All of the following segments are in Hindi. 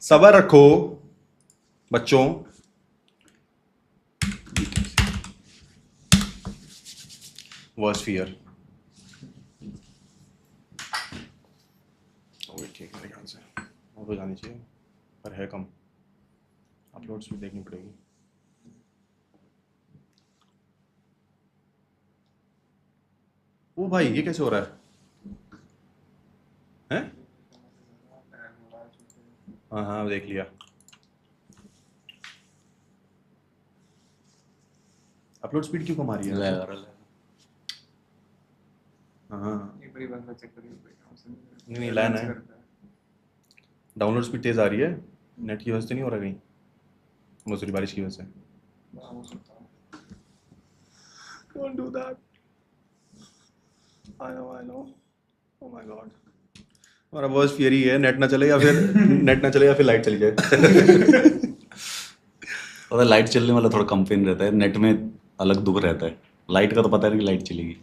सबर रखो बच्चों। वर्स्ट फियर ठीक है मेरे ख्याल से और तो जानी चाहिए पर है कम। अपलोड स्पीड देखनी पड़ेगी। ओ भाई ये कैसे हो रहा है? हाँ हाँ देख लिया। अपलोड स्पीड क्यों कम आ रही है? हाँ नहीं नहीं लाइन है। डाउनलोड स्पीड तेज आ रही है। नेट की वजह से नहीं हो रहा कहीं? मसूरी बारिश की वजह से। Don't do that. I know. Oh my God. हमारा वर्स्ट फियर ही है नेट ना चले या फिर लाइट चली जाए। और लाइट चलने वाला थोड़ा कम पेन रहता है, नेट में अलग दुख रहता है। लाइट का तो पता है कि लाइट चलेगी।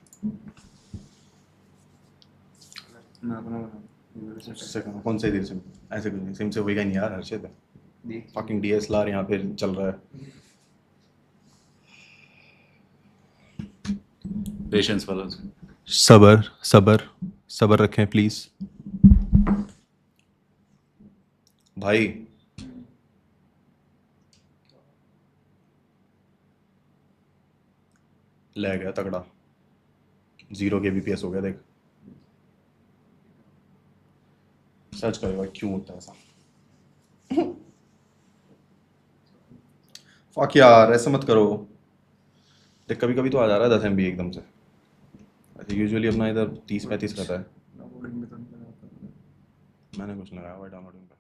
कौन से इधर सिम? ऐसे कुछ नहीं, सिम से होएगा नहीं यार हर्षित। फकिंग डीएसएलआर यहाँ पे चल रहा है। पेशेंस वाला। सबर सबर सबर रखें प्लीज भाई। लैग गया तगड़ा। 0 kbps हो गया देख। सर्च करेगा क्यों होता है ऐसा। फक यार ऐसा मत करो। देख कभी कभी तो आ जा रहा है 10 MB एकदम से। यूजुअली अपना इधर 30-35 रहता है। मैंने कुछ लगाया हुआ है डाउनलोडिंग पे।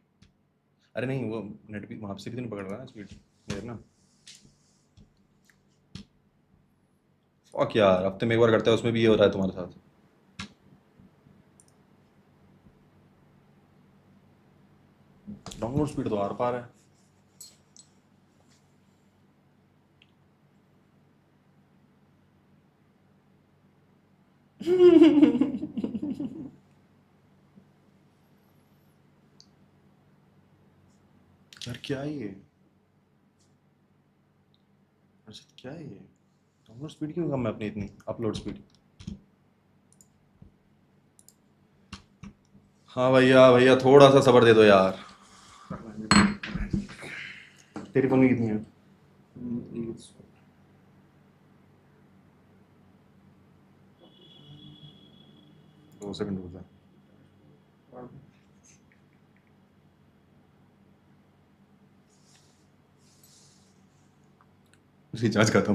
अरे नहीं वो नेट भी वहाँ से भी तो नहीं पकड़ रहा है स्पीड देख ना। फक यार हफ्ते में एक बार करता है उसमें भी ये हो रहा है तुम्हारे साथ। डाउनलोड स्पीड तो आर पार है। यार क्या है ये? अच्छा क्या है ये? डाउनलोड स्पीड क्यों कम है अपनी इतनी? Upload speed. हाँ भैया भैया थोड़ा सा सब्र दे दो यार। तेरी फोन में कितनी है? 2 सेकंड रुक जा। रिचार्ज खत्म।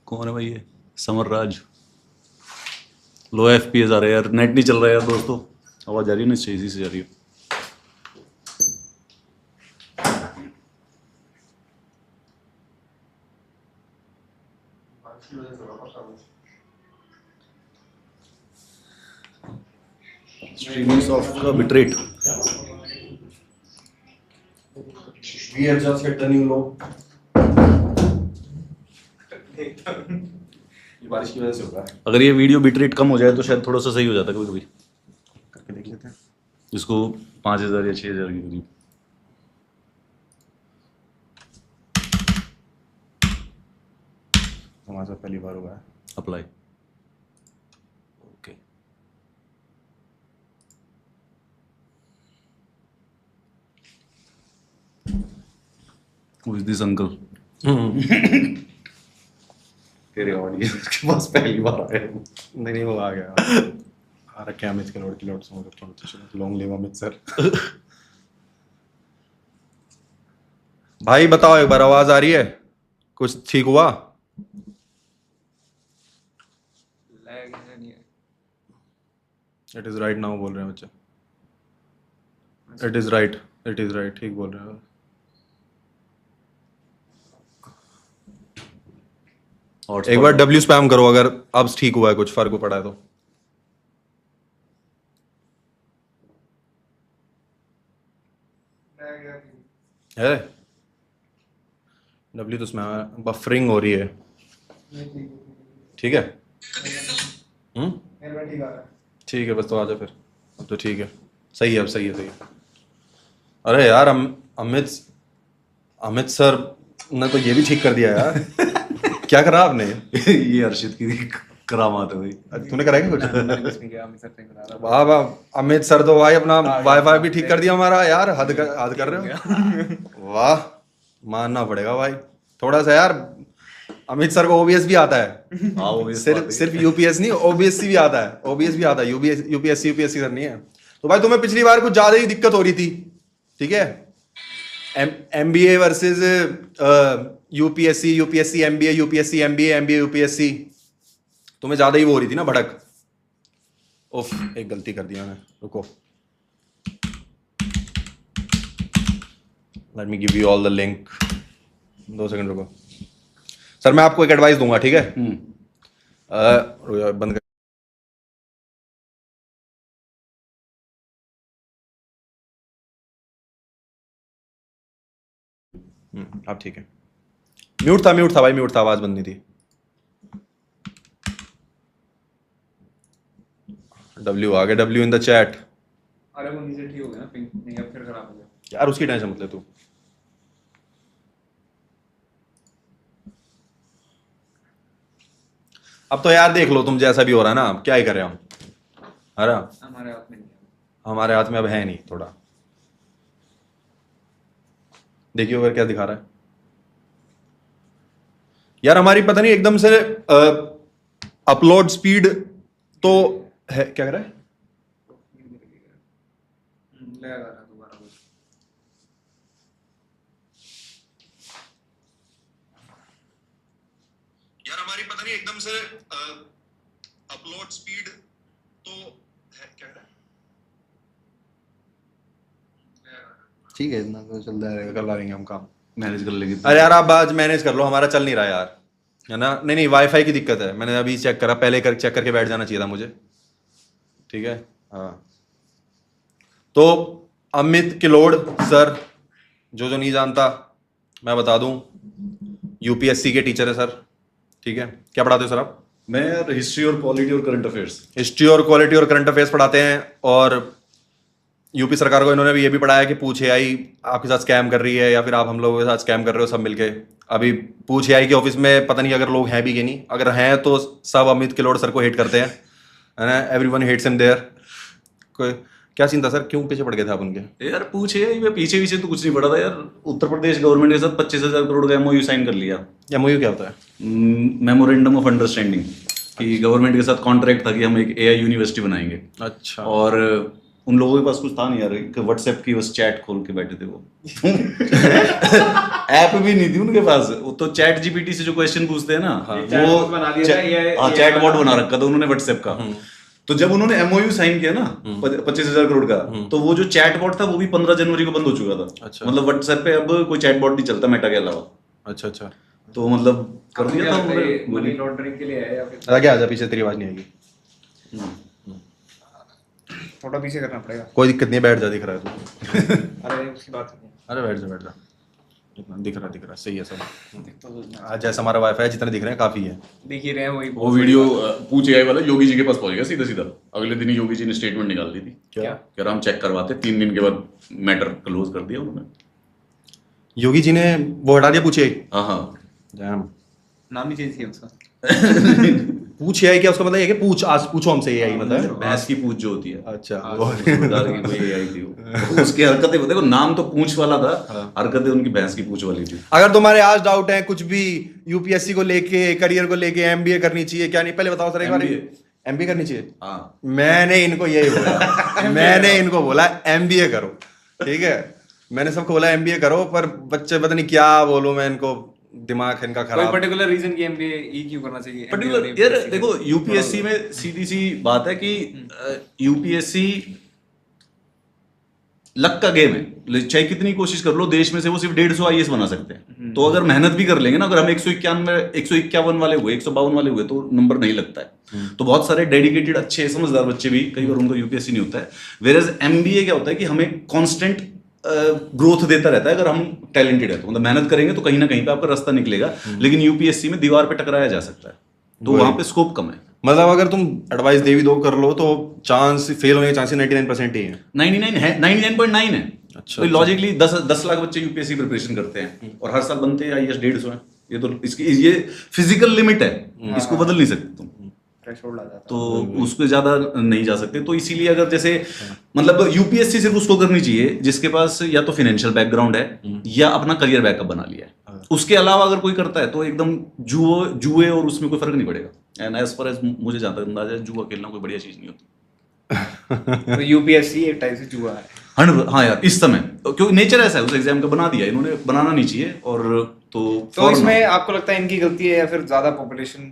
कौन है भाई ये? समर राज। लो FPS आ रहा है यार, नेट नहीं चल रहा है यार दोस्तों। आवाज आ रही है ना, इसी से जा रही है। स्ट्रीमिंग सॉफ्ट का bitrate. We have just hit the new low. ये बारिश की वजह से होगा। अगर ये वीडियो बिटरेट कम हो जाए तो शायद थोड़ा सा सही हो जाता कभी कभी। करके देख लेते हैं। इसको 5000 या 6000 के करीब। हमारे साथ पहली बार हुआ है। Apply. Okay. Who is this uncle? तेरे ऑडियंस के पास पहली बार आया हूँ। नहीं नहीं वो आ गया। आ रखे अमित के लोड की लोड समझ लॉन्ग लिव अमित सर। भाई बताओ एक बार आवाज आ रही है? कुछ ठीक हुआ? इट इज राइट नाउ बोल रहे हैं बच्चे। इट इज राइट ठीक बोल रहे हो। Hotspot एक बार W स्पैम करो, अगर अब ठीक हुआ है, कुछ फर्क पड़ा है तो। है W तो स्पैम, बफरिंग हो रही है। ठीक है। ठीक है, बस तो आ जा फिर। अब तो ठीक है, सही है, अब सही है, सही है। अरे यार अमित अमित सर ने तो ये भी ठीक कर दिया यार। क्या करा आपने? ये अर्शित की करामात है भाई। तूने कराया कुछ? वाह वाह, अमित सर तो भाई अपना वाईफाई भी ठीक कर दिया हमारा यार। हद कर रहे हो। वाह, मानना पड़ेगा भाई थोड़ा सा यार। अमित सर को ओबीएस भी आता है। हाँ OBS सिर्फ यूपीएस नहीं, ओबीएस भी आता है। ओबीएस भी आता है, यूपीएससी सर नहीं है। तो भाई तुम्हें पिछली बार कुछ ज्यादा ही दिक्कत हो रही थी, ठीक है। MBA versus UPSC MBA, UPSC MBA, MBA UPSC, तुम्हें ज्यादा ही वो हो रही थी ना भड़क। उफ, एक गलती कर दिया मैं, रुको। Let me give you all the link. 2 second रुको सर, मैं आपको एक एडवाइस दूंगा, ठीक है। बंद कर। अब ठीक है। म्यूट था भाई, म्यूट था, आवाज बंद नहीं थी। W आ गया, W इन द चैट। अरे वो नीचे ठीक हो गया ना, पिंक नहीं अब फिर खराब हो गया यार उसकी टेंशन मत ले तू। अब तो यार देख लो, तुम जैसा भी हो रहा है ना, क्या ही करें हम। अरे हमारे हाथ में नहीं है। हमारे हाथ में अब है नहीं थोड़ा। देखिए अगर क्या दिखा रहा है यार। हमारी पता नहीं एकदम से अपलोड स्पीड तो है, क्या कर रहा है? लगा रहा दोबारा कुछ। यार हमारी पता नहीं एकदम से अपलोड स्पीड तो है, क्या कर रहा है? ठीक है, इतना तो चलता रहेगा, कर लेंगे हम काम। मैनेज कर लेंगे। अरे यार आप आज मैनेज कर लो, हमारा चल नहीं रहा यार, है ना। नहीं वाईफाई की दिक्कत है, मैंने अभी चेक करा, पहले चेक करके बैठ जाना चाहिए था मुझे, ठीक है। हाँ तो अमित किलोड़ सर, जो नहीं जानता मैं बता दूं, यूपीएससी के टीचर है सर, ठीक है। क्या पढ़ाते हो सर आप? मैं हिस्ट्री और पॉलिटी और करंट अफेयर्स। हिस्ट्री और क्वालिटी और करंट अफेयर्स पढ़ाते हैं। और यूपी सरकार को इन्होंने भी ये भी पढ़ाया कि पूछ एआई आपके साथ स्कैम कर रही है, या फिर आप हम लोगों के साथ स्कैम कर रहे हो, सब मिलके। अभी पूछ एआई के ऑफिस में पता नहीं अगर लोग हैं भी कि नहीं, अगर हैं तो सब अमित किलोड़ सर को हेट करते हैं, है ना। Everyone hates him there. कोई क्या सीन था सर, क्यों पीछे पड़ गए थे आप उनके? यार पूछे, मैं पीछे पीछे तो कुछ नहीं पड़ा था यार। उत्तर प्रदेश गवर्नमेंट के साथ 25,000 करोड़ का एमओयू साइन कर लिया। एमओयू क्या होता है? मेमोरेंडम ऑफ अंडरस्टैंडिंग, कि गवर्नमेंट के साथ कॉन्ट्रैक्ट था कि हम एक एआई यूनिवर्सिटी बनाएंगे। अच्छा। और उन लोगों के पास कुछ था नहीं यार, एक व्हाट्सएप की बस चैट खोल के बैठे थे वो। ऐप भी नहीं थी उनके पास। वो तो चैट जीपीटी से जो क्वेश्चन पूछते हैं ना, वो चैट बॉट बना रखा था उन्होंने व्हाट्सएप का। तो जब उन्होंने एमओयू साइन किया ना 25,000 करोड़ का, तो वो जो चैट बॉट था वो भी 15 जनवरी को बंद हो चुका था। अच्छा। मतलब व्हाट्सएप पे अब कोई चैट बॉट नहीं चलता मेटा के अलावा। अच्छा अच्छा। तो मतलब कर दिया था मनी लॉन्ड्रिंग के लिए है या फिर आगे आजा, पीछे तेरी आवाज नहीं आएगी। थोड़ा पीछे करना पड़ेगा? कोई दिक्कत नहीं है, बैठ जा, दिख रहा है तू। अरे उसकी बात नहीं। अरे बैठ जा, इतना दिख रहा सही है सब। आज जैसा हमारा वाईफाई जितने दिख रहे हैं काफी है। दिख ही रहे हैं वही। वो वीडियो पूछ एआई वाला योगी जी के पास पहुंच गया सीधा सीधा। अगले दिन ही योगी जी ने स्टेटमेंट निकाल दी थी। क्या? कह रहा हम चेक करवाते, 3 दिन के बाद मैटर क्लोज कर दिया उन्होंने। योगी जी ने वो हटा दिया, पूछे हाँ हाँ। जैम नाम ही चेंज किया उसका। पूछ एआई क्या उसका मतलब है कि पूछ, आज पूछो हमसे एआई मतलब भैंस की पूछ जो होती है। अच्छा। वो समझदार की कोई एआई थी वो। उसकी हरकतें देखो, नाम तो पूछ वाला था, हरकतें उनकी भैंस की पूछ वाली थी। अगर तुम्हारे आज डाउट है कुछ भी यूपीएससी को लेके, करियर को लेके, एमबीए करनी चाहिए क्या नहीं, पहले बताओ सर एक बार। एमबीए करनी चाहिए? हाँ। मैंने इनको यही बोला। मैंने इनको बोला एमबीए करो, ठीक है। मैंने सबको बोला एमबीए करो, पर बच्चे पता नहीं क्या बोलूं मैं इनको, दिमाग इनका खराब। कोई पर्टिकुलर रीजन की एमबीए ही क्यों करना चाहिए? पर्टिकुलर यार देखो, यूपीएससी में सीधी सी बात है कि यूपीएससी लक का गेम है, चाहे कितनी कोशिश कर लो, देश में से वो सिर्फ 150 आईएएस बना सकते हैं। तो अगर मेहनत भी कर लेंगे ना, अगर हम 151 वाले हुए, 152 वाले हुए, तो नंबर नहीं लगता है। तो बहुत सारे डेडिकेटेड अच्छे समझदार बच्चे भी कई बार उनको यूपीएससी नहीं होता है। वेयरएज एमबीए क्या होता है कि हमें कांस्टेंट ग्रोथ देता रहता है। अगर हम टैलेंटेड है तो मतलब मेहनत करेंगे तो कहीं ना कहीं पे आपका रास्ता निकलेगा। लेकिन यूपीएससी में दीवार पे टकराया जा सकता है, तो वहां पे स्कोप कम है। मतलब अगर तुम एडवाइस दे भी दो कर लो तो चांस फेल होने के चांसेस 99% ही है। 99 है, 99.9 है। अच्छा, तो लॉजिकली 10 लाख बच्चे यूपीएससी प्रिपरेशन करते हैं और हर साल बनते हैं आईएएस 150 है। ये तो इसकी ये फिजिकल लिमिट है, इसको बदल नहीं सकते तुम। थ्रेशोल्ड आ जाता है। तो उसके ज्यादा नहीं जा सकते। तो इसीलिए अगर जैसे मतलब यूपीएससी सिर्फ उसको करनी चाहिए जिसके पास या तो फाइनेंशियल बैकग्राउंड है या अपना करियर बैकअप बना लिया है। उसके अलावा अगर कोई करता है तो एकदम जुए और उसमें कोई फर्क नहीं पड़ेगा। एंड एज फार एज मुझे जहां तक अंदाजा है, जुआ खेलना कोई बढ़िया चीज नहीं होती। तो यूपीएससी एक टाइप से जुआ है। हाँ यार, इस समय क्योंकि नेचर ऐसा है, उस एग्जाम का बना दिया इन्होंने, बनाना नहीं चाहिए। और तो इसमें आपको लगता है इनकी गलती है या फिर ज्यादा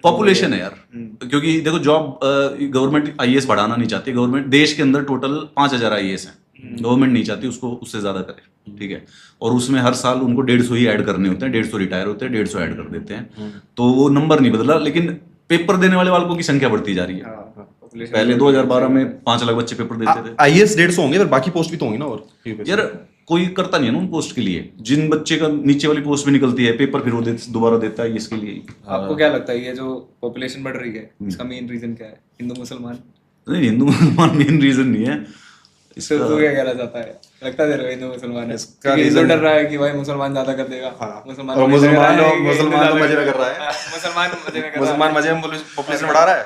पॉपुलेशन है यार। क्योंकि देखो जॉब गवर्नमेंट आईएएस बढ़ाना नहीं चाहती। गवर्नमेंट देश के अंदर टोटल 5000 आईएएस हैं, गवर्नमेंट नहीं चाहती उसको उससे ज्यादा करे, ठीक है। और उसमें हर साल उनको 150 ही ऐड करने होते हैं, 150 रिटायर होते हैं, 150 ऐड कर देते हैं। तो वो नंबर नहीं बदला, लेकिन पेपर देने वाले वालों की संख्या बढ़ती जा रही है। पहले 2012 में 5 लाख बच्चे पेपर देते थे। आईएएस 150 होंगे, पर बाकी पोस्ट भी तो होंगी ना। और यार कोई करता नहीं है ना उन पोस्ट के लिए। जिन बच्चे का नीचे वाली पोस्ट में निकलती है पेपर, फिर वो दोबारा देता है इसके लिए। आपको क्या लगता है ये जो पॉपुलेशन बढ़ रही है इसका मेन रीजन क्या है? हिंदू मुसलमान? नहीं, हिंदू मुसलमान मेन रीजन नहीं है इसका। तो क्या कहना चाहता है? लगता है हिंदू मुसलमान है इसका रीजन डर रहा है कि भाई मुसलमान ज्यादा कर देगा। मुसलमान तो मजे में कर रहा है। मुसलमान मजे में पॉपुलेशन बढ़ा रहा है।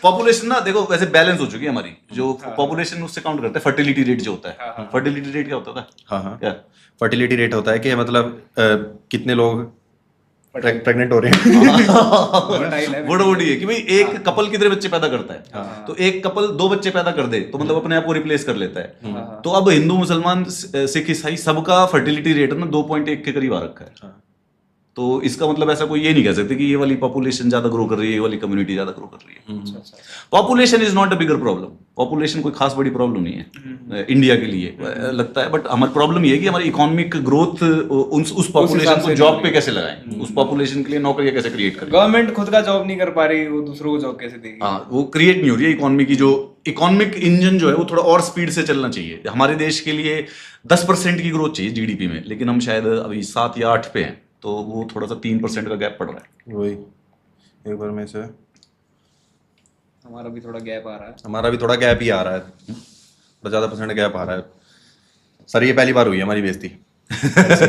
पॉपुलेशन ना देखो वैसे बैलेंस हो चुकी है हमारी। जो पॉपुलेशन उससे काउंट करते हैं फर्टिलिटी रेट जो होता है। फर्टिलिटी रेट क्या होता है? हाँ, क्या फर्टिलिटी रेट होता है कि मतलब कितने लोग प्रेग्नेंट हो रहे हैं। वोडी है कि भाई एक कपल कितने बच्चे पैदा करता है। तो एक कपल 2 बच्चे पैदा कर दे तो मतलब अपने आप को रिप्लेस कर लेता है। तो अब हिंदू मुसलमान सिख ईसाई सबका फर्टिलिटी रेट ना 2.1 के करीब आ रखा है। तो इसका मतलब ऐसा कोई ये नहीं कह सकते कि ये वाली पॉपुलेशन ज्यादा ग्रो कर रही है, ये वाली कम्युनिटी ज्यादा ग्रो कर रही है। Population is not a bigger problem. Population कोई खास बड़ी प्रॉब्लम नहीं है इंडिया के लिए लगता है। बट हमारी प्रॉब्लम ये है कि हमारी इकोनॉमिक ग्रोथ उस पॉपुलेशन को जॉब पे कैसे लगाएं, उस पॉपुलेशन के लिए नौकरियां कैसे क्रिएट करें। गवर्नमेंट खुद का जॉब नहीं कर पा रही, वो दूसरों को जॉब कैसे देगी? हाँ, वो क्रिएट नहीं हो रही है। इकोनॉमी की जो इकोनॉमिक इंजन जो है वो थोड़ा और स्पीड से चलना चाहिए। हमारे देश के लिए 10% की ग्रोथ चाहिए जीडीपी में, लेकिन हम शायद अभी 7 या 8 पे हैं। तो वो थोड़ा सा 3% का गैप पड़ रहा है। वही एक बार में से हमारा भी थोड़ा गैप आ रहा है। हमारा भी थोड़ा गैप ही आ रहा है, थोड़ा ज्यादा परसेंट गैप आ रहा है। सर ये पहली बार हुई है हमारी बेइज्जती।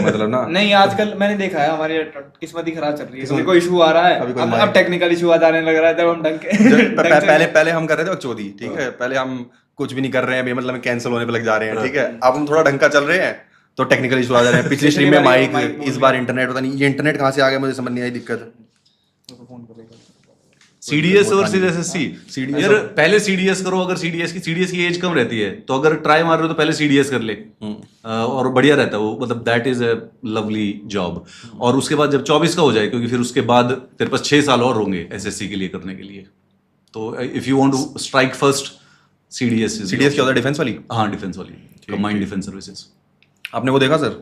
मतलब ना नहीं, आजकल मैंने देखा है हमारी किस्मत ही खराब चल रही है। कोई इशू आ रहा है, अब टेक्निकल इशू आ जाने लग रहा है। जब हम ढंग के पहले हम कर रहे थे बकचोदी, ठीक है। पहले हम कुछ भी नहीं कर रहे हैं, मतलब कैंसिल होने पे लग जा रहे हैं, ठीक है। अब हम थोड़ा ढंग का चल रहे हैं तो टेक्निकल इशू आ जा रहे हैं। पिछली स्ट्रीम में माइक, इस बार इंटरनेट, पता नहीं ये इंटरनेट कहाँ से आ गया, मुझे समझ नहीं आई दिक्कत। CDS versus SSC. यार पहले सीडीएस करो। अगर सीडीएस की एज कम रहती है तो अगर ट्राई मार रहे हो तो पहले सीडीएस कर ले और बढ़िया रहता है वो। मतलब that is a lovely job. और उसके बाद जब 24 का हो जाए, क्योंकि फिर उसके बाद तेरे पास 6 साल और होंगे एसएससी के लिए करने के लिए। तो if you want to strike first, CDS क्या होता है? डिफेंस वाली? हाँ, डिफेंस वाली, कंबाइंड डिफेंस सर्विसेज। आपने वो देखा सर?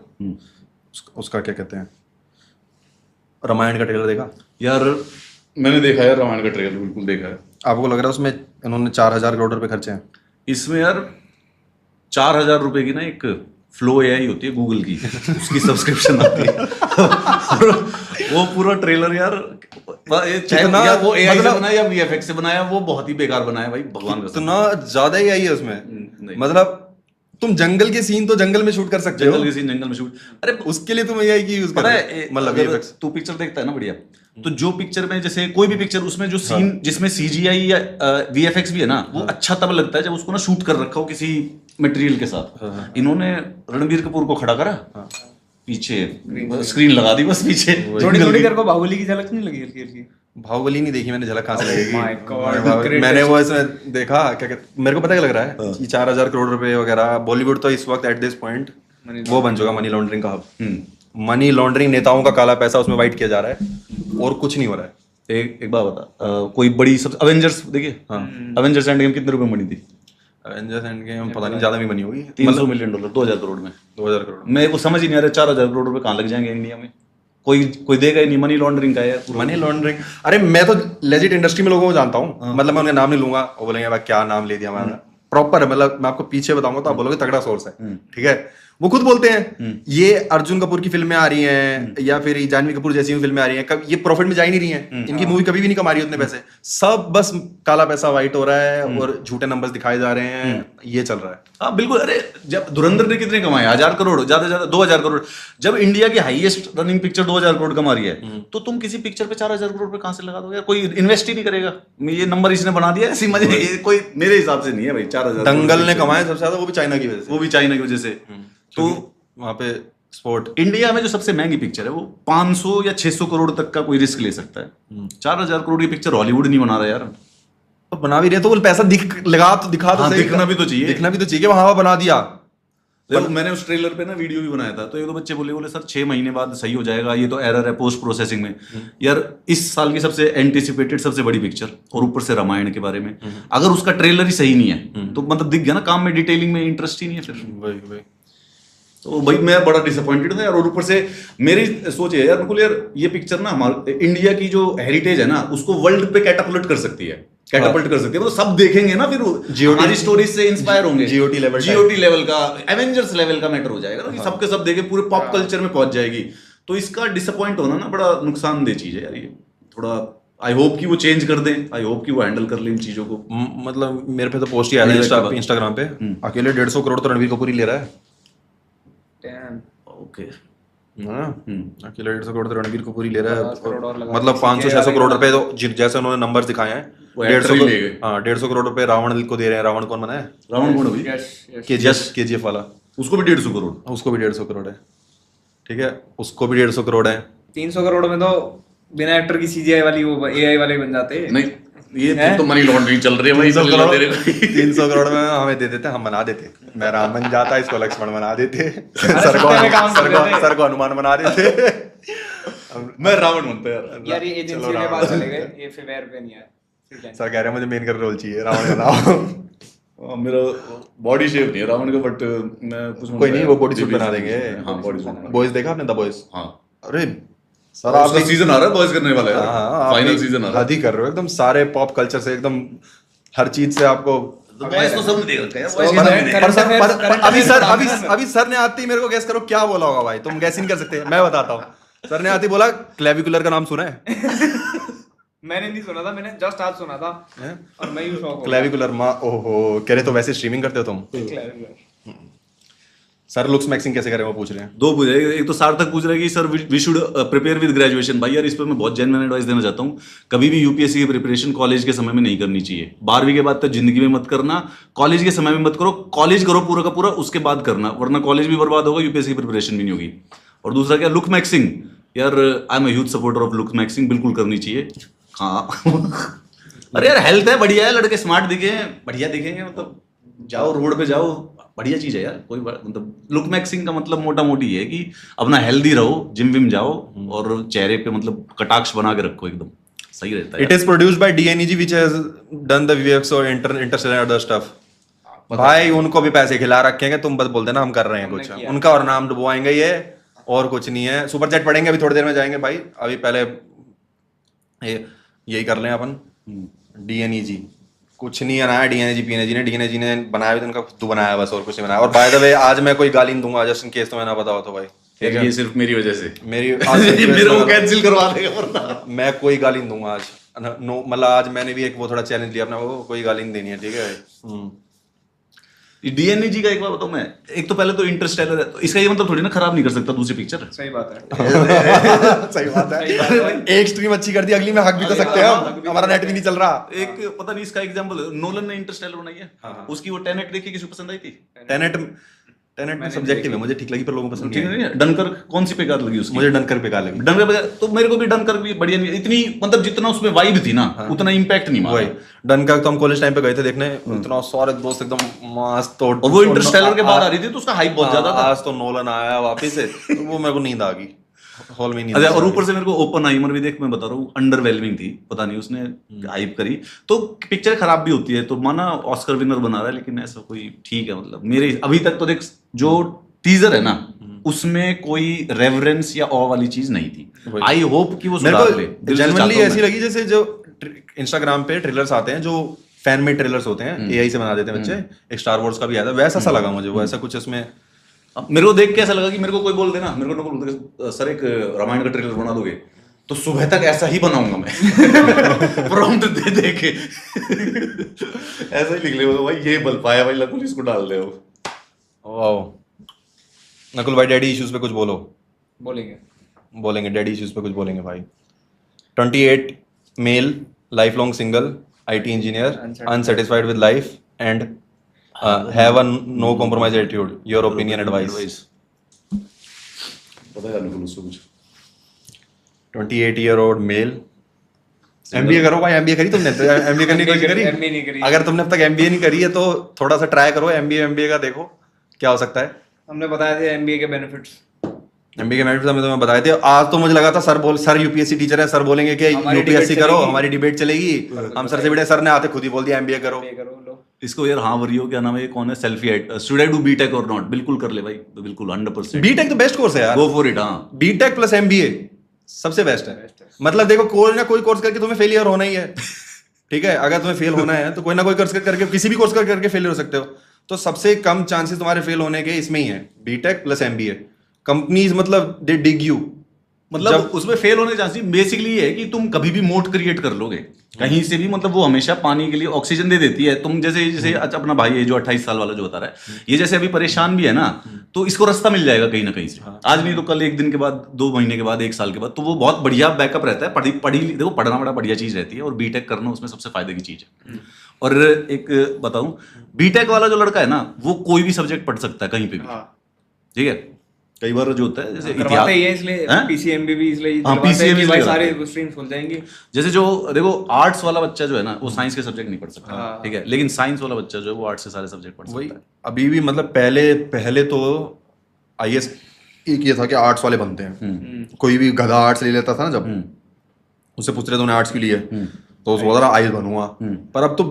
उसका क्या कहते हैं, रामायण का ट्रेलर देखा? यार मैंने देखा है रामायण का ट्रेलर, बिल्कुल देखा है। आपको लग रहा है उसमें इन्होंने 4000 करोड़ रुपए खर्चे हैं? इसमें यार 4000 रुपए की ना एक फ्लो एआई होती है गूगल की, उसकी सब्सक्रिप्शन आती है। वो पूरा ट्रेलर यार चाहे वो एआई से बनाया या वीएफएक्स से बनाया, वो बहुत ही बेकार बनाया भाई, भगवान का। इतना ज्यादा ही आई है उसमें। मतलब तुम जंगल के सीन तो जंगल में शूट कर सकते हो। जंगल के सीन जंगल में शूट, अरे उसके लिए तुम एआई की यूज कर रहे हो। मतलब तू पिक्चर देखता है ना बढ़िया, तो जो पिक्चर में जैसे कोई भी पिक्चर उसमें जो सीन जिसमें सीजीआई या वीएफएक्स भी है ना, वो अच्छा तब लगता है जब उसको ना शूट कर रखा हो किसी मटेरियल के साथ। इन्होंने रणबीर कपूर को खड़ा करा, पीछे स्क्रीन लगा दी बस पीछे। थोड़ी तेरे को बाहुबली की झलक नहीं लगी? हल्की बाहुबली नहीं देखी मैंने, झलक कहाँ से लगेगी? मैंने वो इसमें देखा, क्या कहते, मेरे को पता क्या लग रहा है कि 4000 करोड़ रुपए वगैरह। बॉलीवुड तो इस वक्त एट दिस पॉइंट वो बन चुका मनी लॉन्ड्रिंग का हब। मनी लॉन्ड्रिंग, नेताओं का काला पैसा उसमें वाइट किया जा रहा है और कुछ नहीं हो रहा है। एक बात बता, कोई बड़ी सब अवेंजर्स देखिए, अवेंजर्स एंड गेम कितने रुपए बनी थी? एवेंजर्स एंड गेम पता नहीं ज्यादा भी बनी होगी, 300 मिलियन डॉलर, 2000 करोड़ में। 2000 करोड़। मेरे को समझ ही नहीं आ रहा 4000 करोड़ रुपए कहाँ लग जाएंगे इंडिया में, कोई देगा ही नहीं। मनी लॉन्ड्रिंग का है यार, मनी लॉन्ड्रिंग। अरे मैं तो लेजिट इंडस्ट्री में लोगों को जानता हूँ, मतलब मैं उनका नाम नहीं लूंगा, वो बोलेंगे भाई क्या नाम ले दिया मैंने, प्रॉपर है, मतलब मैं आपको पीछे बताऊंगा तो आप बोलोगे तगड़ा सोर्स है, ठीक है। वो खुद बोलते हैं ये अर्जुन कपूर की फिल्में आ रही हैं या फिर जानवी कपूर जैसी फिल्में आ रही हैं, ये प्रॉफिट में जा ही नहीं रही हैं, इनकी मूवी कभी भी नहीं कमा रही उतने पैसे, सब बस काला पैसा वाइट हो रहा है और झूठे नंबर्स दिखाए जा रहे हैं, ये चल रहा है। हाँ बिल्कुल। अरे जब धुरंधर ने कितने कमाए, 1000 करोड़, ज्यादा से ज्यादा 2000 करोड़। जब इंडिया की हाईएस्ट रनिंग पिक्चर 2000 करोड़ कमा रही है, तो तुम किसी पिक्चर पे 4000 करोड़ पे कहां से लगा दोगे यार, कोई इन्वेस्ट ही नहीं करेगा। ये नंबर इसने बना दिया ऐसी मजे, ये कोई मेरे हिसाब से नहीं है भाई। 4000 दंगल ने कमाए सबसे ज्यादा, वो भी चाइना की वजह से, वो भी चाइना की वजह से। तो वहां पे स्पोर्ट इंडिया में जो सबसे महंगी पिक्चर है वो 500 या 600 करोड़ तक का कोई रिस्क ले सकता है। 4000 करोड़ की पिक्चर हॉलीवुड नहीं बना रहा यार, तो बना भी रहे तो वो पैसा दिखा तो सही, दिखना भी तो चाहिए, दिखना भी तो चाहिए, वहां बना दिया। देखो मैंने उस ट्रेलर पे ना वीडियो भी बनाया था, तो ये तो बच्चे बोले सर 6 महीने बाद सही हो जाएगा, ये तो एरर है पोस्ट प्रोसेसिंग में। यार इस साल की सबसे एंटिसिपेटेड सबसे बड़ी पिक्चर, और ऊपर से रामायण के बारे में, अगर उसका ट्रेलर ही सही नहीं है तो मतलब दिख गया ना, काम में डिटेलिंग में इंटरेस्ट ही नहीं है फिर। वही तो भाई मैं बड़ा डिसअपॉइंटेड था यार। और ऊपर से मेरी सोच है यार, बिल्कुल यार ये पिक्चर ना हमारे इंडिया की जो हेरिटेज है ना उसको वर्ल्ड पे कैटापल्ट कर सकती है, कैटापल्ट कर सकती है, मतलब सब देखेंगे ना, फिर हमारी स्टोरीज से इंस्पायर होंगे। जीओटी लेवल का, एवेंजर्स लेवल का मैटर हो जाएगा ना, कि सबके सब देखे, पूरे पॉप कल्चर में पहुंच जाएगी। तो इसका डिसअपॉइंट होना ना बड़ा नुकसानदेह चीज है यार। ये थोड़ा आई होप कि वो चेंज कर दें, आई होप कि वो हैंडल कर लें इन चीजों को। मतलब मेरे पे तो पोस्ट ही आ रहा है इंस्टाग्राम पे, अकेले 150 करोड़ तो रणवीर कपूर ही ले रहा है। ओके, अकेले 150 करोड़ तो रणवीर कपूर ही ले रहा है, मतलब 500-600 करोड़ रुपए तो जैसे उन्होंने नंबर्स दिखाए हैं, 150 करोड़ रुपए रावण को दे रहे हैं। रावण कौन बना है? रावण कौन अभी? केजीएफ वाला, उसको भी 150 करोड़, उसको भी 150 करोड़ है, ठीक है, उसको भी 150 करोड़ है। 300 करोड़ में तो बिना एक्टर की सीजीआई वाली वो एआई वाले बन जाते हैं। नहीं ये तो मनी लॉन्ड्रिंग चल रही है भाई। 300 करोड़ में हमें दे देते, हम बना देते, मैं राम बन जाता, इसको लक्ष्मण बना देते, सर को हनुमान बना देते, मैं रावण बनता यार। ये एजेंसी के पास चले गए, ये फेयर पे नहीं है। सर कह रहे हैं मुझे मेन कर रोल चाहिए, रावण बनाओ। मेरा बॉडी शेप नहीं है रावण का, बट मैं कुछ कोई नहीं, वो बॉडी सूट बना देंगे। हाँ बॉडी सूट। बॉयज देखा आपने? The boys? हाँ। अरे सर आपका सीजन आ रहा है बॉयज करने वाला है, फाइनल सीजन आ रहा है। आदि कर रहे हो एकदम सारे पॉप कल्चर से, एकदम हर चीज से आपको। बॉयज तो सब ने देख रखा है। अभी सर ने आते ही मेरे को गैस करो क्या बोला होगा भाई, तुम गैस ही नहीं कर सकते, मैं बताता हूँ। सर ने आते ही बोला क्लेविकुलर का नाम सुना है? मैंने नहीं सुना था, मैंने जस्ट आज सुना था और मैं यूं शॉक हो गया। क्लेविकुलर माँ, ओहो, कह रहे तो वैसे स्ट्रीमिंग करते हो तुम? सर लुक्स मैक्सिंग कैसे करें वो पूछ रहे हैं। दो पूछ रहे हैं, एक तो सार्थक पूछ रहा है कि sir we should prepare with graduation. भाई यार इस पर मैं बहुत जेन्युइन एडवाइस देना चाहता हूँ, कभी भी यूपीएससी की प्रिपरेशन कॉलेज के समय में नहीं करनी चाहिए। 12वीं के बाद तो जिंदगी में मत करना, कॉलेज के समय में मत करो, कॉलेज करो पूरा का पूरा, उसके बाद करना, वरना कॉलेज भी बर्बाद होगा, यूपीएससी की प्रिपरेशन भी नहीं होगी। और दूसरा क्या, लुक मैक्सिंग। यार I am a huge supporter of look maxing, बिल्कुल करनी चाहिए। हाँ अरे यार हेल्थ है, बढ़िया है, लड़के स्मार्ट दिखे, बढ़िया दिखेंगे, मतलब जाओ रोड पे जाओ, बढ़िया चीज है यार। कोई मतलब लुक मैक्सिंग का मतलब मोटा मोटी है कि अपना हेल्दी रहो, जिम विम जाओ और चेहरे पे मतलब कटाक्ष बना के रखो, एकदम सही रहता है। It is produced by DNEG which has done the VFX और इंटरस्टेलर अदर स्टफ। भाई उनको भी पैसे खिला रखे हैं, तुम बस बोल देना हम कर रहे हैं कुछ, उनका और नाम डुबवाएंगे ये, और कुछ नहीं है। सुपर चैट पढ़ेंगे अभी थोड़ी देर में जाएंगे भाई, अभी पहले यही कर लें अपन। DNEG कुछ नहीं बनाया, DNEG ने बनाया भी तो उनका खुद बनाया बस, और कुछ नहीं बनाया। और बाय द वे आज मैं कोई गाली नहीं दूंगा, जस्ट इन केस तो मैं ना बताओ तो भाई, ये सिर्फ मेरी वजह से, मेरी मेरे को कैंसिल करवा देगा वरना मैं कोई गाली नहीं दूंगा आज। नो मतलब आज मैंने भी एक वो थोड़ा चैलेंज लिया अपना, वो कोई गाली नहीं देनी है, ठीक है। DNEG का एक बार बताऊं मैं, एक तो पहले तो इंटरस्टेलर है, तो इसका ये मतलब थोड़ी ना खराब नहीं कर सकता दूसरी पिक्चर। सही बात है। सही बात है। एक स्ट्रीम अच्छी कर दी, अगली में हक भी तो सकते हैं हम, हमारा नेट भी नहीं चल रहा। एक पता नहीं इसका एग्जांपल, नोलन ने इंटरस्टेलर बनाई है, उसकी वो टेनेट देखी, किसी को पसंद आई थी? टेनेट में सब्जेक्टिव है, मुझे ठीक लगी पर लोगों को पसंद नहीं है। डनकर्क कौन सी बेकार लगी उसकी? मुझे डनकर्क बेकार लगी। डनकर्क बेकार, तो मेरे को भी डनकर्क भी बढ़िया नहीं, इतनी मतलब जितना उसमें वाइब थी ना उतना इंपैक्ट नहीं मारा। डनकर्क तो हम कॉलेज टाइम पे गए थे देखने, इतना सारे दोस्त एकदम मस्त, और वो इंटरस्टेलर के बाद आ रही थी तो उसका हाइप बहुत ज्यादा था। आज तो नोलन आया वापस से, तो वो मेरे को नींद आ गई। हॉल में नहीं। अच्छा, और ऊपर से मेरे को ओपनहाइमर भी देख, मैं बता रहा हूँ, अंडरवेलमिंग थी, पता नहीं उसने हाइप करी तो पिक्चर खराब भी होती है, तो माना ऑस्कर विनर बना रहा है, लेकिन ऐसा कोई ठीक है, मतलब मेरे अभी तक तो देख जो टीजर है ना उसमें कोई रेवरेंस या ऑ वाली चीज नहीं थी। आई होप कि वो सुधार ले। जनरली ऐसी लगी जैसे जो इंस्टाग्राम पे ट्रेलर्स आते हैं जो फैन मेड ट्रेलर्स होते हैं, एआई से बना देते हैं बच्चे, एक स्टार वॉर्स का भी आया था, वैसा सा लगा मुझे वो, ऐसा कुछ इसमें। मेरे को देख के ऐसा लगा कि मेरे को कोई बोल देना, मेरे को ना बोल दे सर एक रामायण का ट्रेलर बना दोगे, तो सुबह तक ऐसा ही बनाऊंगा मैं प्रॉम्प्ट दे दे के ऐसा ही लिख ले भाई, ये बल पाया भाई, लकुल इसको डाल दे। वाओ, नकुल भाई डैडी इश्यूज पे कुछ बोलो। बोलेंगे डैडी इश्यूज पे कुछ बोलेंगे भाई। 28 male, life long single, IT engineer, unsatisfied with life and have a no compromise attitude, your opinion advice. पता है नकुल उसको कुछ? 28-year-old मेल, MBA करो भाई, MBA करी तुमने? तो MBA करनी कोशिश करी? MBA नहीं करी। अगर तुमने अब तक MBA नहीं करी है तो थोड़ा सा ट्राई करो, MBA का देखो क्या हो सकता है। हमने बताए थे MBA के बेनिफिट्स। MBA के बेनिफिट्स हमें तुम्हें बताए थे। आज तो मुझे लगा था सर UPSC टीचर है, सर बोलेंगे कि UPSC करो, हमारी डिबेट चलेगी। हम सर से बड़े, सर ने आते खुद ही बोल दिया MBA करो। इसको यार, हाँ वरियो क्या नाम है, कौन है, selfie should I do BTech और नॉट? बिल्कुल कर ले भाई, बिल्कुल 100%। बीटेक तो बेस्ट कोर्स है यार, गो फॉर इट। हाँ, बीटेक प्लस MBA सबसे बेस्ट है। मतलब देखो, कोई ना कोई कोर्स करके तुम्हें फेलियर होना ही है, ठीक है? अगर तुम्हें फेल होना है तो कोई ना कोई कोर्स करके, किसी भी कोर्स करके फेलियर हो सकते हो। तो सबसे कम चांसेस तुम्हारे फेल होने के इसमें ही है, बीटेक प्लस MBA। कंपनीज मतलब दे डिग यू, मतलब उसमें फेल होने चांस बेसिकली ये है कि तुम कभी भी मोट क्रिएट कर लोगे कहीं से भी, मतलब वो हमेशा पानी के लिए ऑक्सीजन दे देती है। तुम जैसे अपना भाई है जो 28 साल वाला जो बता रहा है, ये जैसे अभी परेशान भी है ना, तो इसको रास्ता मिल जाएगा कहीं ना कहीं से। आज नहीं तो कल, एक दिन के बाद, 2 महीने के बाद, 1 साल के बाद, तो वो बहुत बढ़िया बैकअप रहता है। देखो पढ़ना बड़ा बढ़िया चीज रहती है, और बीटेक करना उसमें सबसे फायदे की चीज है। और एक बताऊं, बीटेक वाला जो लड़का है ना, वो कोई भी सब्जेक्ट पढ़ सकता है कहीं पे भी, ठीक है? कई बार जो होता है जैसे इतिहास, इसलिए PCMB भी इसलिए भाई सारे स्ट्रीम्स खुल जाएंगी। जैसे जो देखो आर्ट्स वाला बच्चा जो है ना, वो साइंस के सब्जेक्ट नहीं पढ़ सकता, ठीक है? लेकिन साइंस वाला बच्चा जो है वो आर्ट्स के सारे सब्जेक्ट पढ़ सकता है। अभी भी मतलब पहले तो IAS एक ये था कि आर्ट्स वाले बनते हैं, कोई भी गधा आर्ट्स ले लेता था ना, जब उससे पूछ रहे थे उन्हें आर्ट्स के लिए, तो उसको बोला IAS बनूंगा। पर अब तो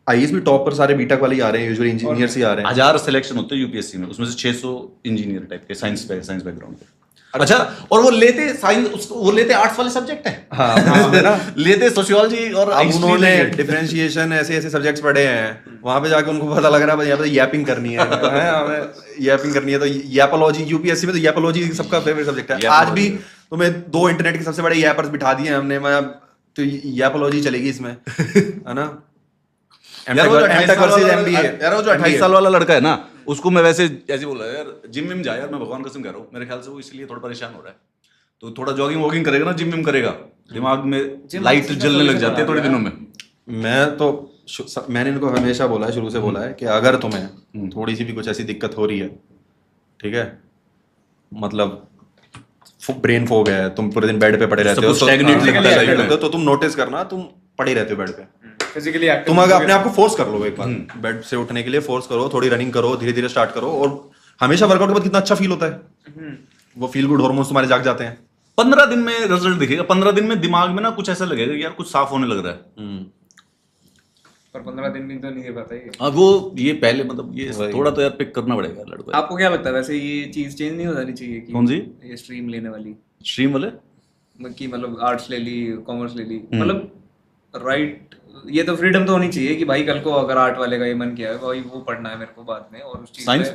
IAS भी टॉप पर सारे बीटेक वाले ही आ रहे हैं, यूजुअली इंजीनियर्स ही आ रहे हैं। 1000 सिलेक्शन होते हैं UPSC में, उसमें से 600 इंजीनियर टाइप के, साइंस बैकग्राउंड के। अच्छा, और वो लेते साइंस, वो लेते आर्ट्स वाले सब्जेक्ट है, हाँ, लेते सोशियोलॉजी और उन्होंने डिफरेंशिएशन ऐसे सब्जेक्ट्स पढ़े हैं, वहां पे जाके उनको पता लग रहा है यहाँ पे यैपिंग करनी है, हमें यैपिंग करनी है। तो यैपोलॉजी, UPSC में तो यैपोलॉजी सबका फेवरेट सब्जेक्ट है। आज भी तुम्हें 2 इंटरनेट के सबसे बड़े यैपर्स बिठा दिए हमने, तो यैपोलॉजी चलेगी इसमें, है ना? यार वो जो 28 साल वाला लड़का है ना, उसको मैं वैसे ऐसे बोल रहा है यार, जिम जा यार, मैं भगवान कसम कह रहा हूँ, मेरे ख्याल से वो इसलिए थोड़ा परेशान हो रहा है। तो थोड़ा जॉगिंग वॉगिंग करेगा ना, जिम करेगा, दिमाग में लाइट जलने लग जाती है थोड़े दिनों में। मैंने इनको हमेशा बोला है, शुरू से बोला है कि अगर तुम्हें थोड़ी सी भी कुछ ऐसी दिक्कत हो रही है, ठीक है, मतलब ब्रेन फॉग है, तुम पूरे दिन बेड पे पड़े रहते हो, तो तुम नोटिस करना, तुम पड़े रहते हो बेड पे फिजिकली एक्टिव, तुम अगर अपने आप को फोर्स कर लो, एक बार बेड से उठने के लिए फोर्स करो, थोड़ी रनिंग करो, धीरे धीरे स्टार्ट करो, और हमेशा वर्कआउट के बाद कितना अच्छा फील होता है, वो फील गुड हार्मोन्स तुम्हारे जाग जाते हैं। 15 दिन में रिजल्ट दिखेगा, 15 दिन में दिमाग में ना कुछ ऐसा लगेगा कि यार कुछ साफ होने लग रहा है, पर 15 दिन भी तो नहीं दे पाता है। वो ये पहले मतलब ये थोड़ा तो यार पिक करना पड़ेगा लड़को। आपको क्या लगता है वैसे ये चीज चेंज नहीं हो जानी चाहिए कि कौन सी? ये स्ट्रीम लेने वाली, स्ट्रीम वाले कि मतलब आर्ट्स ले ली, कॉमर्स ले ली, मतलब राइट, ये तो फ्रीडम तो होनी चाहिए कि भाई कल को अगर आर्ट वाले का ये मन किया है भाई वो पढ़ना है मेरे को बाद में, और उस चीज साइंस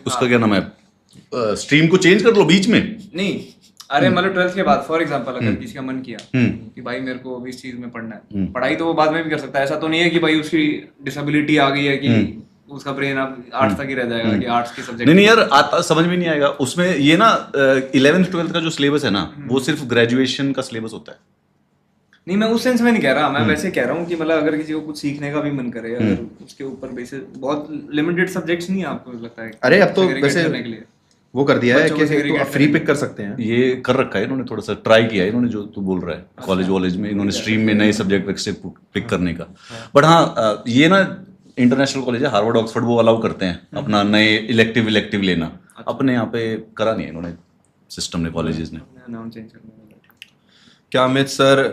उसका क्या नाम है, स्ट्रीम को चेंज कर लो बीच में। नहीं, अरे मतलब 12th के बाद फॉर एग्जांपल अगर किसी का मन किया कि भाई मेरे को अभी इस चीज में पढ़ना है, पढ़ाई तो वो बाद में भी कर सकता है। ऐसा तो नहीं है कि भाई उसकी डिसेबिलिटी आ गई है कि उसका ब्रेन अब आर्ट्स तक ही रह जाएगा कि आर्ट्स के सब्जेक्ट। नहीं यार, आता समझ में नहीं आएगा उसमें। ये ना 11th 12th का जो सिलेबस है ना, वो सिर्फ ग्रेजुएशन का सिलेबस होता है। नहीं, मैं उस सेंस में नहीं कह रहा, मैं वैसे कह रहा हूँ कि मतलब अगर किसी को कुछ सीखने का भी मन करे, अगर उसके ऊपर बेसिस बहुत लिमिटेड सब्जेक्ट्स नहीं है, आपको लगता है? अरे अब तो वैसे वो कर दिया है कि फ्री पिक कर सकते हैं, ये कर रखा है इन्होंने, थोड़ा सा ट्राई किया है इन्होंने, जो तू बोल रहा है कॉलेज वॉलेज में इन्होंने स्ट्रीम में नए सब्जेक्ट पिक करने का। बट हाँ, ये ना इंटरनेशनल कॉलेज है, हार्वर्ड ऑक्सफोर्ड, वो अलाउ करते हैं अपना नए इलेक्टिव लेना। अपने यहाँ पे करा नहीं है इन्होंने, सिस्टम ने, कॉलेजेस ने। नाम चेंज करना। क्या अमित सर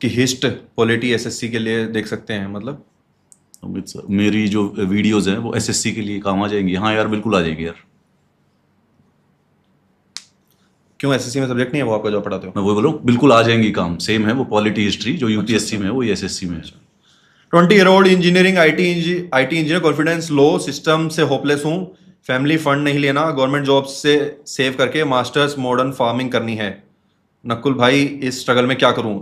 की हिस्ट पॉलिटी एसएससी के लिए देख सकते हैं? मतलब अमित सर, मेरी जो वीडियोस हैं वो एसएससी के लिए काम आ जाएंगी? हाँ यार, बिल्कुल आ जाएगी यार। क्यों, एसएससी में सब्जेक्ट नहीं है वो आपका जो पढ़ाते हो? मैं वो बोलूँ, बिल्कुल आ जाएंगी काम, सेम है वो पॉलिटी हिस्ट्री जो यूपीएससी में है वो एसएससी में है। 20-year-old engineering IT engineer, confidence low, system से होपलेस हूँ, फैमिली फंड नहीं लेना, गवर्नमेंट जॉब से सेव करके मास्टर्स मॉडर्न फार्मिंग करनी है। नकुल भाई इस स्ट्रगल में क्या करूं?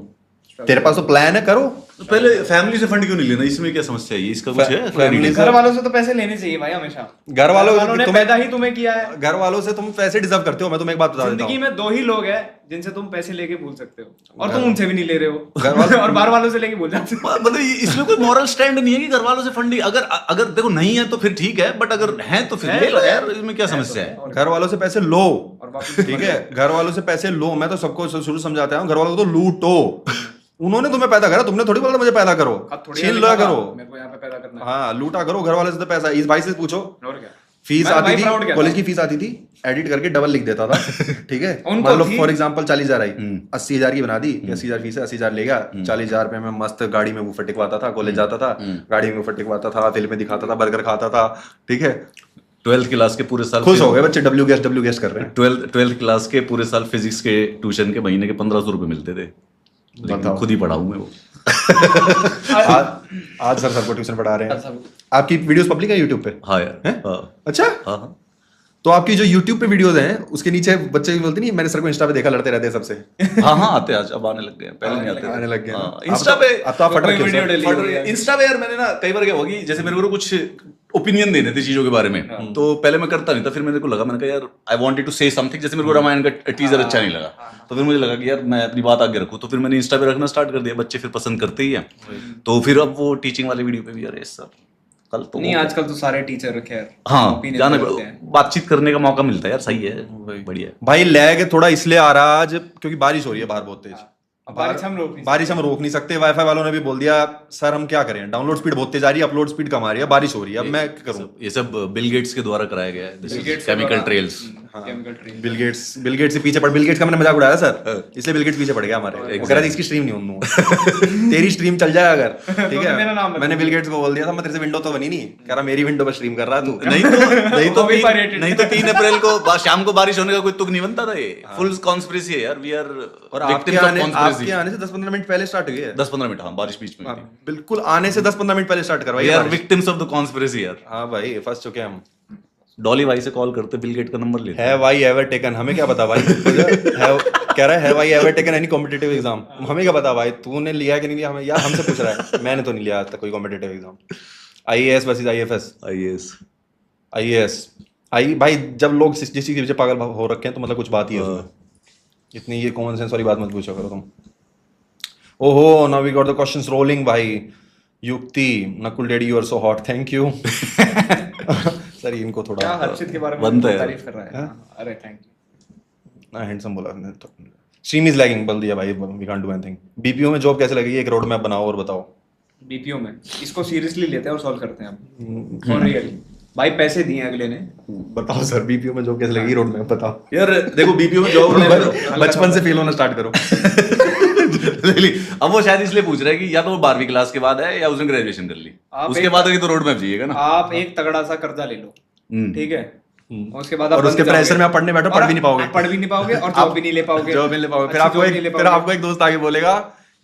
तेरे पास तो प्लान है, करो। तो पहले फैमिली से फंड क्यों नहीं लेना? इसमें क्या समस्या है? इसका कुछ है? फैमिली घर वालों से तो पैसे लेने चाहिए भाई हमेशा। घर वालों ने पैदा ही तुम्हें किया है। घर वालों से तुम पैसे डिजर्व करते हो। मैं तुम्हें एक बात बता देता हूं, जिंदगी में 2 ही लोग हैं जिनसे तुम पैसे लेके भूल सकते हो, और तुम उनसे भी नहीं ले रहे हो। घर वालों और बाहर वालों से लेके भूल जाते हो। मतलब इसमें कोई मॉरल स्टैंड नहीं है कि घर वालों से फंडिंग, अगर देखो नहीं है तो फिर ठीक है, बट अगर है तो फिर ले लो यार, इसमें क्या समस्या है? घर वालों से पैसे लो, ठीक है, घर वालों से पैसे लो। मैं तो सबको शुरू समझाता हूँ, घर वालों को तो लूटो। उन्होंने तुम्हें पैदा करा, तुमने थोड़ी बोला मुझे पैदा करो, छीन लो करो, मेरे को यहाँ पे पैदा करना है। हाँ, लूटा करो घर वाले से तो पैसा। इस भाई से पूछो, और क्या? फीस आती थी, कॉलेज की फीस आती थी, एडिट करके डबल लिख देता था, ठीक है। मान लो फॉर एग्जांपल 40,000 आई, 80,000 की बना दी, 80,000 फीस है, 80,000 लेगा, 40,000 रुपए में मस्त गाड़ी में बूफर टिकवाता था, कॉलेज जाता था, गाड़ी में बूफर टिकवाता था, फिल्में दिखाता था, बर्गर खाता था, ठीक है। 12th क्लास के पूरे साल खुश हो गए बच्चे, डब्ल्यू गेस्ट कर रहे हैं। 12th क्लास के पूरे साल फिजिक्स के ट्यूशन के महीने के 1,500 रुपए मिलते थे, लेकिन खुद ही पढ़ाऊं मैं वो। आज सर को ट्यूशन पढ़ा रहे हैं। आपकी वीडियोस पब्लिक है यूट्यूब पे? हाँ यार। अच्छा, हाँ। तो आपकी जो यूट्यूब पे वीडियोस हैं उसके नीचे बच्चे बोलते नहीं, मैंने सर को इंस्टा पे देखा लड़ते रहते हैं सबसे। हाँ आते आज, अब आने लग गए, पहले नहीं आते, आने लग गए। इंस्टा पे अब तो आप फट रखे हो। इंस्टा पे यार मैंने ना कई बार क्या हुआ कि जैसे मेरे को कुछ ओपिनियन देने थे चीजों के बारे में, तो पहले मैं करता नहीं था, फिर मेरे को लगा, मैंने कहा यार I wanted to say something, जैसे मेरे को रामायण का टीजर अच्छा नहीं लगा, तो फिर मुझे लगा कि यार मैं अपनी बात आगे रखूं, तो फिर मैंने इंस्टा पे रखना स्टार्ट कर दिया। बच्चे फिर पसंद करते ही हैं, तो फिर अब वो टीचिंग वाले वीडियो पे भी यार सर कल तो नहीं, आजकल तो सारे टीचर रखे हैं। हाँ, जाने बातचीत करने का मौका मिलता है यार, सही है, बढ़िया। भाई लैग थोड़ा इसलिए आ रहा आज क्योंकि बारिश हो रही है बाहर बहुत तेज। बारिश हम रोक नहीं सकते। वाईफाई वालों ने भी बोल दिया सर हम क्या करें, डाउनलोड स्पीड बहुत तेज आ रही है, अपलोड स्पीड कम आ रही है, बारिश हो रही है, अब मैं करूं। ये सब बिल गेट्स के द्वारा कराया गया है, केमिकल ट्रेल्स। बिल गेट्स से पीछे पड़, बिल गेट्स का मैंने मजाक उड़ाया सर, इसलिए बिल गेट्स पीछे पड़ गया हमारे। वो कह रहा था इसकी स्ट्रीम नहीं होनी, तेरी स्ट्रीम चल जाए अगर, ठीक है। मैंने बिल गेट्स को बोल दिया था मैं तेरे से विंडो तो बनी नहीं, कह रहा मेरी विंडो पर स्ट्रीम कर रहा तू। नहीं तो 3 अप्रैल को शाम को बारिश होने का कोई तुक नहीं बनता था। ये फुल कॉन्स्पिरेसी है यार, वी आर। और आपके आने से 10-15 मिनट पहले स्टार्ट हुई है। 10-15 मिनट, हाँ, बारिश बीच में। बिल्कुल आने से 10-15 मिनट पहले स्टार्ट करवाई। We are victims of the conspiracy यार। हाँ भाई, फंस चुके हम। डॉली भाई से कॉल करते, बिल गेट का नंबर लेते। हैव आई एवर टेकन, हमें क्या पता भाई। कह रहा है have I ever taken any competitive exam, हमें क्या पता भाई, तूने लिया कि नहीं लिया, हमें यार हमसे पूछ रहा है। मैंने तो नहीं लिया आज तक कोई competitive exam. IAS versus IFS. IAS भाई, जब लोग जिस चीज के पीछे पागल हो रखे हैं तो मतलब कुछ बात ही है उसमें। इतनी ये कॉमन सेंस वाली बात मत पूछो करो तुम। ओहो, now we got the questions rolling भाई। Yukti, Nakul daddy you are so hot, thank you. Sir इनको थोड़ा हर्षित के बारे में तारीफ कर रहा है। अरे थैंक यू ना, हैंडसम बोला आपने। तो स्ट्रीम इज लैगिंग बोल दिया भाई, we can't do anything. BPO में जॉब कैसे लगेगी, एक रोड मैप बनाओ और बताओ। बीपीओ में इसको सीरियसली लेते हैं और सॉल्व करते हैं अब फॉर रियल। भाई पैसे दिए अगले ने, बताओ सर बीपीओ में जॉब कैसे लगेगी, रोड मैप बताओ यार। देखो बीपीओ में जॉब बचपन से फील होना स्टार्ट करो। अब वो शायद इसलिए पूछ रहा है कि या तो वो 12वीं क्लास के बाद है या उसने ग्रेजुएशन कर ली, उसके बाद तो रोड मैप चाहिएगा ना। आप एक तगड़ा सा कर्जा ले लो, ठीक है, उसके बाद और उसके प्रेशर में आप पढ़ने बैठो, पढ़ भी नहीं पाओगे और जॉब भी नहीं ले पाओगे। फिर आपको एक दोस्त आगे बोलेगा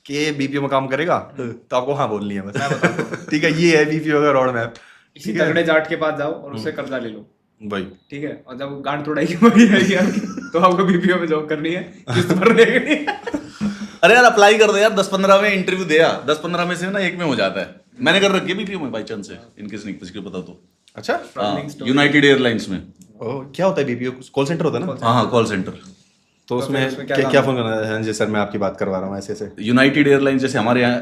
कि बीपीओ में काम करेगा, तो आपको हाँ बोलनी है बस। ठीक है, ये है बीपीओ का रोड मैप। किसी तगड़े जाट के पास जाओ और उससे कर्जा ले लो भाई, ठीक है, और जब गांड तोड़ाई तो आपको बीपीओ में जॉब करनी है, किस्त भरने की नहीं। अरे यार अप्लाई कर दो यार, 10-15 में इंटरव्यू दिया, 10-15 में से ना एक में हो जाता है। मैंने कर रखी है बीपीओ में बाई चांस से, इनकेस नहीं किसी को पता तो। अच्छा, यूनाइटेड एयरलाइंस में। क्या होता है बीपीओ? कॉल सेंटर होता है ना? हाँ, कॉल सेंटर। तो उसमें क्या फोन करना है? जी सर मैं आपकी बात करवा रहा हूँ ऐसे। यूनाइटेड एयरलाइंस जैसे हमारे यहाँ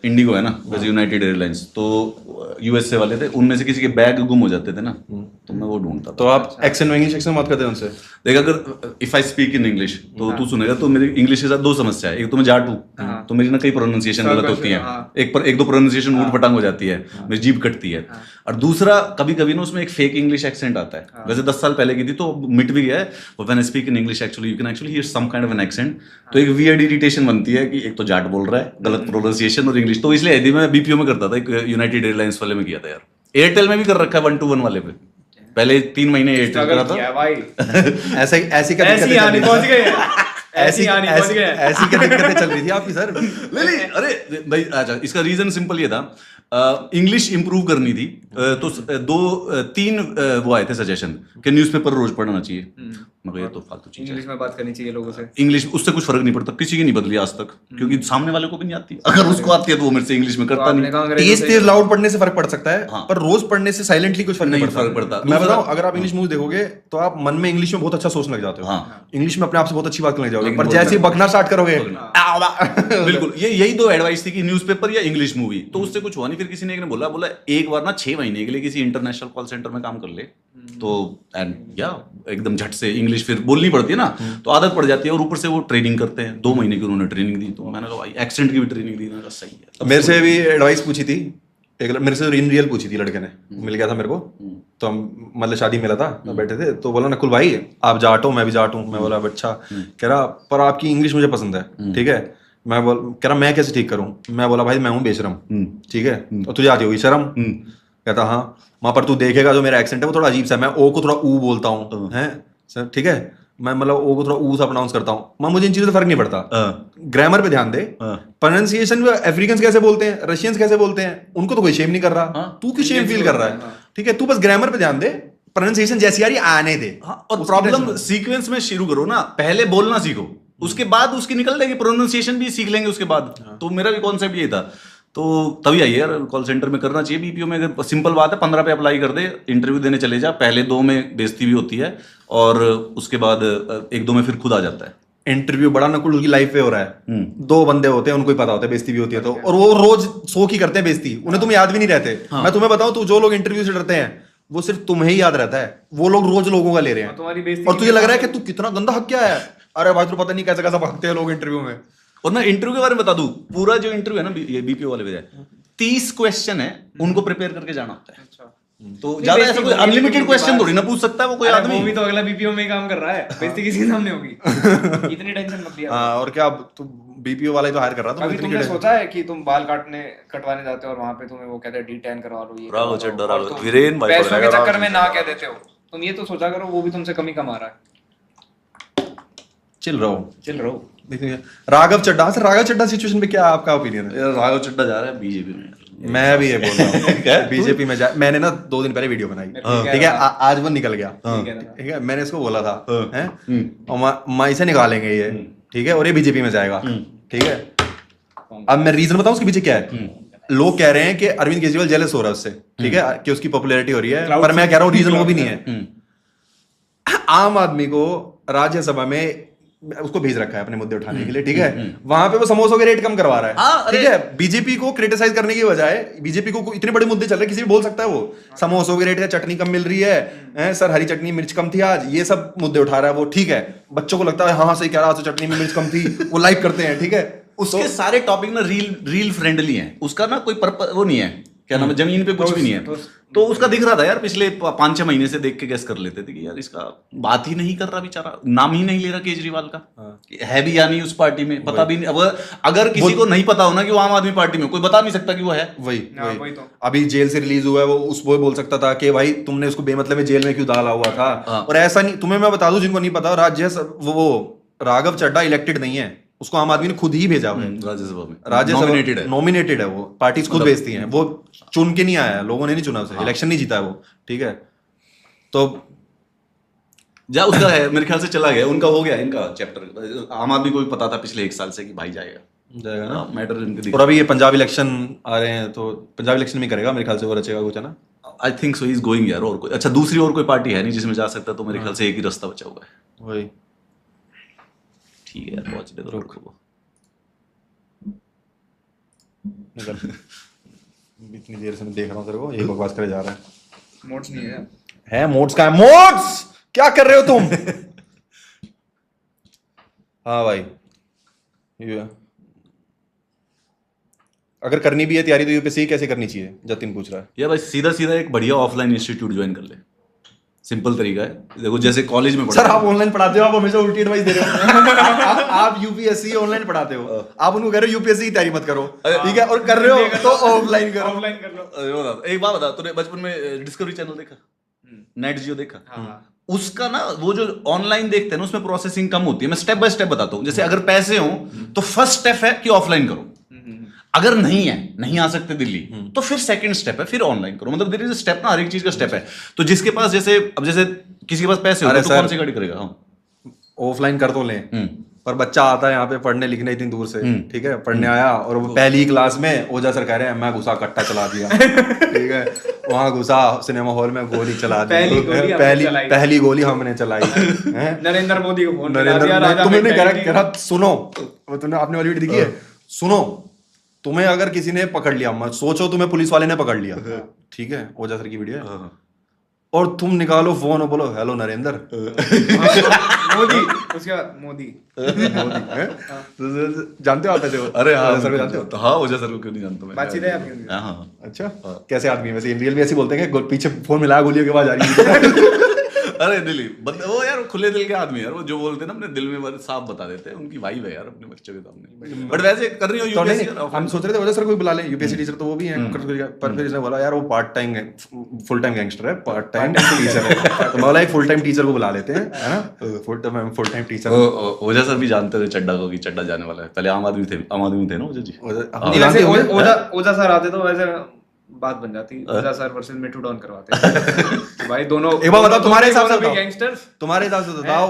इंडिगो है ना, वैसे यूनाइटेड एयरलाइंस, तो यूएसए वाले थे, उनमें से किसी के बैग गुम हो जाते थे ना, तो मैं वो ढूंढता था। तो आप एक्सेंट में इंग्लिश एक्सेंट बात करते हैं उनसे? देख, अगर if I speak in English तो तू सुनेगा तो मेरी इंग्लिश के साथ दो समस्या है। एक तो मैं जाट हूँ तो मेरी ना कई प्रोनाउंसिएशन गलत होती है, एक दो प्रोनाउंसिएशन ऊट पटांग हो जाती है, मेरी जीभ कटती है। और दूसरा कभी कभी ना उसमें एक फेक इंग्लिश एक्सेंट आता है। वैसे 10 साल पहले की थी तो मिट भी गया है। When I speak in English actually you can actually hear some kind of an accent. तो एक वियर्ड इरिटेशन बनती है कि एक तो जाट बोल रहा है, गलत प्रोनाउंसिएशन और इंग्लिश। तो इसलिए यदि मैं बीपीओ में करता था, एक यूनाइटेड एयरलाइंस वाले में किया था यार, एयरटेल में भी कर रखा है 1-to-1 वाले पे। पहले 3 महीने एयरटेल करा था भाई। ऐसी ऐसी क्या दिक्कतें चल रही पहुंच थी? गए ऐसी क्या दिक्कतें चल रही थी आपकी सर? नहीं, अरे भाई अच्छा, इसका रीजन सिंपल ये था, इंग्लिश इंप्रूव करनी थी। तो 2-3 वो आए थे सजेशन कि न्यूज़पेपर रोज पढ़ना चाहिए। मगर ये तो फालतू चीज है। इंग्लिश में बात करनी चाहिए लोगों से। इंग्लिश उससे कुछ फर्क नहीं पड़ता, किसी की नहीं बदली आज तक, क्योंकि सामने वाले को भी नहीं आती। अगर उसको आती है तो वो मेरे से इंग्लिश में करता नहीं। तेज तेज लाउड पढ़ने से फर्क पड़ सकता है, हाँ। पर रोज पढ़ने से साइलेंटली कुछ फर्क नहीं पड़ता। मैं बताऊं, अगर आप इंग्लिश मूवी देखोगे तो आप मन में इंग्लिश में बहुत अच्छा सोचने लग जाते हो। हाँ। इंग्लिश में अपने आप से बहुत अच्छी बात करने लग जाओगे, लेकिन पर जैसे ही बकना स्टार्ट करोगे बिल्कुल यही दो एडवाइस थी कि न्यूज़पेपर या इंग्लिश मूवी। तो उससे कुछ हुआ नहीं। फिर किसी ने एक ने बोला एक बार ना 6 महीने के लिए किसी इंटरनेशनल कॉल सेंटर में काम कर ले, तो एंड या एकदम झट से इंग्लिश फिर बोलनी पड़ती है ना, तो आदत पड़ जाती है। और ऊपर से वो ट्रेनिंग करते हैं, 2 महीने की उन्होंने ट्रेनिंग दी। तो मैंने कहा भाई एक्सेंट की भी ट्रेनिंग दी। मैंने कहा सही है। मेरे से भी एडवाइस पूछी थी मेरे से इन रियल पूछी थी, लड़के ने मिल गया था मेरे को। तो हम मतलब शादी मिला था, तो बैठे थे, तो बोला नकुल भाई आप जाट हो, मैं भी जाट हूँ। मैं बोला अच्छा। कह रहा पर आपकी इंग्लिश मुझे पसंद है, ठीक है। कह रहा मैं कैसे ठीक करूँ? मैं बोला भाई मैं हूँ बेशरम, ठीक है, और तुझे आती होगी शर्म? कहता हाँ। वहां पर तू देखेगा जो मेरा एक्सेंट है वो थोड़ा अजीब सा है, मैं ओ को थोड़ा ऊ बोलता हूँ, हैं सर, ठीक है, मैं मतलब ओ को थोड़ा ऊ सा प्रोनाउंस करता हूँ। मैं मुझे इन चीजों से फर्क नहीं पड़ता, ग्रामर पे ध्यान दे। प्रोनाउंसिएशन अफ्रीकन कैसे बोलते हैं, रशियंस कैसे बोलते हैं, उनको तो कोई शेम नहीं कर रहा। तू क्यों शेम फील कर रहा है? ठीक है, तू बस ग्रामर पे ध्यान दे, प्रोनाउंसिएशन जैसी आ रही आने दे। और प्रॉब्लम सीक्वेंस में शुरू करो ना, पहले बोलना सीखो, उसके बाद उसकी निकल जाएगी, प्रोनाउंसिएशन भी सीख लेंगे उसके बाद। तो मेरा भी कॉन्सेप्ट ये था। तो तभी आइए यार, कॉल सेंटर में करना चाहिए। बीपीओ में अगर सिंपल बात है, 15 पे अप्लाई कर दे, इंटरव्यू देने चले जा, पहले 2 में बेइज्जती भी होती है और उसके बाद 1-2 में फिर खुद आ जाता है। इंटरव्यू बड़ा नकुल उसकी लाइफ पे हो रहा है। 2 बंदे होते हैं, उनको ही पता होता है बेइज्जती भी होती है तो, और वो रोज 100 की करते हैं बेइज्जती, उन्हें तुम याद भी नहीं रहते। मैं तुम्हें बताऊं, तो जो लोग इंटरव्यू से डरते हैं वो सिर्फ तुम्हें ही याद रहता है, वो लोग रोज लोगों का ले रहे हैं। और तुझे लग रहा है कि तू कितना गंदा हक क्या है। अरे भाई तुझे पता नहीं कैसा कैसा भागते हैं लोग इंटरव्यू में। और मैं इंटरव्यू के बारे में बता दूं, पूरा जो इंटरव्यू है ना ये बीपीओ वाले में 30 क्वेश्चन है, उनको प्रिपेयर करके जाना होता है। तो ज्यादा ऐसा कोई अनलिमिटेड क्वेश्चन थोड़ी ना पूछ सकता है वो कोई आदमी। वो भी तो अगला बीपीओ में ही काम कर रहा है, बेइज्जती किसी के सामने होगी। इतनी टेंशन मत लिया। हाँ, और क्या तू बीपीओ वाले तो हायर कर रहा था। अभी तुमने सोचा है कि तुम बाल कटवाने जाते हो और वहां पे तुम्हें वो कहते हैं D10 करवा लो, ये राघव चड्डा, राघव वीरेन भाई, पैसों के चक्कर में ना कह देते हो। तुम ये तो सोचा करो, वो भी तुमसे कम ही कमा रहा है। चिल रहो। राघव चड्डा सर, राघव चड्डा सिचुएशन पे क्या आपका ओपिनियन है? राघव चड्डा जा रहा है बीजेपी में। मैं भी ये बोल रहा हूँ बीजेपी में जा। मैंने ना 2 दिन पहले वीडियो बनाई, ठीक है, आज वो निकल गया, ठीक है। मैंने इसको बोला था और मैं इसे निकालेंगे ये, ठीक है, और ये बीजेपी में जाएगा, ठीक है। अब मैं रीजन बताऊं उसके पीछे क्या है। लोग कह रहे हैं कि अरविंद केजरीवाल जेलस हो रहा है उससे, ठीक है, कि उसकी पॉपुलैरिटी हो रही है, पर मैं कह रहा हूँ रीजन वो भी नहीं है। आम आदमी को राज्यसभा में उसको भेज रखा है अपने मुद्दे उठाने के लिए, ठीक है। वहां पे वो समोसों के रेट कम करवा रहा है, ठीक है। बीजेपी को क्रिटिसाइज करने की बजाय, बीजेपी को इतने बड़े मुद्दे चल रहे हैं, किसी भी बोल सकता है वो समोसों के रेट है, चटनी कम मिल रही है, सर हरी चटनी मिर्च कम थी आज, ये सब मुद्दे उठा रहा है वो, ठीक है। बच्चों को लगता है हाँ सही कह रहा है, चटनी में मिर्च कम थी, वो लाइक करते हैं, ठीक है। उसके सारे टॉपिक ना रील फ्रेंडली हैं, उसका ना कोई पर्पस वो नहीं है, क्या नाम है, जमीन पे कुछ भी नहीं है। तो उसका दिख रहा था यार, पिछले 5-6 महीने से देख के गैस कर लेते थे कि यार इसका बात ही नहीं कर रहा बेचारा, नाम ही नहीं ले रहा केजरीवाल का, है भी या नहीं उस पार्टी में, पता भी नहीं। अब अगर किसी को नहीं पता हो ना कि वो आम आदमी पार्टी में, कोई बता नहीं सकता कि वो है। वही तो अभी जेल से रिलीज हुआ है वो बोल सकता था कि भाई तुमने उसको बेमतलब में जेल में क्यों डाला हुआ था। और ऐसा नहीं, तुम्हें मैं बता दूं जिनको नहीं पता, वो राघव चड्डा इलेक्टेड नहीं है, उसको आम आदमी ने खुद ही भेजा हुआ है राज्यसभा, नॉमिनेटेड है वो, पार्टी खुद भेजती हैं, वो चुन के नहीं आया, लोगों ने नहीं चुना उसे, इलेक्शन नहीं जीता है वो, ठीक है। तो जा उसका है, मेरे ख्याल से चला गया, उनका हो गया इनका चैप्टर। आम आदमी को भी पता था पिछले 1 साल से कि भाई जाएगा ना मैटर इनके। और अभी ये पंजाब इलेक्शन आ रहे हैं, तो पंजाब इलेक्शन में करेगा मेरे ख्याल से, वो रचेगा कुछ, है ना। I think so, he is going यार। और कोई अच्छा दूसरी और कोई पार्टी है नहीं जिसमें जा सकता, तो मेरे ख्याल से एक ही रास्ता बचा हुआ है। वही ठीक है यार, पहुंच ले तो रखो। इतनी देर से मैं देख रहा हूँ तेरे को, ये बकवास करे जा रहा है। मोड्स नहीं है है मोड्स का है, मोड्स क्या कर रहे हो तुम? हाँ भाई, अगर करनी भी है तैयारी तो यूपीएससी कैसे करनी चाहिए, जतिन पूछ रहा है। या भाई सीधा सीधा एक बढ़िया ऑफलाइन इंस्टीट्यूट ज्वाइन कर ले, सिंपल तरीका है। देखो जैसे कॉलेज में सर आप ऑनलाइन पढ़ाते हो, आप हमेशा उल्टी एडवाइस दे रहे हो। आप यूपीएससी ऑनलाइन पढ़ाते हो, आप उनको कह रहे हो यूपीएससी की तैयारी मत करो, ठीक है, और कर रहे हो तो ऑफलाइन करो। ऑफलाइन कर लो। एक बात बता, तूने बचपन में डिस्कवरी चैनल देखा, नेट जियो देखा? उसका ना वो जो ऑनलाइन देखते हैं ना उसमें प्रोसेसिंग कम होती है। मैं स्टेप बाय स्टेप बताता हूँ। जैसे अगर पैसे हो तो फर्स्ट स्टेप है कि ऑफलाइन करो, अगर नहीं है, नहीं आ सकते दिल्ली, तो फिर सेकंड स्टेप है फिर ऑनलाइन करो। मतलब देयर इज अ स्टेप ना, हर एक चीज का स्टेप है। तो जिसके पास जैसे किसी के पास पैसे हो तो कौन सी गाड़ी करेगा? ऑफलाइन कर तो लें, पर बच्चा आता है यहाँ पे पढ़ने लिखने इतनी दूर से, ठीक है, पढ़ने आया और वो पहली क्लास में ओझा सर कह रहे हैं मैं घुसा कट्टा चला दिया, ठीक है, वहां घुसा सिनेमा हॉल में गोली चला दी, पहली गोली हमने चलाई। नरेंद्र मोदी को फोन तुमने कहा सुनो, तुमने आपने वाली वीडियो देखी है, सुनो तुम्हें अगर किसी ने पकड़ लिया, मत सोचो तुम्हें पुलिस वाले ने पकड़ लिया, ठीक है, ओझा सर की वीडियो है, और तुम निकालो फोन और बोलो हेलो नरेंद्र मोदी, उसके बाद मोदी जानते हो आप ऐसे? अरे हाँ सर को जानते हो? तो हाँ ओझा सर को क्यों नहीं जानता मैं? बातचीत है आपकी? हाँ। अच्छा, कैसे आदमी है वैसे? रियल में ऐसे बोलते हैं कि पीछे फोन मिलाया गोलियों की आवाज आ रही है। अरे दिल्ली बंदे वो यार खुले दिल के आदमी यार, वो जो बोलते हैं ना अपने दिल में साफ बता देते हैं, उनकी वाइब है यार अपने बच्चों के सामने। बट वैसे कर रही हो यूपीएससी? हम सोच रहे थे ओझा सर को बुला लें, यूपीएससी टीचर तो वो भी हैं, पर फिर इसने बोला यार वो part time full time gangster है, पार्ट टाइम टीचर है, तो बोला एक फुल टाइम टीचर को बुला लेते हैं, है ना, फुल टाइम टीचर। ओझा सर भी जानते थे चड्डा को कि चड्डा जाने वाला है, पहले आम आदमी थे ना ओझा जी। ओझा सर आते तो वैसे बात बन जाती, ओझा सर वर्सेस मिठू डॉन करवाते भाई दोनों। एक बार बताओ तुम्हारे हिसाब से, गैंगस्टर्स तुम्हारे हिसाब से बताओ,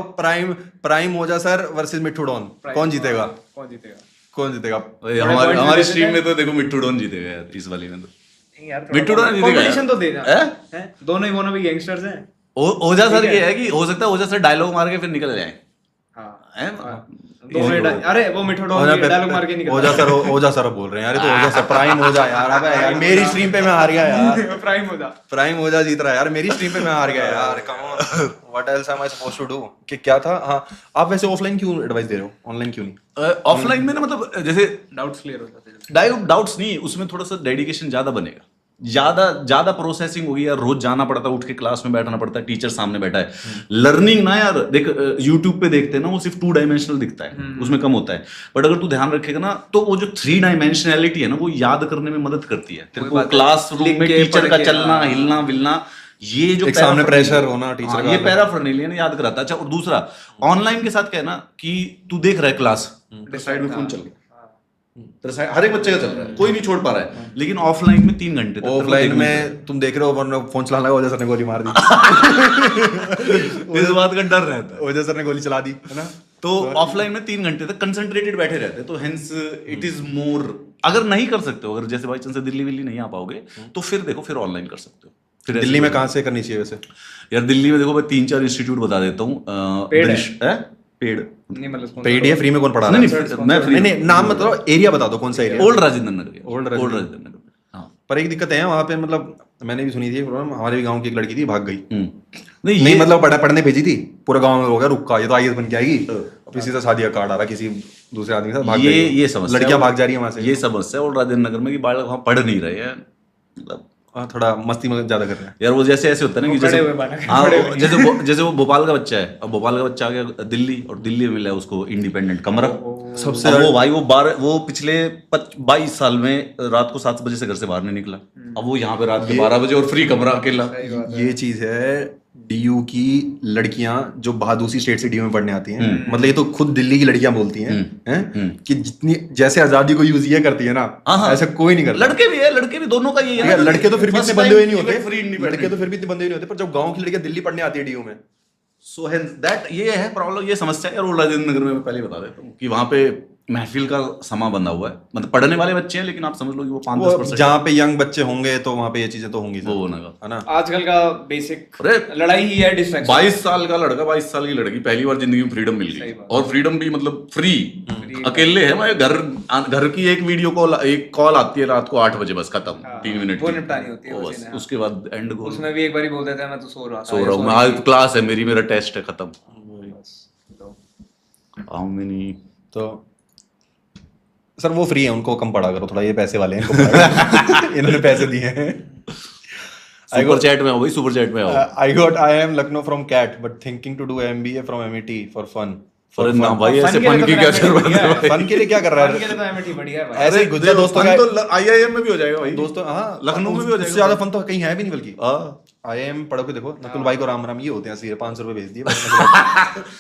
प्राइम ओझा सर वर्सेस मिठू डॉन, कौन जीतेगा? कौन जीतेगा? हमारी स्ट्रीम में तो देखो मिठू डॉन जीतेगा यार, इस वाली में तो मिठू डॉन जीतेगा। कंपटीशन तो देना है, दोनों ही वो भी गैंगस्टर्स हैं। ओझा सर ये है कि हो सकता है ओझा सर डायलॉग मार के फिर निकल जाए। अरे वो मिठू डॉन डायलॉग मार के निकल। ओझा सर बोल रहे हैं यार, तो ओझा सर प्राइम ओझा यार, अबे यार मेरी स्ट्रीम पे मैं हार गया यार। प्राइम ओझा जीत रहा है यार, मेरी स्ट्रीम पे मैं हार गया यार। Come on, what else am I supposed to do? कि क्या था? हाँ, आप वैसे ऑफलाइन क्यों एडवाइस दे रहे हो, ऑनलाइन क्यों नहीं? ऑफलाइन में ना मतलब जैसे डाउट्स क्लियर हो जाते हैं। डाउट्स नहीं, उसमें थोड़ा सा डेडिकेशन ज्यादा बनेगा, ज्यादा प्रोसेसिंग होगी यार, रोज जाना पड़ता है, उठ के क्लास में बैठना पड़ता है, टीचर सामने बैठा है। लर्निंग ना यार देख, यूट्यूब पे देखते हैं ना वो सिर्फ 2 डायमेंशनल दिखता है, उसमें कम होता है। बट अगर तू ध्यान रखेगा ना तो वो जो 3 डायमेंशनैलिटी है ना वो याद करने में मदद करती है तेरे को। क्लास रूम में टीचर का चलना हिलना विलना, ये जो सामने प्रेशर होना टीचर का, ये पैराफर्नेलियन याद कराता है। अच्छा, और दूसरा ऑनलाइन के साथ क्या है ना कि तू देख रहा है क्लास, साइड में फोन चल रहा है, हर एक बच्चे का चल रहा है, कोई नहीं छोड़ पा रहा है। लेकिन ऑफलाइन में 3 घंटे, ऑफलाइन में तुम देख रहे हो वरना फोन चलाने लगा, ओझा सर ने गोली मार दी। इस बात का डर रहता है, ओझा सर ने गोली चला दी, है ना। तो ऑफलाइन में 3 घंटे तक कंसंट्रेटेड बैठे रहते हैं, तो हेंस इट इज मोर। अगर नहीं कर सकते हो, अगर जैसे बाई चांस दिल्ली विल्ली नहीं आ पाओगे तो फिर देखो फिर ऑनलाइन कर सकते हो। फिर दिल्ली में कहाँ से करनी चाहिए वैसे? यार दिल्ली में देखो मैं 3-4 इंस्टीट्यूट बता देता हूँ। पेड नहीं, मतलब पेड है, फ्री में कौन पढ़ा रहा है? मैं फ्री नहीं, नाम मतलब एरिया बता दो, कौन सा area? Old Rajendra Nagar. Old Rajendra Nagar. हाँ, पर एक दिक्कत है वहाँ पे, मतलब मैंने भी सुनी थी, हमारे भी गांव की एक लड़की थी, भाग गई। नहीं मतलब पढ़ने भेजी थी, पूरा गांव में हो गया रुका, ये तो आईएएस बन के आएगी, अब किसी से शादी का कार्ड आ रहा, किसी दूसरे आदमी के साथ भाग गई। ये समस्या, लड़कियां भाग जा रही है वहां से। ये समस्या ओल्ड राजेंद्र नगर में कि बालक वहाँ पढ़ नहीं रहे हैं, मतलब थोड़ा मस्ती में ज्यादा कर रहे हैं यार। वो जैसे ऐसे होता है ना कि जैसे वो भोपाल का बच्चा है, अब भोपाल का बच्चा आ गया दिल्ली, और दिल्ली में मिला है उसको इंडिपेंडेंट कमरा सबसे। वो भाई वो पिछले 22 साल में रात को 7 बजे से घर से बाहर नहीं निकला, अब वो यहाँ पे रात के 12 बजे और फ्री कमरा अकेला। ये चीज है डीयू की लड़कियां जो दूसरी स्टेट से डीयू में पढ़ने आती हैं, मतलब ये तो खुद दिल्ली की लड़कियां बोलती हैं कि जितनी जैसे आजादी को यूज ये करती है ना, ऐसा कोई नहीं करता। लड़के भी दोनों का ये है। लड़के तो फिर भी इतने बंधे हुए नहीं होते, लड़के तो फिर भी इतने बंधे हुए नहीं होते, पर जब गांव की लड़कियां दिल्ली पढ़ने आती है डीयू में, सो हेंस दैट ये है प्रॉब्लम, ये समस्या है। और ओल्ड राजेंद्र नगर में मैं पहले बता देता हूँ कि वहाँ पे महफिल का समा बंधा हुआ है, मतलब पढ़ने वाले बच्चे हैं लेकिन आप समझ लो कि वो 5-10% जहाँ पे यंग बच्चे होंगे तो वहाँ पे ये चीजें तो होंगी, वो होना है ना। आजकल का बेसिक अरे लड़ाई ही है डिस्ट्रैक्शन। 22 साल का लड़का 22 साल की लड़की, पहली बार जिंदगी में फ्रीडम मिल गई, और फ्रीडम भी मतलब फ्री। अकेले है, मैं घर की एक वीडियो कॉल, एक कॉल आती है रात को 8 बजे, बस खत्म, 3 मिनट वो की, निपटानी होती है वो बस बस, उसके बाद एंड कॉल। उसमें भी एक बार ही बोल देते हैं मैं तो सो रहा था, सो रहा हूँ मैं, आज क्लास है मेरी, मेरा टेस्ट है, खत्म। हाउ मेनी तो सर वो फ्री है, उनको कम पढ़ा करो थोड़ा, ये पैसे वाले हैं, इनको पढ़ा करो। इन्होंने पैसे दिए हैं। सुपर चैट में आओ भाई, सुपर चैट में आओ। I am Lucknow from CAT but thinking to do MBA from MIT for fun. अरे ना भाई, ऐसे फन की क्या जरूरत है? फन के लिए क्या कर रहा है? फन के लिए तो MIT बढ़िया है भाई। ऐसे ही गुजरा दोस्तों का, तो IIM में भी हो जाएगा भाई, दोस्तों, हाँ लखनऊ में भी हो जाएगा। उससे ज्यादा फन तो कहीं है भी नहीं, बल्कि IIM पढ़ो के देखो, नकुल भाई को राम राम, ये होते हैं सीधे 500 रुपए भेज दिए।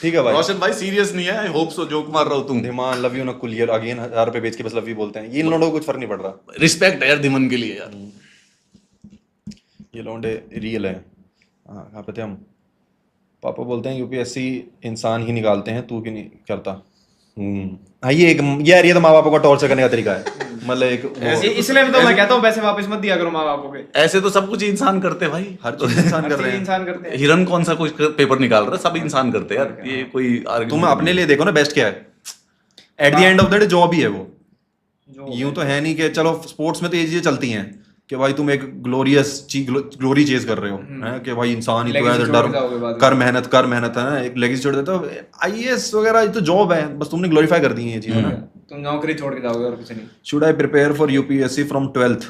ठीक है भाई, रोशन भाई सीरियस नहीं है, आई होप सो, जोक मार रहा हूँ तुम। धीमान लव यू नकुल, ये अगेन 1000 रुपए भेज के बस लव यू बोलते हैं। ये इन लोगों को कुछ फर्क नहीं पड़ रहा। रिस्पेक्ट है यार धीमन के लिए यार, ये लौंडे रियल है। हाँ, कहाँ पे थे हम? पापा बोलते हैं यूपीएससी इंसान ही निकालते हैं, तू क्यों नहीं करता? हाँ, ये यार ये तो माँ बापों का टॉर्चर करने का तरीका है, मतलब एक इसलिए तो मैं कहता हूँ पैसे वापस मत दिया करो माँ बापों के। ऐसे तो सब कुछ इंसान करते हैं भाई, हर चीज इंसान कर रहे हैं। इंसान करते हैं। हिरन कौन सा कुछ पेपर निकाल रहा है, सब इंसान करते हैं यार, ये कोई तुम अपने लिए देखो ना, बेस्ट क्या है at the end of the day, job ही है वो। यूं तो है नहीं कि चलो स्पोर्ट्स में तो ये चीजें चलती हैं कि भाई तुम एक ग्लोरी चेज कर रहे हो, हैं कि भाई इंसान ही तो है, डर कर मेहनत है ना, एक लेगेसी छोड़ देते हो। IAS वगैरह ये तो जॉब है, बस तुमने ग्लोरीफाई कर दी है ये चीजें ना। तुम नौकरी छोड़ के जाओगे और कुछ नहीं। Should I prepare for UPSC from 12th?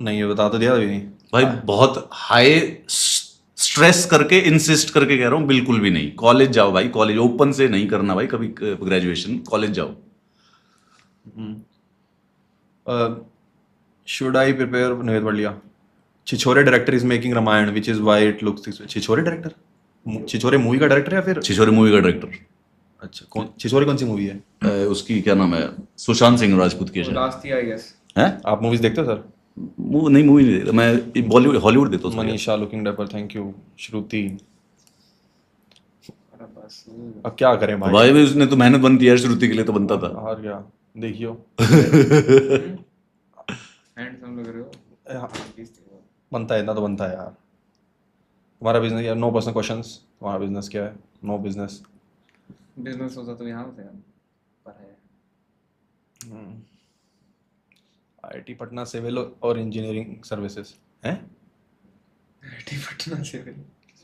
नहीं, ये बता तो दिया अभी नहीं भाई, बहुत हाई स्ट्रेस करके इंसिस्ट करके कह रहा हूँ, बिल्कुल भी नहीं। कॉलेज जाओ भाई, कॉलेज ओपन से नहीं करना भाई कभी ग्रेजुएशन, कॉलेज जाओ। शुड आई प्रिपेयर, नहीं पढ़ लिया। Chhichhore director is making Ramayan which is why it looks. Chhichhore director, Chhichhore movie का डायरेक्टर या फिर छिछोरे मूवी का डायरेक्टर? अच्छा, कौन छिछोरे, कौन सी मूवी है? उसकी क्या नाम है, सुशांत सिंह राजपूत की लास्ट ईयर आई गेस है। आप मूवीज देखते हो सर? नहीं, मूवी नहीं देखता मैं, बॉलीवुड हॉलीवुड देखता हूँ। Manisha looking dapper, thank you. Shruti, अब क्या करें भाई? भाई उसने तो मेहनत बनती है, श्रुति के लिए तो बनता था। हार गया, देखियो। हैंडसम लग रहे हो। बनता है, इतना तो बनता है यार। तुम्हारा बिजनेस यार, नो पर्सनल क्वेश्चंस, तुम्हारा बिजनेस क्या है? No business. बिजनेस होता तो यहाँ होता है पर है। IIT पटना सिविल और इंजीनियरिंग सर्विसेज हैं? IIT पटना सिविल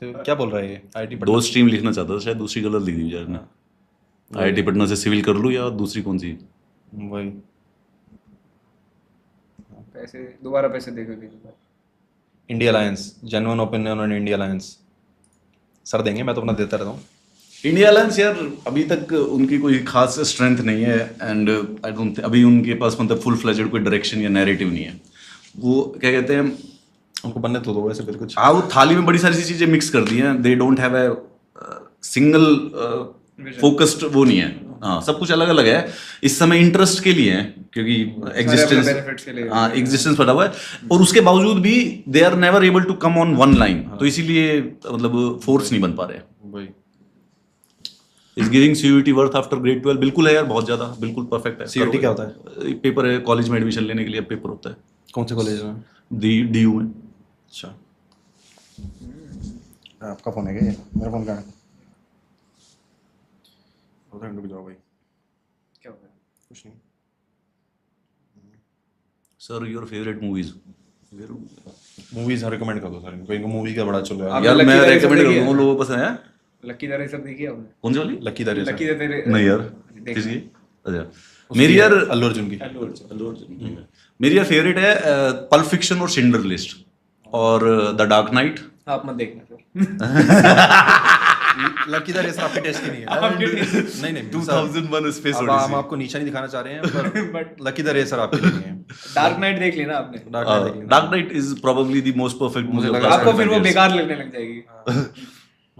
क्या बोल रहा है ये? IIT पटना 2 स्ट्रीम लिखना चाहता था, शायद दूसरी गलत लिख दी यार ना। IIT पटना से सिविल कर लूँ या दूसरी कौन सी? वही पैसे दोबारा पैसे देकर India alliance, genuine opinion on India alliance. Sir देंगे, मैं तो अपना देता रहता हूँ। इंडिया अलायंस यार अभी तक उनकी कोई खास स्ट्रेंथ नहीं है, एंड आई डोंट अभी उनके पास मतलब फुल फ्लेजेड कोई डायरेक्शन या नैरेटिव नहीं है। वो क्या कहते हैं, उनको बनने तो दो वैसे फिर कुछ। हाँ, वो थाली में बड़ी सारी सी चीजें मिक्स कर दी हैं, they don't have a single focused, वो नहीं है। हाँ, सब कुछ अलग अलग है। इस समय इंटरेस्ट के लिए है क्योंकि एग्जिस्टेंस पता हुआ है, और उसके बावजूद भी they are never able to come on one line, तो इसीलिए मतलब फोर्स नहीं बन पा रहे। Is giving CUET worth after grade 12? बिल्कुल है यार, बहुत ज्यादा, बिल्कुल परफेक्ट है। CUET क्या होता है? पेपर है, कॉलेज में एडमिशन लेने के लिए पेपर होता है। कौन से कॉलेज में? DU में। अच्छा, आपका फोन है क्या ये? मेरा फोन कहाँ है? रुक जाओ भाई, क्या हो गया? कुछ नहीं sir, your favourite movies? Movies recommend कर दो सर इनको, मूवी का बड़ा चल रहा है यार। मैं रेकमेंड कर दूंगा, लोगों को पसंद है। लकी द रेसर देखी है आपने? कौन सी वाली? Lucky the racer. Lucky the नहीं यार, किसकी? अच्छा, मेरी यार अल्लू अर्जुन की। अल्लू अर्जुन। मेरी यार फेवरेट है पल्प फिक्शन और शिंडलर लिस्ट और द डार्क नाइट। आप मत देखना सर। लकी द रेसर आपके टेस्ट की नहीं है। नहीं 2001 स्पेस ओडिसी। हम आपको नीचा नहीं दिखाना चाह रहे हैं, बट लकी द रेसर आपके लिए है। डार्क नाइट देख लेना आपने। Dark night is probably the most perfect movie. आपको फिर वो बेकार लगने लग जाएगी।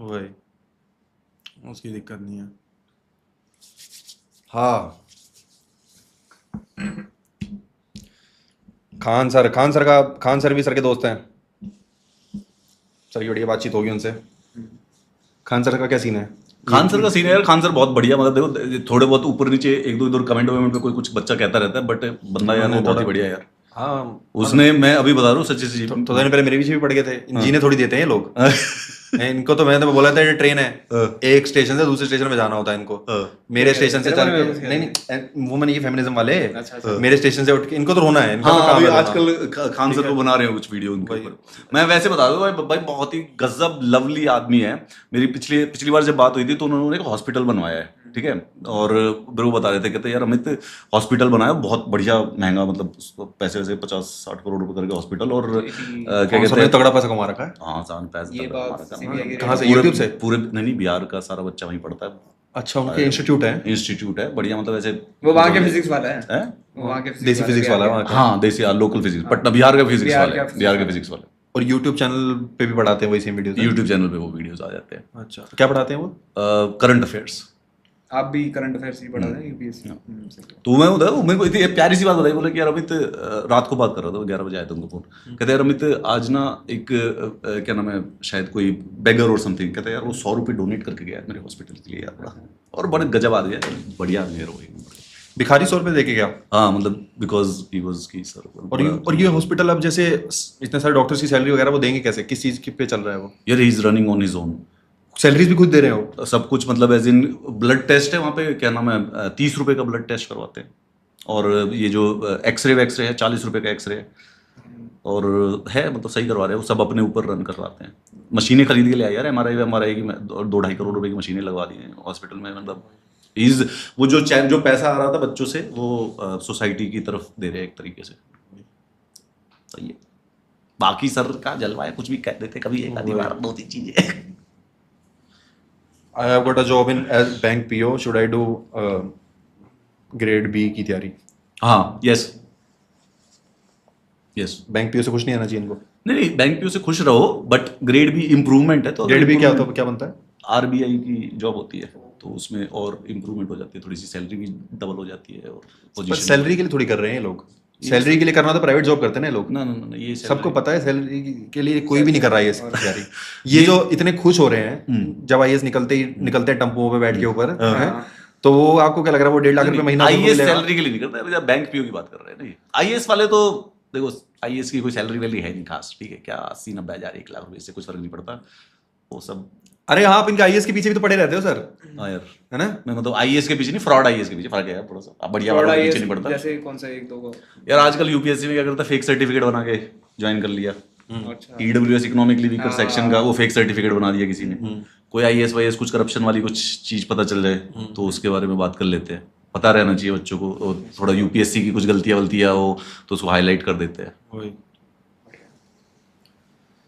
वही, उसकी दिक्कत नहीं है। हाँ, खान सर भी सर के दोस्त हैं। सर की बढ़िया बातचीत होगी उनसे। खान सर का क्या सीन है? खान सर का सीन है यार, खान सर बहुत बढ़िया, मतलब देखो थोड़े बहुत ऊपर नीचे एक दो इधर कमेंट वमेंट पे कोई कुछ बच्चा कहता रहता है, बट बंदा यार वो बहुत ही बढ़िया यार। हाँ, उसने, मैं अभी बता रहा हूँ सच्ची सच्ची, तो दिन पहले मेरे पीछे भी पड़ गए थे, जीने थोड़ी देते हैं ये लोग। इनको तो मैंने तो बोला था ये ट्रेन है, एक स्टेशन से दूसरे स्टेशन में जाना होता है इनको। मेरे स्टेशन से चल के नहीं, वो मैंने ये फेमिनिज्म वाले, मेरे स्टेशन से उठ के इनको तो रोना है। हाँ, अभी आजकल खान सर को बना रहे हैं कुछ वीडियो उनके ऊपर। मैं वैसे बता दूं भाई बहुत ही गजब लवली आदमी है। मेरी पिछली बार जब बात हुई थी तो उन्होंने एक हॉस्पिटल बनवाया है, ठीक है, और मेरे को बता रहे थे, कहते यार अमित हॉस्पिटल बनाया बहुत बढ़िया महंगा, मतलब पैसे वैसे 50-60 करोड़ रुपए करके हॉस्पिटल, और क्या कहते हैं तगड़ा पैसा कमा रखा है। हाँ, सान पैसा कहाँ से, यूट्यूब से? पूरे नहीं, बिहार का सारा बच्चा वहीं पढ़ता है। अच्छा, उनके इंस्टीट्यूट है बढ़िया, मतलब ऐसे वो वहाँ के फिजिक्स वाला है, वो वहाँ के देसी फिजिक्स वाला है। हाँ, देसी लोकल फिजिक्स, पटना बिहार का फिजिक्स वाला है, बिहार के फिजिक्स वाले। और यूट्यूब चैनल पे भी पढ़ाते हैं वही सेम वीडियोस? यूट्यूब चैनल पे वो वीडियोस आ जाते हैं। अच्छा, क्या पढ़ाते हैं वो? Current affairs. आप भी करंट अफेयर्स ही पढ़ा रहे हैं यूपीएससी? तो मैं उधर, मेरे को इतनी प्यारी सी बात बताई, बोले कि यार अमित, रात को बात कर रहा था, 11 बजे आया था उनको फोन, कहते यार अमित आज ना एक क्या नाम है, शायद कोई बेगर और समथिंग, कहते यार वो 100 रुपये डोनेट करके गया मेरे हॉस्पिटल के लिए यार, बड़ा और बड़े गजब आदमी है, बढ़िया आदमी है वो। भिखारी 100 रुपये देके गया? हाँ, मतलब बिकॉज ही वाज की सर। और ये हॉस्पिटल अब जैसे इतने सारे डॉक्टर्स की सैलरी वगैरह वो देंगे कैसे, किस चीज पे चल रहा है वो? यार he is running on his own, salaries भी खुद दे रहे हो? सब कुछ, मतलब एज इन ब्लड टेस्ट है वहाँ पे, क्या नाम है, 30 रुपए का ब्लड टेस्ट करवाते हैं, और ये जो एक्सरे है 40 रुपए का एक्सरे है, और है मतलब सही करवा रहे हैं वो, सब अपने ऊपर रन करवाते हैं। मशीनें खरीद के ले आए यार, एमआरआई की 2-2.5 करोड़ रुपए की मशीनें लगवा दी हैं हॉस्पिटल में, मतलब इज वो जो पैसा आ रहा था बच्चों से वो सोसाइटी की तरफ दे रहे हैं एक तरीके से। सही है, बाकी सर का जलवा है, कुछ भी कह देते कभी एक आधी बार 2-3 चीजें। I have got a job in as bank PO. Should I do grade B की तैयारी? हाँ, यस बैंक पीओ से खुश नहीं आना चाहिए इनको? नहीं, बैंक पीओ से खुश रहो, बट ग्रेड बी इम्प्रूवमेंट है, तो ग्रेड बी क्या होता है, क्या बनता है? आरबीआई की जॉब होती है, तो उसमें और इम्प्रूवमेंट हो जाती है, थोड़ी सी सैलरी भी डबल हो जाती है, और पोजीशन। सैलरी के लिए थोड़ी कर रहे हैं ये लोग, सैलरी के लिए करना तो प्राइवेट जॉब करते हैं ना लोग। ना, ये सबको पता है, सैलरी के लिए कोई भी नहीं कर रहा है ये तैयारी। ये जो इतने खुश हो रहे हैं जब आईएएस निकलते हैं टम्पो पे बैठ के ऊपर, तो वो आपको क्या लग रहा है वो 1.5 लाख रुपए महीना आईएएस सैलरी के लिए नहीं करता है, बैंक पीओ की बात कर रहे हैं ना। आईएएस वाले तो देखो, आईएएस की कोई सैलरी वैली है नहीं खास, ठीक है, क्या 80-90 हज़ार 1 लाख रुपए, इससे कुछ फर्क नहीं पड़ता वो सब। अरे हाँ, आप इनके आईएएस के पीछे भी तो पड़े रहते हो सर। हाँ यार, है ना, मैं मतलब आईएएस के पीछे नहीं, फ्रॉड आईएएस के पीछे फर्क है यार थोड़ा सा, बढ़िया वाला पीछे नहीं पड़ता। जैसे कौन सा एक दो को यार आजकल यूपीएससी में क्या करता है, फेक सर्टिफिकेट बना के ज्वाइन कर लिया। ईडब्ल्यूएस इकोनॉमिकली वीकर सेक्शन का वो फेक सर्टिफिकेट बना दिया किसी ने। कोई आईएएस वाईएएस कुछ करप्शन वाली कुछ चीज पता चल जाए तो उसके बारे में बात कर लेते हैं। पता रहना चाहिए बच्चों को, थोड़ा यूपीएससी की कुछ गलतियां हो तो उसको हाईलाइट कर देते हैं।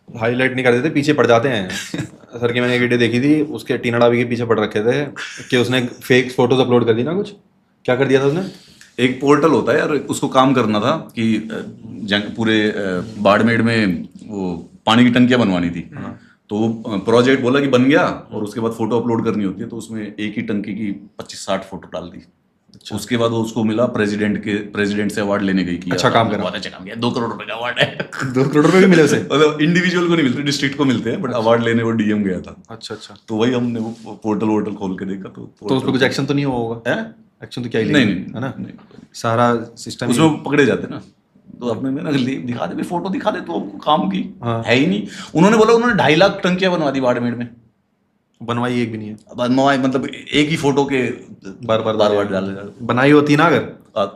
हाईलाइट नहीं कर देते, पीछे पड़ जाते हैं। सर की मैंने एक वीडियो देखी थी, उसके टीना डाबी के पीछे पड़ रखे थे कि उसने फेक फोटोज अपलोड कर दी ना, कुछ क्या कर दिया था उसने। एक पोर्टल होता है यार, उसको काम करना था कि पूरे बाड़मेर में वो पानी की टंकियां बनवानी थी। तो वो प्रोजेक्ट बोला कि बन गया, और उसके बाद फोटो अपलोड करनी होती है, तो उसमें एक ही टंकी की 25-60 फोटो डाल दी। अच्छा। उसके बाद उसको मिला प्रेसिडेंट से अवार्ड लेने गई। अच्छा काम करा, बहुत अच्छा काम किया। 2 करोड़ रुपए का अवार्ड है। 2 करोड़ रुपए भी मिले उसे? मतलब इंडिविजुअल को नहीं मिलते, डिस्ट्रिक्ट को मिलते हैं, बट अवार्ड लेने वो डीएम गया था। अच्छा। तो वही हमने वो पोर्टल खोल के देखा, तो उस पर कुछ एक्शन तो नहीं हुआ होगा? एक्शन तो क्या ही नहीं, है ना, सारा सिस्टम उसमें पकड़े जाते ना। तो अपने में ना दिखा दे, फोटो दिखा दे तो काम की है ही नहीं। उन्होंने बोला उन्होंने 2.5 लाख टंकियां बनवा दी बाड़मेर में। बनवाई एक भी नहीं है? बनवाई मतलब एक ही फोटो के बार बार डाले। बनाई होती ना अगर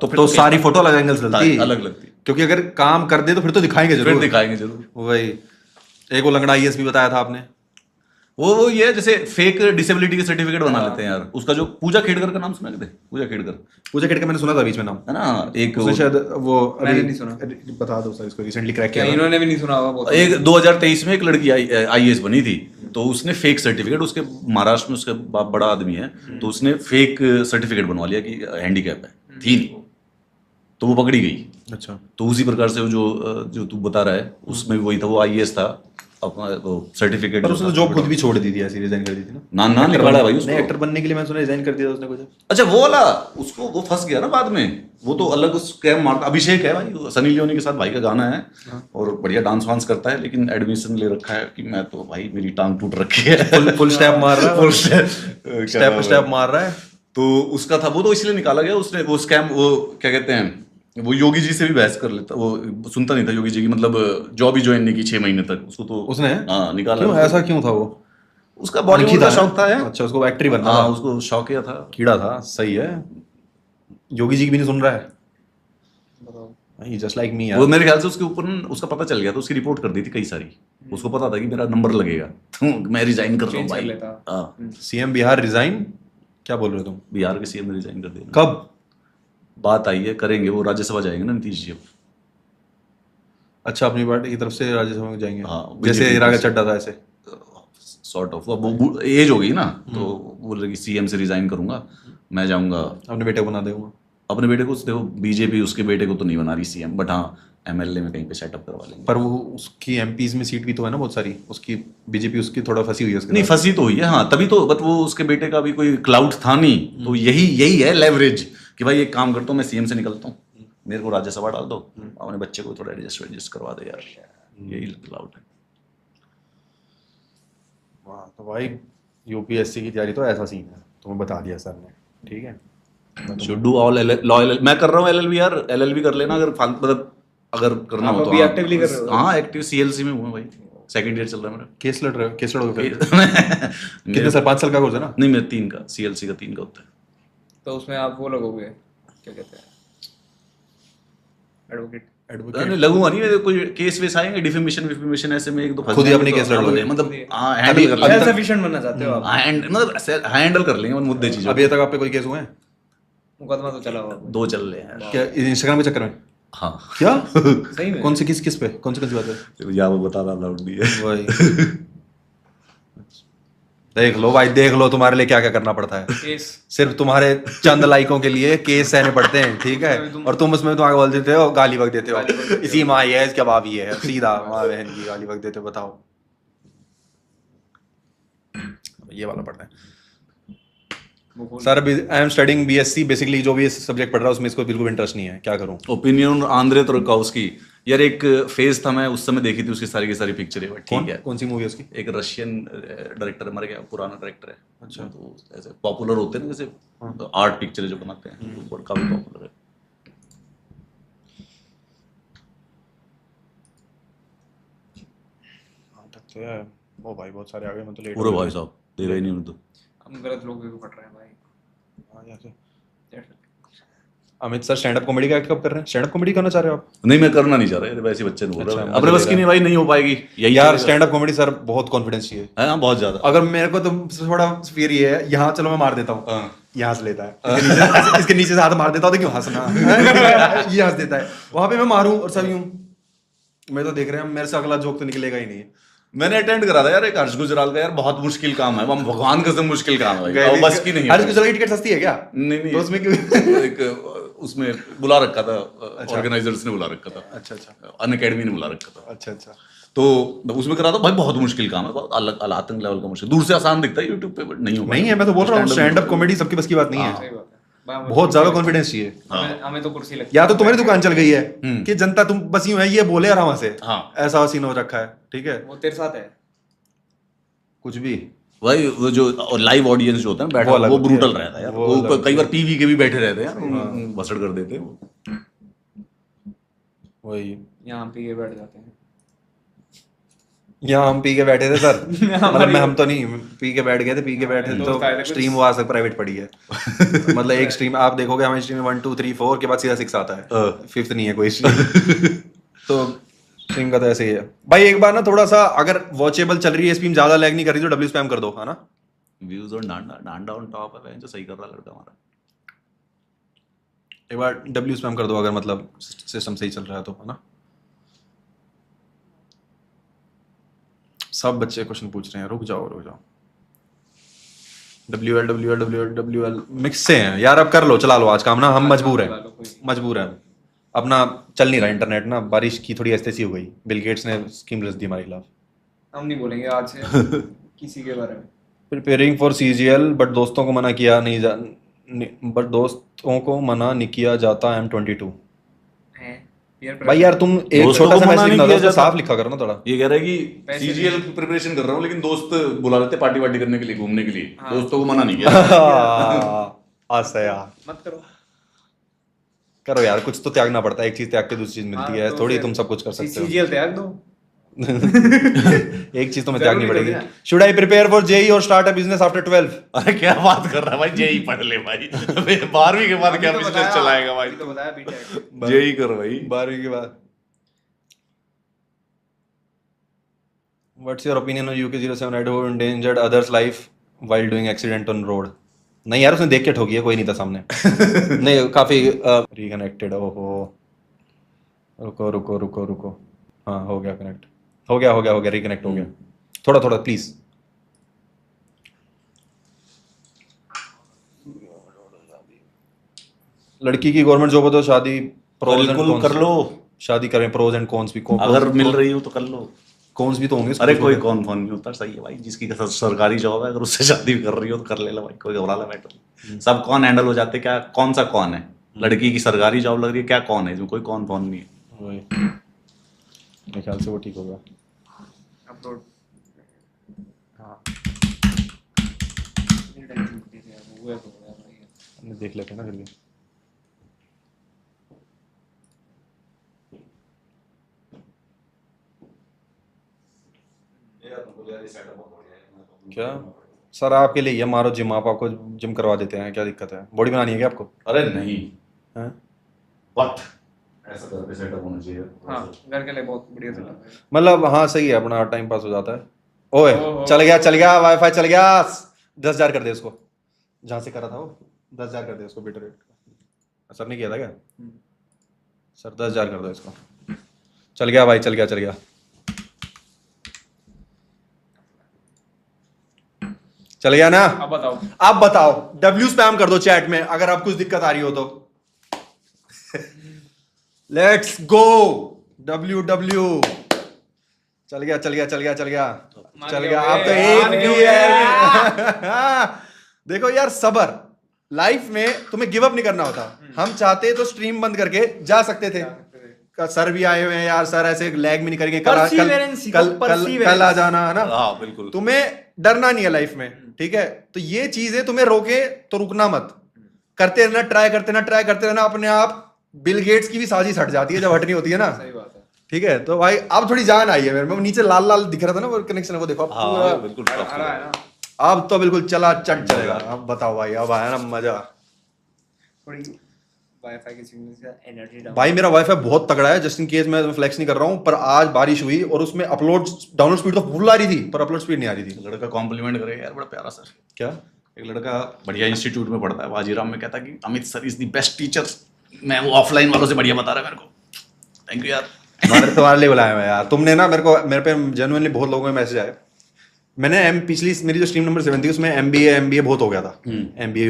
तो सारी फोटो अलग एंगल से अलग लगती, क्योंकि अगर काम कर दे तो फिर तो दिखाएंगे जरूर। वही एक वो लंगड़ा आईएएस भी बताया था आपने, वो ये जैसे फेक डिसेबिलिटी के सर्टिफिकेट बना लेते हैं यार। उसका जो पूजा खेड़कर का नाम सुना थे? पूजा खेड़कर मैंने सुना था बीच में नाम, है ना, एक शायद वो मैंने नहीं सुना, बता दो सर, इसको रिसेंटली क्रैक किया। इन्होंने भी नहीं सुना होगा। एक 2023 में एक लड़की आईएएस बनी थी, तो उसने फेक सर्टिफिकेट, उसके महाराष्ट्र में उसका बाप बड़ा आदमी है, तो उसने फेक सर्टिफिकेट बनवा लिया कि हैंडीकैप है, थी नहीं, तो वो पकड़ी गई। अच्छा। तो उसी प्रकार से वो जो तू बता रहा है उसमें वही था, वो आईएएस था, अपना वो सर्टिफिकेट। पर उसने तो जॉब खुद भी छोड़ दी थी, ऐसी रिजाइन कर दी थी ना। ना निकाला है भाई उसको। नहीं, एक्टर बनने के लिए मैंने सुना रिजाइन कर दिया उसने कुछ। अच्छा वो वाला, उसको वो फंस गया ना बाद में, वो तो अलग स्कैम मारता। अभिषेक है भाई, सनी लियोनी के साथ भाई का गाना है और बढ़िया डांस वांस करता है, लेकिन एडमिशन ले रखा है कि मैं तो भाई मेरी टांग टूट रखी है। फुल स्टेप मार रहा है, फुल स्टेप मार रहा है। तो उसका था, वो तो इसलिए निकाला गया उसने, वो स्कैम, वो क्या कहते हैं, वो योगी जी से भी बहस कर लेता, वो सुनता नहीं था योगी जी की, मतलब जॉब ही ज्वाइन नहीं की 6 महीने तक, उसको तो उसने निकाला। क्यों, ऐसा क्यों था वो? उसका बॉलीवुड का शौक था। अच्छा, उसको एक्टर बनना था, था, उसको शौक था, कीड़ा था। सही है। योगी जी की भी नहीं सुन रहा है, जस्ट लाइक मी। वो मेरे ख्याल से उसके ऊपर उसका पता चल गया, तो उसकी रिपोर्ट कर दी थी कई सारी। उसको पता था कि मेरा नंबर लगेगा, तो मैं रिजाइन कर रहा हूँ भाई। सीएम बिहार रिजाइन, क्या बोल रहे हो तुम? बिहार के सीएम ने रिजाइन कर दिया। कब बात आई है, करेंगे, वो राज्यसभा जाएंगे ना नीतीश जी। अच्छा, अपनी पार्टी की तरफ से राज्यसभा में जाएंगे? हाँ, जैसे इराका चड्ढा था ऐसे सॉर्ट ऑफ। वो एज हो गई ना, तो बोल रहे कि सीएम से रिजाइन करूंगा, मैं जाऊंगा। अपने बेटे को बना देगा। अपने बेटे को देखो, बीजेपी उसके बेटे को तो नहीं बना रही सीएम, बट हाँ एमएलए में कहीं पे सेटअप करवा लेंगे। पर वो उसकी एमपीज में सीट भी तो है ना बहुत सारी, उसकी बीजेपी उसकी थोड़ा फंसी हुई है उसके नहीं, फंसी तो हुई है हाँ, तभी तो। बट वो उसके बेटे का भी कोई क्लाउड था नहीं, तो यही है लेवरेज कि भाई एक काम करता हूँ, मैं सीएम से निकलता हूँ, मेरे को राज्यसभा डाल दो, अपने बच्चे को थोड़ा एडजस्ट करवा दे यार, यही क्लाउड है। वाह, तो भाई यूपीएससी की तैयारी तो ऐसा सीन है, तुम्हें बता दिया सर ने, ठीक है। शुड डू ऑल लॉ, मैं कर रहा हूँ एलएलबी यार, एलएलबी कर लेना अगर मतलब अगर करना हो तो। अभी एक्टिवली कर रहे हो? हाँ, एक्टिव सीएलसी में हूँ भाई, सेकंड ईयर चल रहा है मेरा। केस लड़ रहे हो? केस लड़ोगे फिर? कितने साल? 5 साल का कोर्स है ना? नहीं, मेरा 3 का, सीएलसी का 3 का होता है। तो उसमें आप वो लगोगे, क्या कहते हैं, एडवोकेट? नहीं लगूंगा नहीं, मेरे कोई केस वेस आएंगे, डिफेमेशन ऐसे में एक दो खुद ही अपने केस लड़ लोगे? मतलब हैंडल कर लेंगे। सेल्फ एफिशिएंट बनना चाहते हो आप? मतलब हैंडल कर लेंगे मुद्दे चीजों। अभी तक आप पे कोई केस हुए हैं? मुकदमा तो चला हुआ 2 चल रहे हैं। क्या इंस्टाग्राम के चक्कर में? हाँ। क्या? सही में? कौन से किस पे? कौन सी बात है? या वो बता रहा अलाउड नहीं है वही। देख लो भाई, देख लो तुम्हारे लिए क्या क्या करना पड़ता है। केस सिर्फ तुम्हारे चंद लाइकों के लिए केस सहने पड़ते हैं, ठीक है। और तुम उसमें तुम आगे बोल देते हो, गाली वक्त देते हो, इसी माँ ये है, इसका बाप ये है, सीधा माँ बहन की गाली वक्त देते हो। बताओ, ये वाला पढ़ना है सर। अभी I am studying BSc, basically जो भी सब्जेक्ट पढ़ रहा है उसमें इसको बिल्कुल इंटरेस्ट नहीं है, क्या करूं? ओपिनियन आंद्रे तुर्काउस्की यार, एक फेज था, मैं उस समय देखी थी उसकी सारी की सारी पिक्चरें, ठीक है। कौन सी मूवी है उसकी? एक रशियन डायरेक्टर मर गया, पुराना डायरेक्टर है। अच्छा। तो ऐसे पॉपुलर होते हैं ना, जैसे आर्ट पिक्चरें जो बनाते हैं, वो काफी पॉपुलर है। तो यार वो भाई बहुत सारे आ गए, मैं तो लेट पूरे भाई साहब देखा ही नहीं उन्हें, तो हम गलत लोग भी पढ़ रहे हैं भाई। Amit sir stand up comedy का कब कर रहे हैं? स्टैंड अप कॉमेडी करना चाह रहे हो आप? नहीं, मैं करना नहीं चाह रहा, वैसे बच्चे ने बोला अच्छा, अपने बस की नहीं भाई, नहीं हो पाएगी यही यार। स्टैंड अप कॉमेडी सर बहुत कॉन्फिडेंस चाहिए। हाँ, बहुत ज्यादा। अगर मेरे को तो थोड़ा फिर ये है, यहाँ चलो मैं मार देता हूँ, यहाँ से लेता है, इसके नीचे से हाथ मार देता हूँ तो क्यों हंसना, ये हंस देता है, वहां पे मैं मारूं और सब यूं। मैं तो देख रहे हैं, मेरे से अगला जोक तो निकलेगा ही नहीं। मैंने अटेंड करा था यार एक हर्ष गुजराल का, यार बहुत मुश्किल काम है, हम भगवान कसम मुश्किल काम है भाई, बस की नहीं। हर्ष गुजराल की टिकट सस्ती है क्या? नहीं, तो उसमें क्यों? एक उसमें बुला रखा था, ऑर्गेनाइजर्स ने बुला रखा था। अच्छा। अन अकेडमी ने बुला रखा था। अच्छा। तो उसमें करा था भाई, बहुत मुश्किल काम है, बहुत अलग आतंक लेवल का मुश्किल। दूर से आसान दिखता है यूट्यूब पे, बट नहीं हो नहीं है, मैं तो बोल रहा हूँ स्टैंड अप कॉमेडी सबकी बस की बात नहीं है, सही बात है। बहुत ज्यादा कॉन्फिडेंस चाहिए। हमें तो कुर्सी लगती या तो तुम्हारी दुकान चल गई है कि जनता तुम बस यूं है, ये बोले आराम से, हाँ, ऐसा सीन हो रखा है, ठीक है। वो तेरे साथ है कुछ भी भाई, वो जो लाइव ऑडियंस जो होता है बैठा, वो ब्रूटल रहता है यार। वो कई बार पीवी के भी बैठे रहते हैं, बसड़ कर देते हैं। वही, यहाँ पी के बैठ जाते हैं। यहाँ हम पी के बैठे थे सर, मतलब मैं, हम तो नहीं, पी के बैठ गए थे, पी के बैठे थे, तो स्ट्रीम वो आज तक प्राइवेट पड़ी है। मतलब एक स्ट्रीम आप देखोगे, हमारी स्ट्रीम में 1 2 3 4 के बाद सीधा 6 आता है, 5th नहीं है कोई स्ट्रीम। तो स्ट्रीम का तो ऐसे ही है भाई। एक बार ना थोड़ा सा अगर वॉचेबल चल रही है स्ट्रीम, ज्यादा लैग नहीं कर रही तो डब्ल्यू स्पैम कर दो, है ना। व्यूज और डांडा ऑन टॉप है, जो सही कर रहा लड़का हमारा। एक बार डब्ल्यू स्पैम कर दो अगर मतलब सिस्टम सही चल रहा है तो, है ना। सब बच्चे क्वेश्चन पूछ रहे हैं, रुक जाओ। WL मिक्स से हैं यार, अब कर लो, चला लो आज काम ना, हम मजबूर हैं। अपना चल नहीं रहा इंटरनेट ना, बारिश की थोड़ी ऐसी हो गई, बिल गेट्स ने स्कीम रच दी हमारे खिलाफ। हम नहीं बोलेंगे आज से किसी के बारे में। प्रिपेयरिंग फॉर सीजीएल बट दोस्तों को मना किया नहीं किया जाता M22। भाई यार तुम एक दोस्तों छोटा को सा मना मैसेज नहीं लिखना किया था, जाता। साफ लिखा करो ना थोड़ा। ये कह रहा है कि पैसे सीजीएल की प्रिपरेशन कर रहा हूँ लेकिन दोस्त बुला लेते पार्टी वार्टी करने के लिए, घूमने के लिए, दोस्तों को मना नहीं किया। ऐसा यार मत करो। करो यार, कुछ तो त्यागना पड़ता है, एक चीज त्याग के दूसरी चीज मिलती है, तो थोड़ी फिर तुम सब कुछ कर सकते हो। सीजीएल त्याग दो। एक चीज तुम्हें त्यागनी जरूरी पड़ेगी। थोड़ी ना। Should I prepare for JEE और स्टार्ट अ बिजनेस आफ्टर 12? अरे क्या बात कर रहा है भाई, जेई पढ़ ले भाई। 12वीं के बाद क्या बिजनेस चलाएगा भाई? तो बताया बीटेक। जेई कर भाई। 12वीं के बाद। What's your opinion on UK 07 who endangered others life while doing accident on road? नहीं यार, उसने देख के ठोकी है, कोई नहीं था सामने। नहीं, काफी रिकनेक्टेड। ओहो, रुको रुको रुको रुको, हाँ हो गया कनेक्ट, हो गया रिकनेक्ट हो गया। थोड़ा थोड़ा प्लीज। लड़की की गवर्नमेंट जॉब हो तो शादी pros and बिल्कुल cons। कर लो, शादी करें, प्रोज एंड कॉन्स भी। अगर मिल रही हो तो कर लो। कॉन्स भी तो होंगे। अरे कोई कौन फोन नहीं होता, सही है भाई, जिसकी सरकारी जॉब है अगर उससे शादी भी कर रही हो तो कर ले लो भाई, कोई घबराला मैटर। सब कौन हैंडल हो जाते, क्या कौन सा कौन है? लड़की की सरकारी जॉब लग रही है, क्या कौन है इसमें? कोई कौन फोन नहीं है। वही, मेरे ख्याल से वो ठीक होगा। अपलोड। हाँ, ये टेंशन होती थी यार, वो है तो यार भाई। हमने देख लेते हैं ना फिर भी। क्या सर, आपके लिए ये मारो जिम, आप आपको जिम करवा देते हैं, क्या दिक्कत है? बॉडी बनानी है क्या आपको? अरे नहीं, हैं? व्हाट, ऐसा करके सेटअप होना चाहिए। हाँ, घर के लिए बहुत बढ़िया सेटअप है। मतलब हाँ सही है, अपना टाइम पास हो जाता है। ओए ओहो। चल गया वाईफाई चल गया। 10,000 कर दे उसको, जहाँ से करा था वो। 10,000 कर दे उसको, बिट रेट। सर ने किया था क्या? सर 10,000 कर दो इसको। चल गया भाई, चल गया। चल गया ना? अब बताओ W स्पैम कर दो चैट में अगर आप कुछ दिक्कत आ रही हो तो। Let's go W। चल गया। अब तो एक भी है। देखो यार, सबर लाइफ में तुम्हें गिव अप नहीं करना होता। हम चाहते तो स्ट्रीम बंद करके जा सकते थे। सर भी आए हुए हैं यार, सर ऐसे लैग भी नहीं करेंगे, कल आ जाना है ना। हाँ बिल्कुल, तुम्हें डरना नहीं है लाइफ में, ठीक है? तो ये चीजें तुम्हें रोके तो रुकना मत, करते रहना, ट्राई करते रहना। अपने आप बिल गेट्स की भी साजिश हट जाती है जब हटनी होती है ना। सही बात है। ठीक है, तो भाई अब थोड़ी जान आई है मेरे में। नीचे लाल लाल दिख रहा था ना वो कनेक्शन, वो देखो अब पूरा बिल्कुल आ रहा है ना अब तो बिल्कुल चलेगा। अब बताओ भाई, अब आया ना मजा। थोड़ी वाईफाई की सिग्नल से एनर्जी डाउन। भाई मेरा वाईफाई बहुत तगड़ा है, जस्ट इन केस मैं फ्लेक्स नहीं कर रहा हूँ, पर आज बारिश हुई और उसमें डाउनलोड स्पीड तो फुल आ रही थी, पर अपलोड स्पीड नहीं आ रही थी। लड़का कॉम्प्लीमेंट करे यार, बड़ा प्यारा सर। क्या? एक लड़का बढ़िया इंस्टीट्यूट में पढ़ता है, वाजीराम में, कहता कि Amit sir is the best teacher. मैं वो ऑफलाइन वालों से बढ़िया बता रहा है मेरे को। थैंक यू यार। तुम्हारे लिए बुलाया मैं यार। तुमने ना मेरे पे जेन्युइनली बहुत लोगों के मैसेज आए। मैंने पिछली मेरी जो स्ट्रीम नंबर 7 थी उसमें MBA बहुत हो गया था। MBA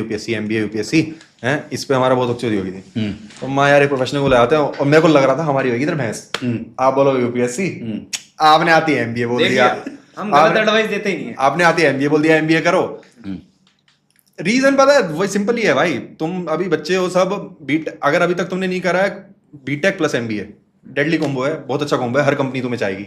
UPSC हैं, इस पे हमारा बहुत अच्छी होगी थी। तो मैं यार एक प्रोफेशनल को ले आते हैं और मेरे को लग रहा था हमारी होगी इधर भैंस। आप बोलो UPSC, आपने आती है MBA बोल दिया। हम गलत एडवाइस देते ही नहीं है। आपने आती है MBA बोल दिया, MBA करो। रीजन पता है, वही सिंपल ही है भाई। तुम अभी बच्चे हो सब, अगर अभी तक तुमने नहीं करा है BTech plus MBA, deadly combo है, बहुत अच्छा कॉम्बो है, हर कंपनी तुम्हें चाहेगी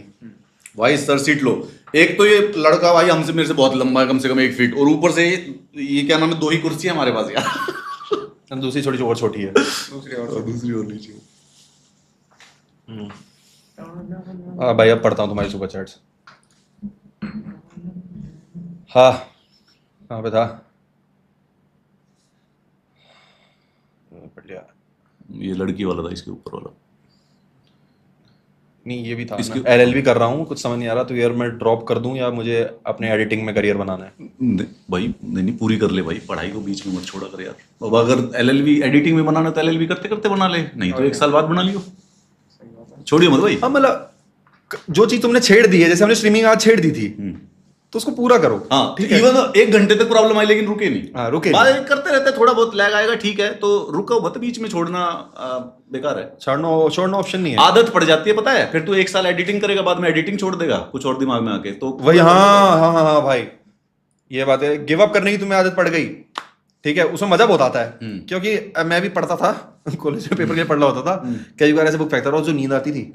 भाई। सर सीट लो। एक तो ये लड़का भाई हमसे मेरे से बहुत लंबा है, कम से कम 1 फीट, और ऊपर से ये क्या नाम है, 2 ही कुर्सी है हमारे पास यार। दूसरी थोड़ी और छोटी है, दूसरी और नीचे। भाई अब पढ़ता हूँ तुम्हारी सुपर चैट्स। हाँ कहाँ पे था? पढ़ लिया। ये लड़की वाला था, इसके ऊपर वाला नहीं, ये भी था। मैं LLB कर रहा हूँ, कुछ समझ नहीं आ रहा तो यार मैं ड्रॉप कर दूं या मुझे अपने एडिटिंग में करियर बनाना है? भाई नहीं, पूरी कर ले भाई, पढ़ाई को बीच में मत छोड़ा कर यार। अब अगर LLB एडिटिंग में बनाना तो LLB करते करते बना ले, नहीं तो 1 साल बाद बना लियो, छोड़िए मत भाई। हाँ मतलब जो चीज तुमने छेड़ दी है, जैसे हमने स्ट्रीमिंग आज छेड़ दी थी, तो उसको पूरा करो। हाँ, ठीक है, इवन 1 घंटे तक प्रॉब्लम आई लेकिन रुके नहीं। हाँ, रुके बात करते रहते, थोड़ा बहुत लैग आएगा, ठीक है, तो रुको मत, बीच में छोड़ना बेकार है। छोड़ना ऑप्शन नहीं है, आदत पड़ जाती है, पता है, फिर तू 1 साल एडिटिंग करेगा, बाद में एडिटिंग छोड़ देगा कुछ और दिमाग में आके, तो वही। हाँ भाई, ये बात है, गिव अप करने की तुम्हें आदत पड़ गई, ठीक है, उसमें मजा बहुत आता है। क्योंकि मैं भी पढ़ता था कॉलेज में, पेपर के पढ़ रहा होता था, कई बार ऐसे बुक फेंकता था, जो नींद आती थी,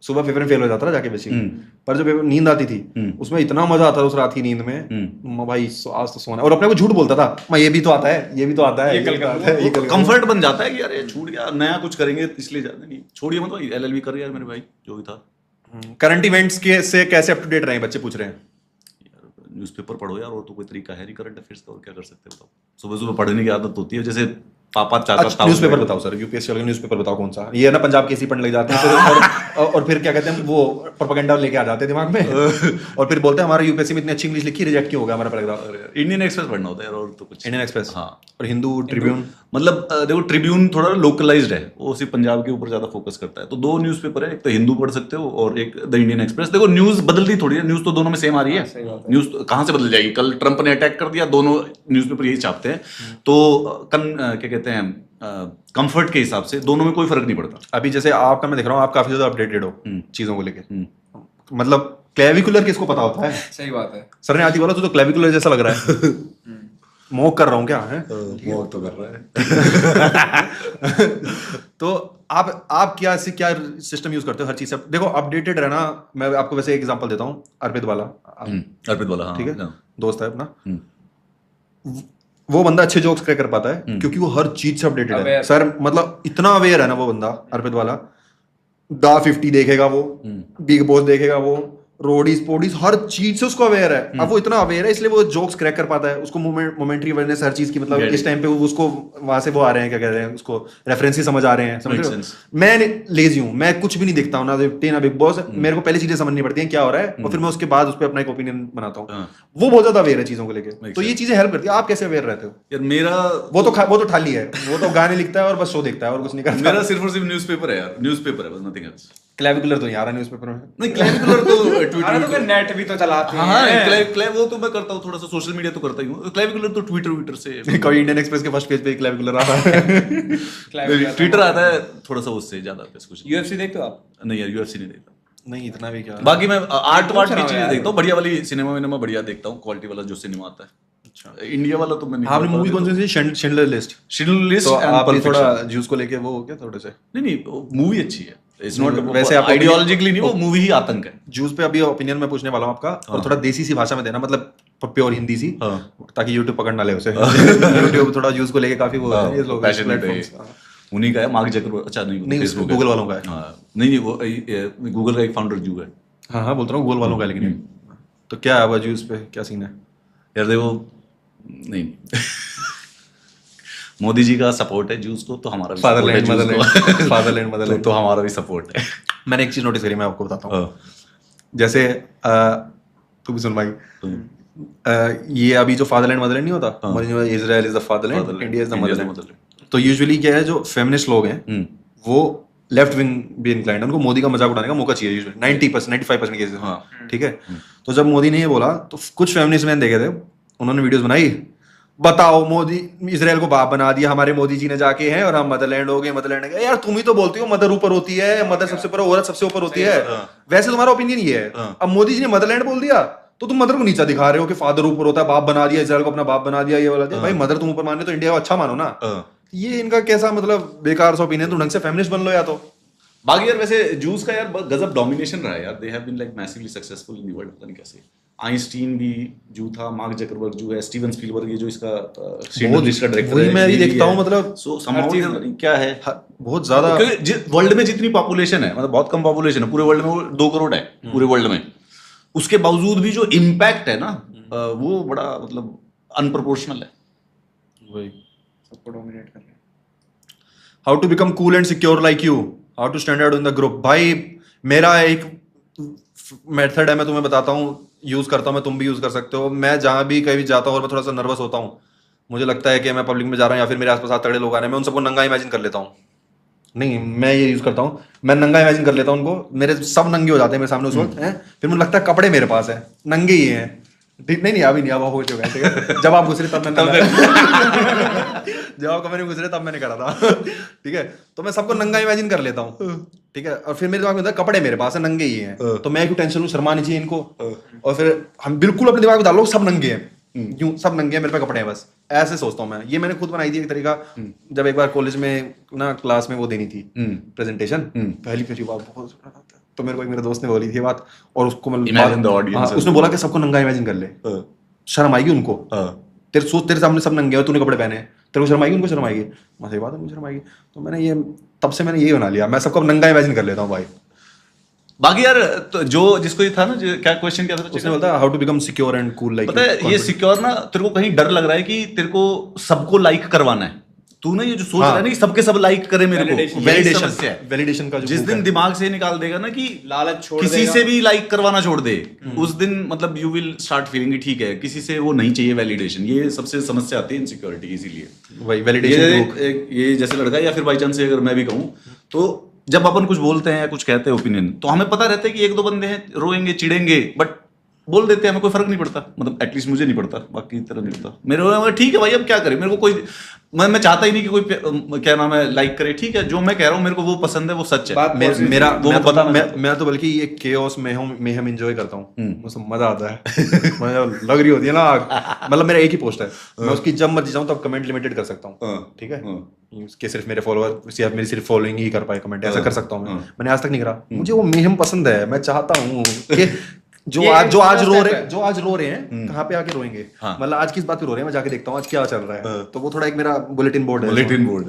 सुबह पेपर में फेल हो जाता था जाके बेसिकली, पर जो पेपर नींद आती थी उसमें इतना मजा आता था उस रात की नींद में, भाई आज तो सोना, और अपने को झूठ बोलता था, मैं ये भी तो आता है, ये भी तो आता है, ये कंफर्ट बन जाता है कि यार ये छूट गया, नया कुछ करेंगे इसलिए जाते नहीं, छोड़िए मत भाई, LLB कर यार मेरे भाई, जो भी था। करंट इवेंट्स के से कैसे अप टू डेट रहे बच्चे पूछ रहे हैं। न्यूज़पेपर पढ़ो यार, और तो कोई तरीका है नहीं करंट अफेयर्स का, और क्या कर सकते हो बताओ। सुबह सुबह पढ़ने की आदत होती है, जैसे पापा चाचा। न्यूज़पेपर बताओ सर, यूपीएससी वाला न्यूज़पेपर बताओ कौन सा, ये ना पंजाब केसरी पढ़ने लग जाते हैं और फिर क्या कहते हैं, वो प्रोपेगेंडा लेके आ जाते हैं दिमाग में और फिर बोलते हैं हमारा यूपीएससी में इतनी अच्छी इंग्लिश लिखी, रिजेक्ट क्यों हो गया हमारा पैराग्राफ। इंडियन एक्सप्रेस पढ़ना होता है यार, और तो कुछ। इंडियन एक्सप्रेस, हाँ, और हिंदू ट्रिब्यून, मतलब देखो ट्रिब्यून थोड़ा लोकलाइज्ड है, वो सिर्फ पंजाब के ऊपर ज्यादा फोकस करता है, तो 2 न्यूज़पेपर है, एक तो हिंदू पढ़ सकते हो और एक द इंडियन एक्सप्रेस। देखो न्यूज़ बदलती थोड़ी है, न्यूज़ तो दोनों में सेम आ रही है, न्यूज़ कहाँ से बदल जाएगी, कल ट्रंप ने अटैक कर दिया, दोनों न्यूज़पेपर यही छापते हैं, तो क्या कहते हैं, कंफर्ट के हिसाब से दोनों में कोई फर्क नहीं पड़ता। अभी जैसे आपका मैं देख रहा हूँ, आप काफी ज्यादा अपडेटेड हो चीजों को लेके, मतलब क्लेविकुलर किसको पता होता है। सही बात है, सर ने आती बोला तो क्लेविकुलर जैसा लग रहा है मोक कर रहा हूँ क्या है, मोक तो कर रहा है तो आप क्या सिस्टम यूज करते हो हर चीज से। देखो अपडेटेड रहना, मैं आपको वैसे एक एग्जांपल देता हूँ, अर्पित वाला, हाँ, ठीक है, दोस्त है अपना, वो बंदा अच्छे जोक्स क्रैक कर पाता है क्योंकि वो हर चीज से अपडेटेड है सर, मतलब इतना अवेयर है ना वो बंदा, अर्पित वाला। दा 50 देखेगा वो, बिग बॉस देखेगा वो, रोडीज पोडीज, हर चीज से उसको अवेयर है। अब वो इतना अवेयर है इसलिए वो जोक्स क्रैक कर पाता है, उसको मोमेंटरी अवेयरनेस हर चीज की, मतलब इस टाइम पे उसको वहां से वो आ रहे हैं, क्या कह रहे हैं उसको, रेफरेंसेस समझ आ रहे हैं, समझ रहे हो। मैं लेजी हूँ, मैं कुछ भी नहीं देखता हूँ, ना ना बिग बॉस, मेरे को पहले चीजें समझ नहीं पड़ती हैं क्या हो रहा है, और फिर मैं उसके बाद उस पर अपना एक ओपिनियन बनाता हूँ। वो बहुत ज्यादा अवेयर है चीजों को लेकर, तो ये चीजें हेल्प करती है। आप कैसे अवेयर रहते हो यार? मेरा वो तो ठाली है, वो तो गाने लिखता है और बस शो देखता है और कुछ नहीं करता। मेरा सिर्फ और सिर्फ न्यूज़पेपर है यार, न्यूज़पेपर है बस, नथिंग एल्स। क्लेविकुलर तो नहीं आ रहा न्यूज़पेपर में, नहीं क्लेविकुलर तो ट्विटर, नेट भी तो चलाते हैं। हाँ, वो तो मैं करता हूँ, थोड़ा सा सोशल मीडिया तो करता ही हूँ। क्लेविकुलर तो ट्विटर से कोई इंडियन एक्सप्रेस के फर्स्ट पेज पे क्लेविकुलर आता है ट्विटर आता है, थोड़ा सा उससे ज्यादा कुछ। यूएफसी देखते हो आप? नहीं यार, यूएफसी नहीं देखता, नहीं इतना भी क्या। बाकी मैं आर्ट वार्ट की चीजें देखता हूँ, बढ़िया वाली सिनेमा बढ़िया देखता हूँ, क्वालिटी वाला जो सिनेमा आता है। अच्छा, इंडिया वाला तो मैं नहीं। आपने मूवी कौन सी, शिंडलर लिस्ट? शिंडलर लिस्ट, तो आप थोड़ा ज्यूस को लेके वो हो क्या थोड़े से? नहीं, मूवी अच्छी है, इट्स नॉट वैसे आप आइडियोलॉजिकली नहीं, वो मूवी ही आतंक है। ज्यूस पे अभी ओपिनियन में पूछने वाला हूँ आपका, और थोड़ा देसी सी भाषा में देना, मतलब प्योर हिंदी सी, ताकि यूट्यूब पकड़ ना ले उसे। यूट्यूब थोड़ा ज्यूस को लेके काफी वो है, ये लोग प्लेटफॉर्म्स उन्हीं का है, मार्क जकरबर्ग। अच्छा नहीं, फेसबुक गूगल वालों का है। नहीं, वो गूगल का एक फाउंडर जू है। हाँ बोलता हूँ गूगल वालों का, लेकिन तो क्या है वो ज्यूस पे क्या सीन है यार? देखो नहीं मोदी जी का सपोर्ट है जूस को, तो हमारा भी फादरलैंड तो हमारा भी सपोर्ट है। मैंने एक चीज नोटिस करी, मैं आपको बताता हूँ। जैसे तू भी सुन भाई, ये अभी जो फादरलैंड मदरलैंड नहीं होता, Israel is the fatherland, India is the Motherland, तो यूजुअली क्या है, जो फेमिनिस्ट लोग हैं वो लेफ्ट विंग भी इंक्लाइंड है, उनको मोदी का मजाक उड़ाने का मौका चाहिए यूजुअली 90% 95% केसेस में, ठीक है। तो जब मोदी ने ये बोला तो कुछ फेमिनिस्ट मैन देखे थे, उन्होंने वीडियोस बनाई, बताओ मोदी इजराइल को बाप बना दिया हमारे मोदी जी ने जाके, हैं और हम मदरलैंड हो गए, मदरलैंड। यार तुम ही तो बोलती हो मदर ऊपर होती है, मदर सबसे ऊपर, औरत सबसे ऊपर होती है, वैसे तुम्हारा ओपिनियन ये है। अब मोदी जी ने मदरलैंड बोल दिया तो तुम मदर को नीचा दिखा रहे हो कि फादर ऊपर होता है, बाप बना दिया इजराइल को, अपना बाप बना दिया, ये वाला दिया। भाई मदर तुम ऊपर माने तो इंडिया को अच्छा मानो ना। ये इनका कैसा मतलब बेकार सा ओपिनियन, तुम ढंग से फेमिनिस्ट बन लो या तो। बाकी यार वैसे जूस का यार गजब डोमिनेशन रहा है यार, they have been like massively successful in the world, पता नहीं कैसे। आइंस्टीन भी जू था, मार्क जकरबर्ग जू है, स्टीवन स्पीलबर्ग ये जो इसका शिंडलर लिस्ट का डायरेक्टर है, मैं भी देखता हूं, मतलब सो समहाउ क्या है, बहुत ज्यादा, क्योंकि वर्ल्ड में जितनी पॉपुलेशन है, मतलब बहुत कम पॉपुलेशन है पूरे वर्ल्ड में, वो 2 करोड़ है पूरे वर्ल्ड में, उसके बावजूद भी जो इम्पैक्ट है ना वो बड़ा मतलब अनप्रोपोर्शनल है। वही सबको डोमिनेट कर रहे हैं। How to become cool and secure like you, how to stand out in the group. भाई मेरा एक मेथड है, मैं तुम्हें बताता हूँ, यूज करता हूँ मैं, तुम भी यूज कर सकते हो। मैं जहां भी कहीं जाता हूँ और मैं थोड़ा सा नर्वस होता हूँ, मुझे लगता है कि मैं पब्लिक में जा रहा हूँ या फिर मेरे आसपास तगड़े लोग आ रहे हैं, मैं उन सबको नंगा इमेजिन कर लेता हूँ। नहीं, मैं ये यूज करता हूँ, मैं नंगा इमेजिन कर लेता हूँ उनको, मेरे सब नंगे हो जाते हैं मेरे सामने उस वक्त हैं, फिर मुझे लगता है कपड़े मेरे पास है, नंगे ही हैं, नहीं अभी नहीं, अब हो चुका है, ठीक है। जब आप घुस रहे तब मैंने जब आप कमरे में घुस रहे तब मैंने करा था, ठीक है। तो मैं सबको नंगा इमेजिन कर लेता हूँ, ठीक है। और फिर मेरे दिमाग में होता है कपड़े मेरे पास है, नंगे ही हैं, तो मैं क्यों टेंशन लूं, शर्मा नहीं चाहिए इनको। और फिर हम बिल्कुल अपने दिमाग में डालो सब नंगे हैं, यूं सब नंगे हैं, मेरे पे कपड़े हैं बस, ऐसे सोचता हूँ मैं। ये मैंने खुद बनाई थी एक तरीका, जब एक बार कॉलेज में ना क्लास में वो देनी थी प्रेजेंटेशन, पहली बार बहुत, तो मेरे को एक मेरे दोस्त ने बोली थी बात, और उसको मतलब उसने बोला कि सबको नंगा इमेजिन कर ले, शर्म आएगी उनको, तेरे सामने सब नंगे हो, तूने कपड़े पहने, तेरे को शर्म आएगी, उनको शर्म आएगी। मैं सही बात है, मुझे शर्म आएगी। तो मैंने ये तब से मैंने यही बना लिया, मैं सबको नंगा इमेजिन कर लेता हूँ भाई। बाकी यार तो जो जिसको ये था ना, जो क्या क्वेश्चन क्या था उसने बोलता how to become secure and cool, like पता है ये सिक्योर ना, तेरे को कहीं डर लग रहा है कि तेरे को सबको लाइक करवाना है, तू ना ये जो सोच रहा है ना कि सबके सब लाइक करे मेरे को, वैलिडेशन का जिस दिन दिमाग से निकाल देगा ना कि लालच छोड़ किसी से भी लाइक करवाना छोड़ दे, उस दिन मतलब यू विल स्टार्ट फीलिंग ठीक है, किसी से वो नहीं चाहिए वैलिडेशन। ये सबसे समस्या आती है इनसिक्योरिटी की, इसीलिए वही वैलिडेशन। ये जैसे लड़का या फिर बाई चांस से अगर मैं भी कहूँ, तो जब अपन कुछ बोलते हैं या कुछ कहते हैं ओपिनियन, तो हमें पता रहता है कि एक दो बंदे हैं रोएंगे चिढ़ेंगे, बट बोल देते हैं, हमें कोई फर्क नहीं पड़ता, मतलब एटलीस्ट मुझे नहीं पड़ता, बाकी तरह नहीं पड़ता मेरे को। ठीक है भाई, अब क्या करें, मेरे को कोई मैं चाहता ही नहीं कि कोई क्या नाम है लाइक करे, ठीक है, जो मैं कह रहा हूँ मेरे को वो पसंद है, वो सच है मेरा, वो मैं तो बल्कि ये केओस में हम एंजॉय करता हूँ, मुझे मजा आता है। मुझे लग रही होती है ना आग, मतलब मेरा एक ही पोस्ट है, मैं उसकी जब मर्जी जाऊँ तब कमेंट लिमिटेड कर सकता हूँ, ठीक है, कि सिर्फ मेरे फॉलोअर या मेरी सिर्फ फॉलोइंग ही कर पाए कमेंट, ऐसा कर सकता हूँ। मैंने आज तक नहीं करा, मुझे वो मेहम पसंद है, मैं चाहता हूँ कि जो आज रो रहे हैं कहाँ पे आके रोएंगे, मतलब आज किस बात पे रो रहे हैं, मैं जाके देखता हूँ आज क्या चल रहा है। तो वो थोड़ा एक मेरा बुलेटिन बोर्ड है,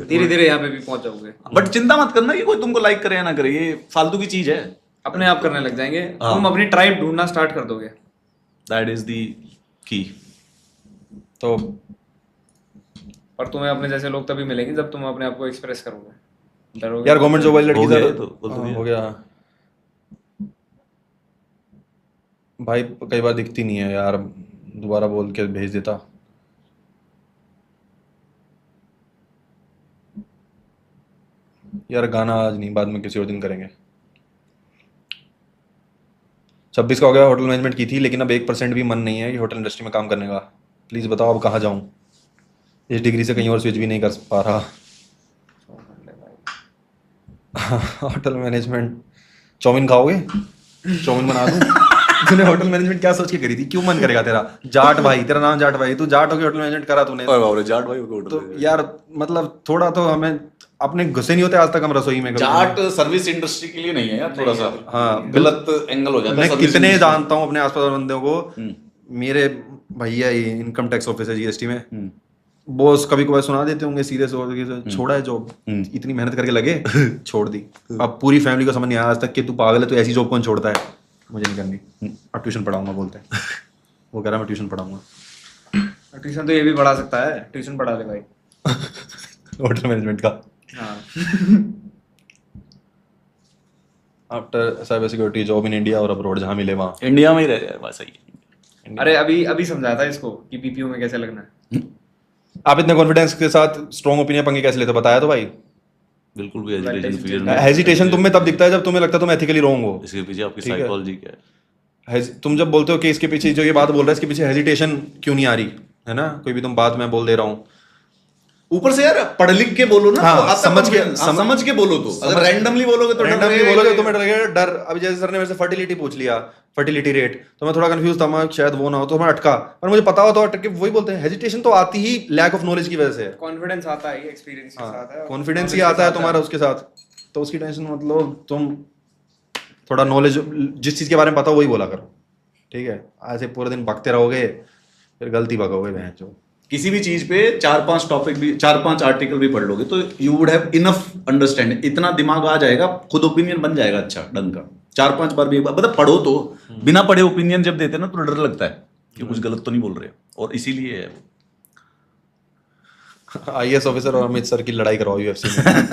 धीरे धीरे यहाँ पे भी पहुंच जाओगे। बट चिंता मत करना कि कोई तुमको लाइक करे या ना करे, ये फालतू की चीज है, अपने आप करने लग जाएंगे, तुम अपनी ट्राइब ढूंढना स्टार्ट कर दोगे, दैट इज द की। तो और तुम्हें अपने जैसे लोग तभी मिलेंगे जब तुम अपने आप को एक्सप्रेस करोगे। यार गवर्नमेंट जॉब वाली लड़की हो गया भाई, कई बार दिखती नहीं है यार, दोबारा बोल के भेज देता। यार गाना आज नहीं, बाद में किसी और दिन करेंगे। 26 का हो गया, होटल मैनेजमेंट की थी, लेकिन अब 1% भी मन नहीं है कि होटल इंडस्ट्री में काम करने का। प्लीज़ बताओ अब कहाँ जाऊँ, इस डिग्री से कहीं और स्विच भी नहीं कर पा रहा। होटल मैनेजमेंट, चाउमीन खाओगे? चाउमीन बना दूँ? तूने होटल मैनेजमेंट क्या सोच के करी थी, क्यों मन करेगा तेरा? जाट भाई, तेरा नाम जाट भाई, तू जाट होके होटल मैनेजमेंट करा तूने? जाट भाई तो यार मतलब थोड़ा तो हमें अपने घुसे नहीं होते आज तक हम रसोई में। जाट सर्विस इंडस्ट्री के लिए नहीं है यार, थोड़ा सा हाँ गलत एंगल हो जाता है। मैं कितने जानता हूँ अपने आसपास बंदों को, मेरे भैया इनकम टैक्स ऑफिसर जीएसटी में, बॉस कभी कभार सुना देते होंगे सीरियस हो गए, छोड़ा है जॉब, इतनी मेहनत करके लगे छोड़ दी। अब पूरी फैमिली को समझ नहीं आया आज तक कि तू पागल है, तो ऐसी जॉब कौन छोड़ता है, मुझे नहीं करनी, अब ट्यूशन पढ़ाऊंगा बोलते हैं। वो कह रहा मैं ट्यूशन पढ़ाऊंगा। ट्यूशन तो ये भी पढ़ा सकता है, ट्यूशन पढ़ा ले भाई होटल मैनेजमेंट का। हाँ after cyber security job in India और अब्रॉड, जहाँ मिले वहाँ। इंडिया में ही रह जाए बस, सही है। अरे अभी समझाया था इसको कि बीपीओ में कैसे लगना है। आप इतने कॉन्फिडेंस के साथ स्ट्रॉन्ग ओपिनियन पंगे कैसे लेते हो, बताया तो भाई। बिल्कुल भी हेजिटेशन हेजिटेशन तुम में तब दिखता है जब तुम्हें लगता है तुम एथिकली रॉन्ग हो। इसके पीछे आपकी साइकोलॉजी क्या है? तुम जब बोलते हो कि इसके पीछे जो ये बात बोल रहा है इसके पीछे हेजिटेशन क्यों नहीं आ रही है ना, कोई भी तुम बात मैं बोल दे रहा हूँ, ऊपर से यार पढ़ लिख के बोलो ना, हाँ, समझ के बोलो। तो अगर रैंडमली बोलोगे तो तुम्हें डर डर। अभी जैसे सर ने मेरे से फर्टिलिटी पूछ लिया, फर्टिलिटी रेट, तो मैं थोड़ा कंफ्यूज था, मैं शायद वो ना हो, तो मैं अटका, पर मुझे पता हो तो अटक के वही बोलते हैं। हेजिटेशन तो आती ही लैक ऑफ नॉलेज की वजह से है, कॉन्फिडेंस आता है, एक्सपीरियंस के साथ है, कॉन्फिडेंस ही आता है तुम्हारा उसके साथ, तो उसकी टेंशन मतलब तुम थोड़ा नॉलेज जिस चीज के बारे में पता हो वही बोला करो, ठीक है। ऐसे पूरे दिन भागते रहोगे फिर गलती भगोगे बहन जो। किसी भी चीज पे 4-5 टॉपिक भी 4-5 आर्टिकल भी पढ़ लोगे तो you would have enough understanding, इतना दिमाग आ जाएगा, खुद ओपिनियन बन जाएगा अच्छा ढंग का। 4-5 बार भी मतलब पढ़ो तो, बिना पढ़े ओपिनियन जब देते ना तो डर लगता है कि कुछ गलत तो नहीं बोल रहे, और इसीलिए आईएएस ऑफिसर और अमित सर की लड़ाई करवाओ यूएफसी में।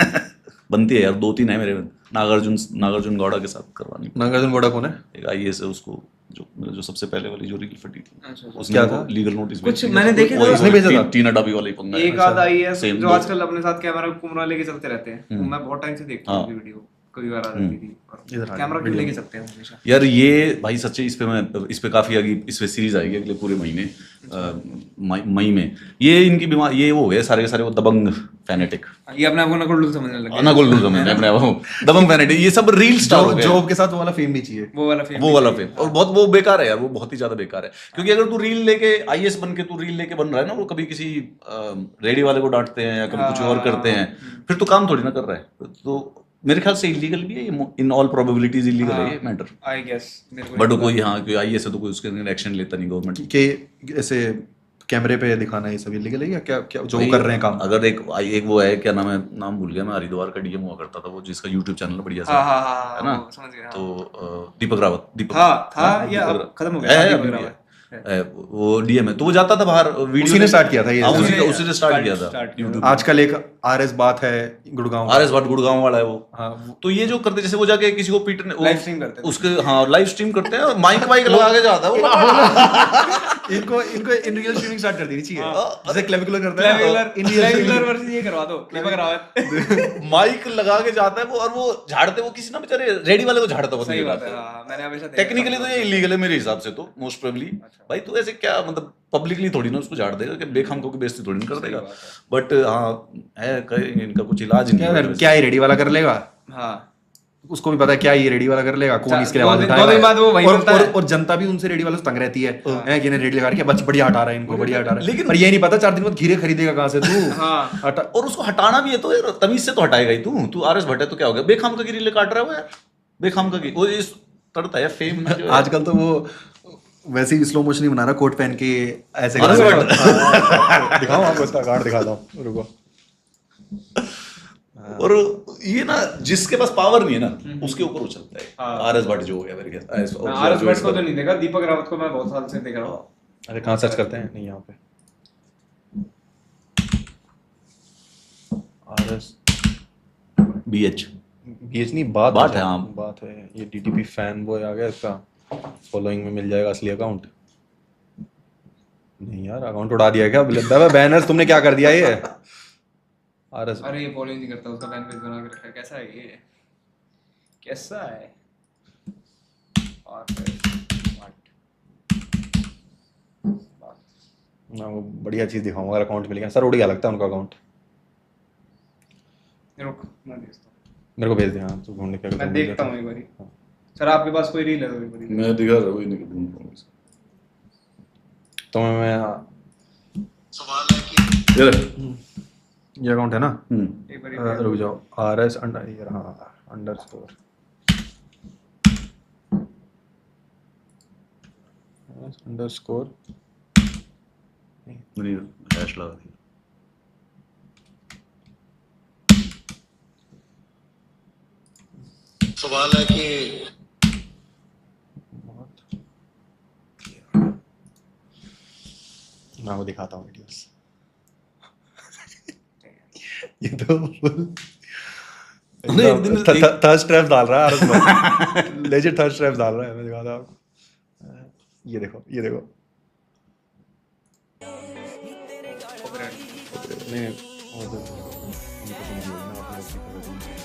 बनती है यार, 2-3 है मेरे, नागार्जुन गौड़ा के साथ करवानी। नागार्जुन गौड़ा कौन है? एक आईएएस है, उसको जो सबसे पहले वाली जो रील फटी थी, अच्छा, क्या था लीगल नोटिस कुछ मैंने देखे थे, उसने भेजा था टीना डाबी वाला ही पंगा। एक आध आईएएस जो आजकल अपने साथ कैमरा कुमरा लेके चलते रहते हैं, मैं बहुत टाइम से देखता हूं उनकी वीडियो। कभी बार आ जाती थी। इधर आ कैमरा क्यों लेके चलते हैं हमेशा? यार ये भाई सच्चे इस पे काफी आगे इस पे सीरीज आएगी अगले पूरे महीने मई में। ये इनकी बीमार ये वो हो गए सारे के सारे वो दबंग फैनेटिक, ये अपने आप को नकुल समझने लगे। नकुल समझने अपने आप को दबंग फैनेटिक, ये सब रील स्टार हो गए। जॉब के साथ वो वाला फेम भी चाहिए, वो वाला फेम। और बहुत वो बेकार है यार, वो बहुत ही ज्यादा बेकार है। क्योंकि अगर तू रील लेके आईएएस बन के तू रील लेके बन रहा है ना, वो कभी किसी रेडी वाले को डांटते हैं या कभी कुछ और करते हैं, फिर तू काम थोड़ी ना कर रहा है। तो मेरे ख्याल से इलीगल भी है ये, इन ऑल प्रोबेबिलिटीज इलीगल है ये मैटर, आई गेस। बट कोई हाँ कोई आईएएस है तो कोई उसके एक्शन लेता नहीं गवर्नमेंट कि ऐसे कैमरे पे दिखाना ये सब इलीगल है या क्या क्या जो कर रहे हैं काम? अगर एक वो है, क्या नाम है, नाम भूल गया मैं, हरिद्वार का डीएम हुआ करता था वो, जिसका यूट्यूब चैनल बढ़िया सा है ना, समझ गया। तो दीपक रावत था या खत्म हो गया? वो डीएम है, तो वो जाता था बाहर वीडियो, उसी ने स्टार्ट किया था ये, उसी ने स्टार्ट किया था। आजकल एक आरएस बात है गुड़गांव, आरएस बात गुड़गांव वाला है वो। हाँ, तो ये जो करते जैसे वो जाके किसी को पीटने लाइव स्ट्रीम करते हैं उसके, हाँ लाइव स्ट्रीम करते हैं, माइक वाइक लगा के जाता है वो। इनको इन रियल स्ट्रीमिंग स्टार्ट कर देनी चाहिए, जैसे क्लेविकुलर करता है क्लेविकुलर वर्सेस ये करवा दो, दीपक रावत माइक लगा के जाता है वो, और वो झाड़ते वो किसी ना बेचारे रेडी वाले को झाड़ता वो। सही बात है, मैंने हमेशा देखा। टेक्निकली तो ये इलीगल है मेरे हिसाब से, तो मोस्ट प्रोबेबली भाई तो ऐसे क्या मतलब पब्लिकली थोड़ी ना उसको झाड़ देगा कि बेखम को बेइज्जती थोड़ी ना कर देगा, बट हाँ है इनका कुछ इलाज नहीं है। क्या ये रेडी वाला कर लेगा? हाँ, उसको भी पता है क्या ये रेडी वाला कर लेगा, कौन इसके लिए आवाज दो दिन बाद वो वही बोलता है। और जनता भी उनसे रेडी वाले से तंग रहती है कि इन्हें रेडी लगा के बस बढ़िया हटा रहा है, इनको बढ़िया हटा रहा है, लेकिन पर ये नहीं पता 4 दिन बाद घिरे खरीदेगा कहाँ से तू। हाँ, हटा, और उसको हटाना भी है तो यार तमीज से तो हटाएगा ही तू आरएस भट्ट है तो क्या हो गया, बेखाम का गिरी ले काट रहा है वो यार, बेखाम का गिरी वो इस तड़ता है फेम में। आजकल तो वो वैसे ही स्लो मोशन ही बना रहा, कोट पहन के ऐसे दिखाओ आपको, इसका कार्ड दिखाता हूँ, रुको। और ये ना जिसके पास पावर नहीं है ना उसके ऊपर उछलता है। आरएस भट्ट जो हो गया मेरे ख्याल, आरएस भट्ट को तो नहीं देखा, दीपक रावत को मैं बहुत साल से देख रहा हूँ। अरे कहाँ सर्च करते हैं? नहीं यहाँ पे आरएस बीएच नहीं, बात है, हाँ बात है। ये डीटीपी फैन बॉय आ गया, इसका फॉलोइंग में मिल जाएगा असली अकाउंट। नहीं यार, अकाउंट उड़ा दिया क्या? बैनर्स तुमने क्या कर दिया ये? आरएस, अरे ये फॉलो नहीं करता, उसका फैन पेज बना के रखा है। कैसा है ये? कैसा है? ना वो बढ़िया चीज दिखाऊंगा अगर अकाउंट मिल गया। सर उड़ गया लगता है उनका अकाउंट। रुक मैं देखता हूं, मेरे को भेज दे। हाँ, तू ढूंढ के मैं देखता हूं एक बारी। सर आपके पास कोई रील है तो एक बारी मैं दिखा रहा हूं, नहीं ढूंढ रहा हूं तो मैं सवाल है कि यार ये अकाउंट है ना, एक बारी रुक जाओ। आरएस अंडर, ये रहा अंडरस्कोर अंडरस्कोर नहीं हैश लगा दिया। सवाल है कि मैं वो दिखाता हूँ वीडियोस। ये तो थर्स्ट ट्रैप्स डाल रहा है, लेजेंड थर्स्ट ट्रैप्स डाल रहा है। मैं दिखाता हूँ, ये देखो ये देखो। नहीं वो तो उनको समझ नहीं ना अपने।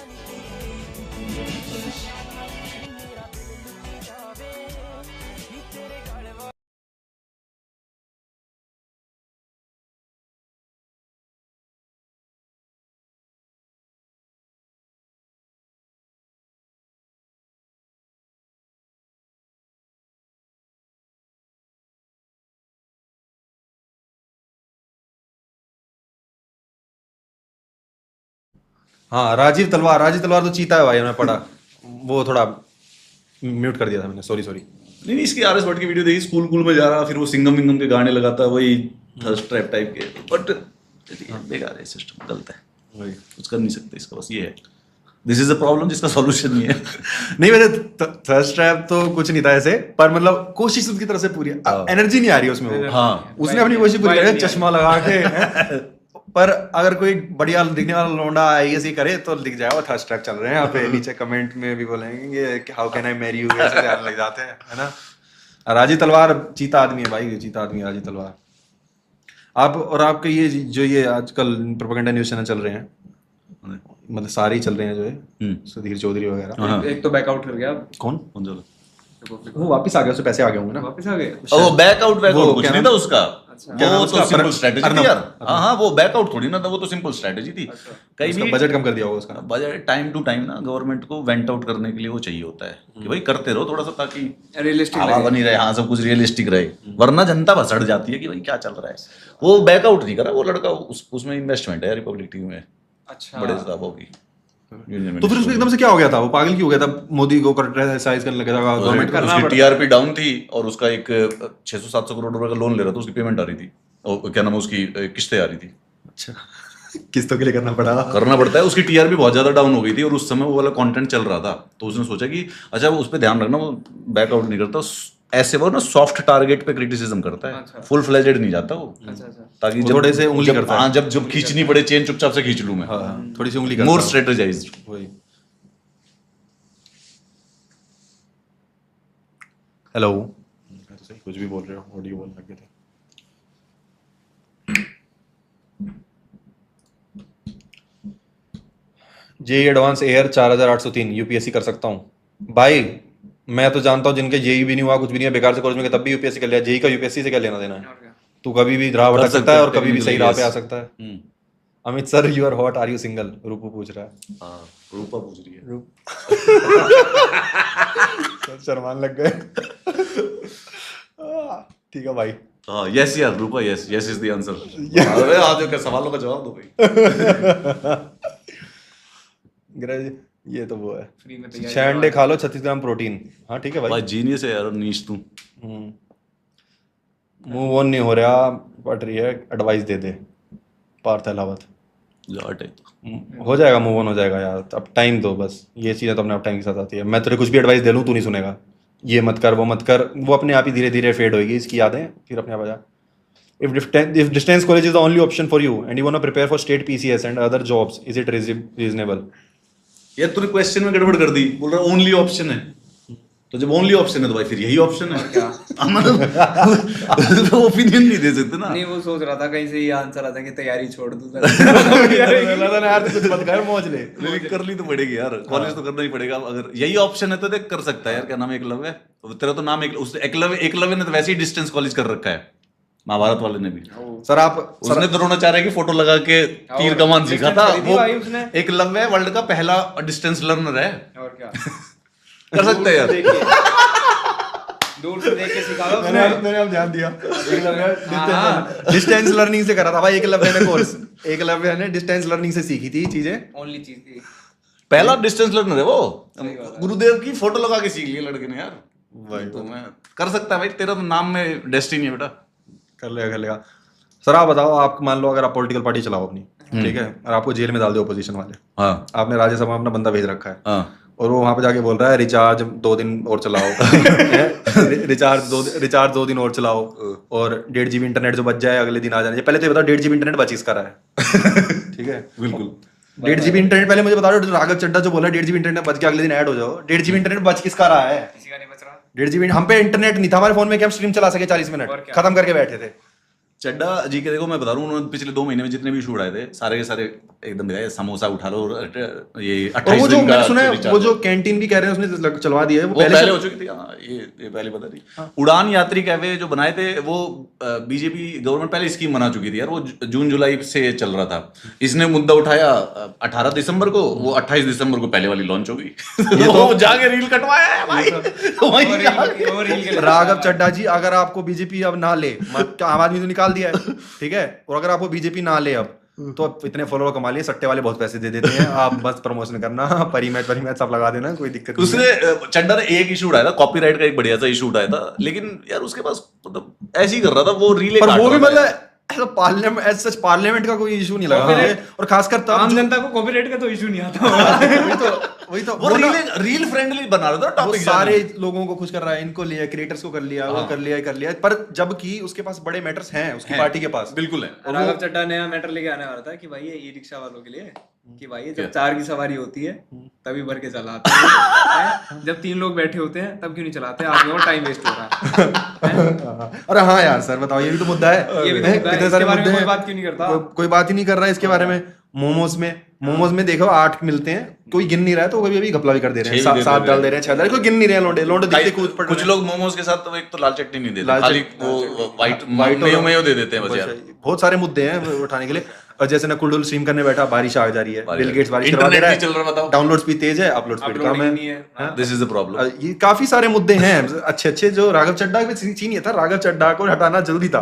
हाँ, राजीव तलवार तो चीता है भाई, मैंने पढ़ा। वो थोड़ा म्यूट कर दिया था मैंने, सॉरी। नहीं इसकी आरएस भट्ट की वीडियो देखी, स्कूल में जा रहा, फिर वो सिंगम विंगम के गाने लगाता, वही थर्स्ट ट्रैप टाइप के, बट बेकार है सिस्टम, गलत है, कुछ कर नहीं सकते इसका, बस ये है। दिस इज अ प्रॉब्लम जिसका सॉल्यूशन नहीं है। नहीं वैसे थर्स्ट ट्रैप तो कुछ नहीं था ऐसे, पर मतलब कोशिश उसकी तरफ से पूरी एनर्जी नहीं आ रही उसमें। वो हाँ उसने अपनी कोशिश पूरी करी, चश्मा लगा के। पर अगर कोई बढ़िया दिखने वाला लौंडा आईएएस करे तो दिख जाएगा थर्स्ट ट्रैप चल रहे हैं यहाँ पे। नीचे कमेंट में भी बोलेंगे कि how can I marry you, ऐसे ध्यान लग जाते हैं, है ना। राजीव तलवार चीता आदमी है भाई, चीता आदमी राजीव तलवार। आप और आपके ये जो ये आजकल प्रोपेगेंडा न्यूज़ चैनल चल रहे हैं, मतलब सारे ही चल रहे हैं जो है, सुधीर चौधरी वगैरह। एक तो बैकआउट कर गया। कौन? चला वो वापस आ गया, उससे पैसे आ गए होंगे ना। वापस आ गए। वो बैकआउट कुछ नहीं था उसका। क्या नाम वो उसका? तो सिंपल स्ट्रेटेजी थी यार। हाँ, वो बैकआउट थोड़ी ना था, वो तो सिंपल स्ट्रेटेजी थी। कहीं भी बजट कम कर दिया होगा उसका। बजट टाइम टू टाइम ना गवर्नमेंट को वेंट आउट करने के लिए वो चाहिए होता है कि भाई करते रहो थोड़ा सा, ताकि रियलिस्टिक हवा बनी रहे। हाँ, सब कुछ रियलिस्टिक रहे, वरना जनता भसड़ जाती है कि भाई क्या चल रहा है। वो बैकआउट नहीं करा वो लड़का, उसमें इन्वेस्टमेंट है रिपब्लिक टीवी में अच्छा बड़े दावों की। तो फिर उसको एकदम से क्या हो गया था? वो पागल क्यों हो गया था? मोदी को क्रिटिसाइज करने लगा था, गवर्नमेंट का। उसकी टीआरपी डाउन थी और उसका एक 600-700 करोड़ रुपए का लोन ले रहा था, उसकी पेमेंट आ रही थी और क्या नाम है उसकी किस्तें आ रही थी। अच्छा, किस्तों के लिए करना पड़ता है। उसकी टीआरपी बहुत ज्यादा डाउन हो गई थी और उस समय वो वाला कंटेंट चल रहा था, तो उसने सोचा कि अच्छा वो उस पर ध्यान रखना, वो बैकआउट नहीं करता ऐसे, वो ना सॉफ्ट टारगेट पे क्रिटिसिज्म करता है। अच्छा। फुल फ्लेजेड नहीं जाता वो। अच्छा ताकि वो थोड़े से उंगली करता है। हाँ, जब खींचनी पड़े चेन चुपचाप से खींच लूं मैं। थोड़ी सी उंगली करता मोर है। स्ट्रेटेजाइज्ड। वही। हेलो, कुछ भी बोल रहे हो, ऑडियो बोलने लगे थे। जेई एडवांस एयर 4803 यूपीएससी कर सकता हूँ भाई? मैं तो जानता हूँ जिनके जेई भी नहीं हुआ, कुछ भी नहीं है, बेकार से कॉलेज में, तब भी यूपीएससी कर लिया। जेई का यूपीएससी से क्या लेना देना है? तू कभी भी राह भटक सकता है और कभी भी सही राह पे आ सकता है। Amit sir, you are hot, are you single? Rupu पूछ रहा है। हाँ, रूपा पूछ रही है। शर्मान लग गए। ठीक है भाई। हाँ, यस यार Rupa, yes yes is the answer. अरे आज के सवालों का जवाब दो भाई। ये तो वो है, फ्री में तैयारी 6 अंडे खा लो, 36 ग्राम प्रोटीन। हाँ ठीक है भाई। भाई जीनियस है यार नीश तू। मूव ऑन नहीं हो रहा, पट रही है, एडवाइस दे दे पार्थ अहलावत। जाट है। हो जाएगा, मूव ऑन हो जाएगा यार, अब टाइम दो बस। ये चीज़ें तो अपने आप टाइम के साथ आती है। मैं तुझे कुछ भी एडवाइस दे लूँ, तू नहीं सुनेगा। ये मत कर, वो मत कर, वो अपने आप ही धीरे धीरे फेड होगी इसकी यादें, फिर अपने आप आ जा। If distance college is the only option for you and you want to prepare for state PCS and other jobs, is it reasonable? यार तूने क्वेश्चन में गड़बड़ कर दी, बोल रहा ओनली ऑप्शन है। तो जब ओनली ऑप्शन है तो भाई फिर यही ऑप्शन है। क्या मतलब ओपिनियन नहीं दे सकते ना। नहीं, वो सोच रहा था कहीं से ये आंसर आता कि तैयारी छोड़ दूं। यार कुछ मत कर, मौज ले। कर ली तो पड़ेगी यार, कॉलेज तो करना ही पड़ेगा। अगर यही ऑप्शन है तो देख कर सकता है यार। क्या नाम है? एकलव्य। तेरा तो नाम एकलव्य ने तो वैसे ही डिस्टेंस कॉलेज कर रखा है, महाभारत वाले ने भी। सर आप उसने द्रोणाचार्य की फोटो लगा के तीर कमान सीखा था। वो एकलव्य वर्ल्ड का पहला डिस्टेंस लर्नर है। और क्या कर सकते हैं यार। दूर से देख के सिखा दो। मैंने अब ध्यान दिया। डिस्टेंस लर्निंग से करा था भाई एकलव्य ने कोर्स। एकलव्य ने डिस्टेंस लर्निंग से सीखी थी चीजें। ओनली चीज थी, पहला डिस्टेंस लर्नर है वो। गुरुदेव की फोटो लगा के सीख लिया लड़के ने यार। भाई तो मैं कर सकता है भाई, तेरा तो नाम में डेस्टिनी है बेटा। कर लेगा। सर आप बताओ, आप मान लो अगर आप पॉलिटिकल पार्टी चलाओ अपनी, ठीक है, और आपको जेल में डाल दो अपोजिशन वाले। हाँ। आपने राज्यसभा में अपना बंदा भेज रखा है। हाँ। और वो वहां पे जाके बोल रहा है रिचार्ज 2 दिन और चलाओ। रिचार्ज 2 दिन और चलाओ और 1.5 GB इंटरनेट जो बच जाए अगले दिन आ जाने। पहले तो ये बताओ 1.5 GB इंटरनेट बच किसका रहा है? ठीक है, बिल्कुल 1.5 GB इंटरनेट पहले मुझे बता दो। राघव चड्डा जो बोला 1.5 GB इंटरनेट बच के अगले दिन ऐड हो जाओ, 1.5 GB इंटरनेट बच किसका रहा है? किसी का नहीं बच रहा। 1.5 GB हम पे इंटरनेट नहीं था हमारे फोन में कि हम स्ट्रीम चला सके 40 मिनट, खत्म करके बैठे थे। चड्डा जी के देखो मैं बता रहा हूँ, उन्होंने पिछले 2 महीने में जितने भी इशू उठाए थे सारे के सारे एकदम दिखाए। समोसा उठा लो, ये 28 वो जो दिन का मैंने सुना है, रिचार्ज। वो जो कैंटीन भी कह रहे हैं उसने चलवा दिया है, वो पहले हो चुकी थी। हाँ, ये पहले बता रही। उड़ान यात्री कैफे जो बनाए थे वो बीजेपी गवर्नमेंट पहले स्कीम बना चुकी थी यार। वो जून जुलाई से चल रहा था। इसने मुद्दा उठाया 18 दिसंबर को, वो 28 दिसंबर को पहले वाली लॉन्च हो गई। तो जाके रील कटवाया है भाई। राघव चड्डा जी, अगर आपको बीजेपी अब ना ले, आम आदमी तो निकाल दिया है, ठीक है, और अगर आपको बीजेपी ना ले अब, तो अब इतने फॉलोअर कमा लिए, सट्टे वाले बहुत पैसे दे देते हैं, आप बस प्रमोशन करना, परिमैच सब लगा देना, कोई दिक्कत नहीं। उसने चड्डा ने एक इशू उठाया था, कॉपीराइट का एक बढ़िया सा इशू उठाया था, लेकिन यार उसके पास मतलब ऐसे ही कर रहा था वो रील। पर वो भी मतलब पार्लियामेंट का कोई इशू नहीं लगा, और खासकर आम जनता को कॉपीराइट का तो इशू नहीं आता। वही तो वो रील फ्रेंडली बना रहा था टॉपिक। सारे लोगों को खुश कर रहा है, इनको लिया, क्रिएटर्स को कर लिया, वो कर लिया, पर जबकि उसके पास बड़े मैटर्स हैं, उसकी पार्टी के पास। बिल्कुल है। राघव चड्डा नया मैटर लेके आने वाला था कि भाई ये ई-रिक्शा वालों के लिए, कि भाई जब 4 की सवारी होती है तभी भर के चलाते हैं, जब 3 लोग बैठे होते हैं तब क्यों नहीं चलाते? आप लोगों का टाइम वेस्ट हो रहा है। अरे हाँ यार सर बताओ, ये भी तो मुद्दा है। ये भी तो मुद्दा है, इसके बारे में कोई बात क्यों नहीं करता? कोई बात ही नहीं कर रहा है इसके बारे में। मोमोज में देखो 8 मिलते हैं, कोई गिन नहीं रहा है तो कभी घपला भी कर दे रहे हैं, 7 डाल दे रहे हैं, 6 डाल, कोई गिन नहीं रहे हैं, लोंडे दिखते कूद पड़ रहे हैं। कुछ लोग मोमोज के साथ तो एक तो लाल चटनी नहीं देते, खाली वो व्हाइट मेयो दे देते हैं बस यार। बहुत सारे मुद्दे हैं उठाने के लिए। और जैसे ना कुल स्ट्रीम करने बैठा, बारिश आ जा रही है, बिल गेट्स बारिश करवा दे रहा है, चल रहा बताओ, डाउनलोड स्पीड तेज है, अपलोड स्पीड कम है, दिस इज द प्रॉब्लम। ये काफी सारे मुद्दे हैं अच्छे जो राघव चड्ढा पे सीन ये था, राघव चड्ढा को हटाना जल्दी था,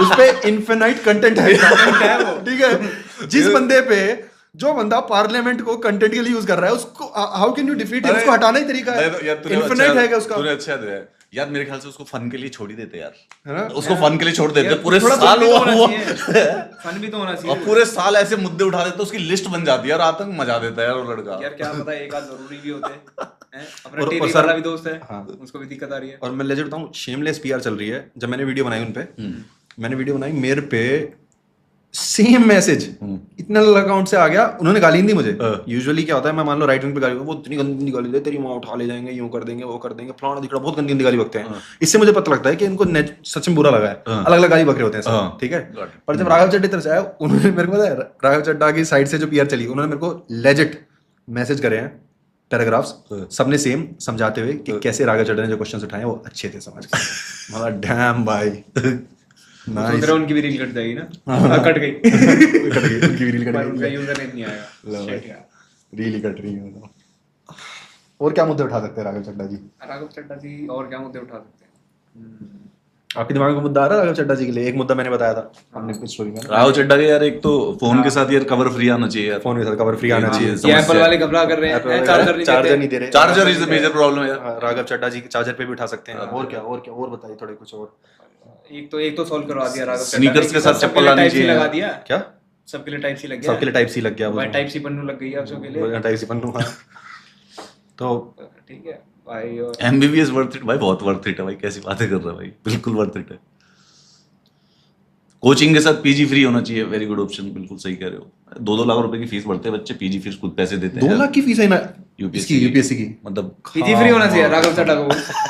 उस पे इनफिनाइट कंटेंट है वो, ठीक है। जिस बंदे पे, जो बंदा पार्लियामेंट को कंटेंट के लिए यूज कर रहा है, उसको how can you defeat him? उसको हटाना ही तरीका है, इनफिनाइट है उसका। तूने अच्छा दिया यार, मेरे ख्याल से उसको फन के लिए छोड़ ही देते यार, उसको फन के लिए छोड़ देते पूरे साल, वो फन भी तो होना चाहिए, और पूरे साल ऐसे मुद्दे उठा देते, उसकी लिस्ट बन जाती है यार, आतंक मचा देता है यार वो लड़का। यार क्या पता एक आध जरूरी भी होते हैं, अपना टीवी वाला भी दोस्त है, उसको भी दिक्कत आ रही है। और मैं लेजेंड बताऊं, शेमलेस पीआर चल रही है। जब मैंने वीडियो बनाई उन पे, मैंने वीडियो बनाई, मेरे पे सेम मैसेज इतना अकाउंट से आ गया, उन्होंने गाली नहीं दी मुझे। यूजुअली क्या होता है, मैं मान लो राइट विंग पे गाली, वो इतनी गंदी गाली दे, तेरी माँ उठा ले जाएंगे, यूं कर देंगे, वो कर देंगे, फलाना दिखड़ा, बहुत गंदी गंदी गाली बकते हैं। इससे मुझे पता लगता है कि इनको सच में बुरा लगा है, अलग अलग गाली बक रहे होते हैं सब, ठीक है। पर जब राघव चड्ढा तरफ से आया, उन्होंने मेरे को पता है, राघव चड्ढा की साइड से जो पीआर चली, उन्होंने मेरे को लेजिट मैसेज करे हैं, पैराग्राफ्स, सबने सेम समझाते हुए कि कैसे राघव चड्ढा ने जो क्वेश्चंस उठाए वो अच्छे थे, समझ के। मतलब डैम भाई, नाइस। उनकी भी रील कट जाएगी ना, कट गई उनकी भी रील कट गई, उनका यूजर नेम नहीं आएगा, शिट यार, रील ही कट रही है। और क्या मुद्दे उठा सकते हैं राघव चड्ढा जी? राघव चड्ढा जी और क्या मुद्दे उठा सकते हैं? आपके दिमाग में मुद्दा आ रहा है राघव चड्ढा जी के लिए? एक मुद्दा मैंने बताया था हमने कुछ स्टोरी में, राघव चड्ढा के यार, एक तो फोन के साथ यार कवर फ्री आना चाहिए यार, फोन के साथ कवर फ्री आना चाहिए। ये एप्पल वाले घबरा कर रहे हैं, चार्जर नहीं दे रहे, charger is the major problem यार। राघव चड्ढा जी के चार्जर पे भी उठा सकते हैं। और क्या और बताइए थोड़े कुछ और। एक तो सॉल्व करवा दिया राघव चड्ढा, स्नीकर्स के साथ चप्पल लानी चाहिए, लगा दिया क्या? सबके लिए टाइप सी लग गया, सबके लिए टाइप सी लग गया, भाई टाइप सी पन्नू लग गई है सबके लिए, टाइप सी पन्नू। तो ठीक है भाई, और एमबीबीएस वर्थ इट भाई, बहुत वर्थ इट है भाई, कैसी बातें कर रहा है भाई, बिल्कुल वर्थ इट है। कोचिंग के साथ पीजी फ्री होना चाहिए, वेरी गुड ऑप्शन, बिल्कुल सही कह रहे हो। 2-2 लाख रुपए की फीस भरते हैं बच्चे, पीजी फीस खुद पैसे देते हैं। 2 लाख की फीस है ना यूपीएससी की, मतलब पीजी फ्री होना चाहिए राघव चड्ढा को।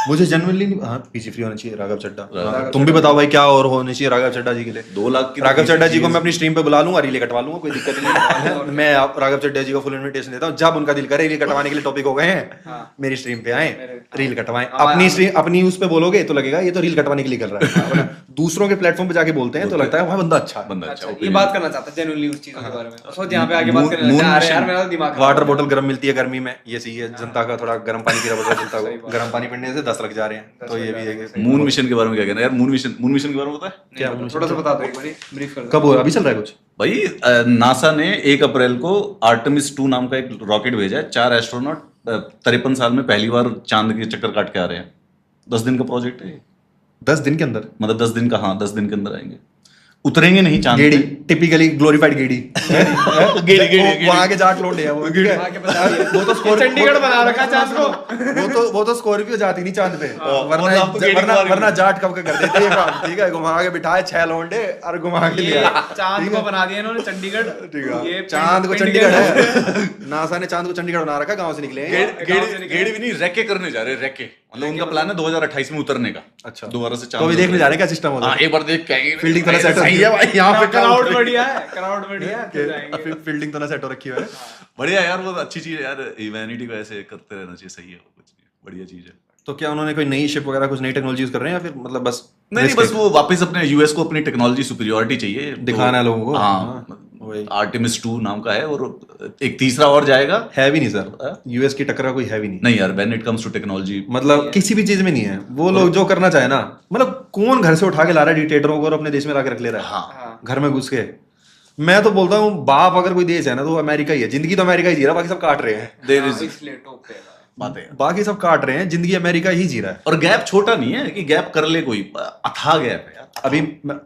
मुझे जनरली पीजी फ्री होना चाहिए राघव चड्ढा। तुम भी बताओ भाई क्या और होना चाहिए राघव चड्ढा जी के लिए? 2 लाख की राघव चड्ढा जी को मैं अपनी स्ट्रीम पे बुला लूंगा, रीले कटवा लूंगा, कोई दिक्कत नहीं है। मैं राघव चड्ढा जी को फुल इनविटेशन देता हूँ, जब उनका दिल करे रील कटवाने के लिए टॉपिक हो गए हैं, मेरी स्ट्रीम पे आए, रील कटवाएं। अपनी स्ट्रीम अपनी उस पे बोलोगे तो लगेगा ये तो रील कटवाने के लिए कर रहा है, दूसरों के प्लेटफॉर्म पे जाके बोलते हैं तो लगता है वहाँ बंदा अच्छा है, ये बात करना चाहता है जेन्युइनली उस चीजों के बारे में, सोच यहाँ पे आगे बात करने लगा। अरे यार मेरा दिमाग, वाटर बोतल गर्म मिलती है गर्मी में, ये सही है। जनता का थोड़ा गर्म पानी की जरूरत है, जनता को गर्म पानी पीने से 10 लग जा रहे हैं, तो ये भी है। मून मिशन के बारे में क्या कहना है यार? मून मिशन के बारे में पता है क्या? थोड़ा सा बता दो, एक बार ब्रीफ कर दो। कब हुआ? अभी चल रहा है कुछ भाई? नासा ने 1 अप्रैल को आर्टेमिस 2 नाम का एक रॉकेट भेजा है, 4 एस्ट्रोनॉट 53 साल में पहली बार चांद के चक्कर काट के आ रहे हैं। 10 दिन का प्रोजेक्ट है, 10 दिन के अंदर, मतलब 10 दिन का, हाँ 10 दिन के अंदर आएंगे, उतरेंगे नहीं चांद पे। टिपिकली ग्लोरीफाइड गेडी वहां के जाट लोड है वो तो चंडीगढ़ बना रखा चांद को, वो तो स्कॉर्पियो जाती नहीं चांद पे, वरना जाट कब के कर देते हैं काम, ठीक है। घुमा के बिठाए 6 लौंडे और घुमा के लिए चांद को बना दिया इन्होंने चंडीगढ़, ठीक है। चांद को चंडीगढ़ है, नासा ने चांद को चंडीगढ़ बना रखा, गांव से निकले गेड़ी भी नहीं, रेके करने जा रहे, रेके, मतलब उनका प्लान है 2028 में उतरने का। अच्छा, दोबारा से तो अभी देखने जा रहे हैं क्या सिस्टम होता है? एक बार देख के फील्डिंग तो सेट है भाई, यहाँ पे क्राउड बढ़िया है, क्राउड बढ़िया है, फील्डिंग तो ना सेट हो रखी है, बढ़िया यार, वो अच्छी चीज है यार, ह्यूमैनिटी को ऐसे करते रहना चाहिए, सही है, कुछ नहीं, बढ़िया चीज है। तो क्या उन्होंने कोई नई शिप वगैरह कुछ नई टेक्नोलॉजी यूज कर रहे हैं, या फिर मतलब बस नहीं, बस वो वापस अपने यूएस को अपनी टेक्नोलॉजी सुपीरियरिटी चाहिए, दिखाना है लोगों को। हाँ, आर्टेमिस 2 नाम का है, और एक तीसरा और जाएगा। है भी नहीं सर, यूएस की टक्कर कोई है भी नहीं। नहीं यार, when it comes to technology, मतलब किसी भी चीज में नहीं है। वो लोग जो करना चाहे ना, मतलब कौन घर से उठा के ला रहा है डिक्टेटरों को और अपने देश में लाके रख ले रहा है, हाँ, घर में घुस के। मैं तो बोलता हूँ बाप अगर कोई देश है ना तो वो अमेरिका ही है। जिंदगी तो अमेरिका ही जी रहा है, बाकी सब काट रहे हैं, बातें, बाकी सब काट रहे हैं, जिंदगी अमेरिका ही जी रहा है। और गैप छोटा नहीं है कि गैप कर ले कोई, अथाह गैप है यार। अभी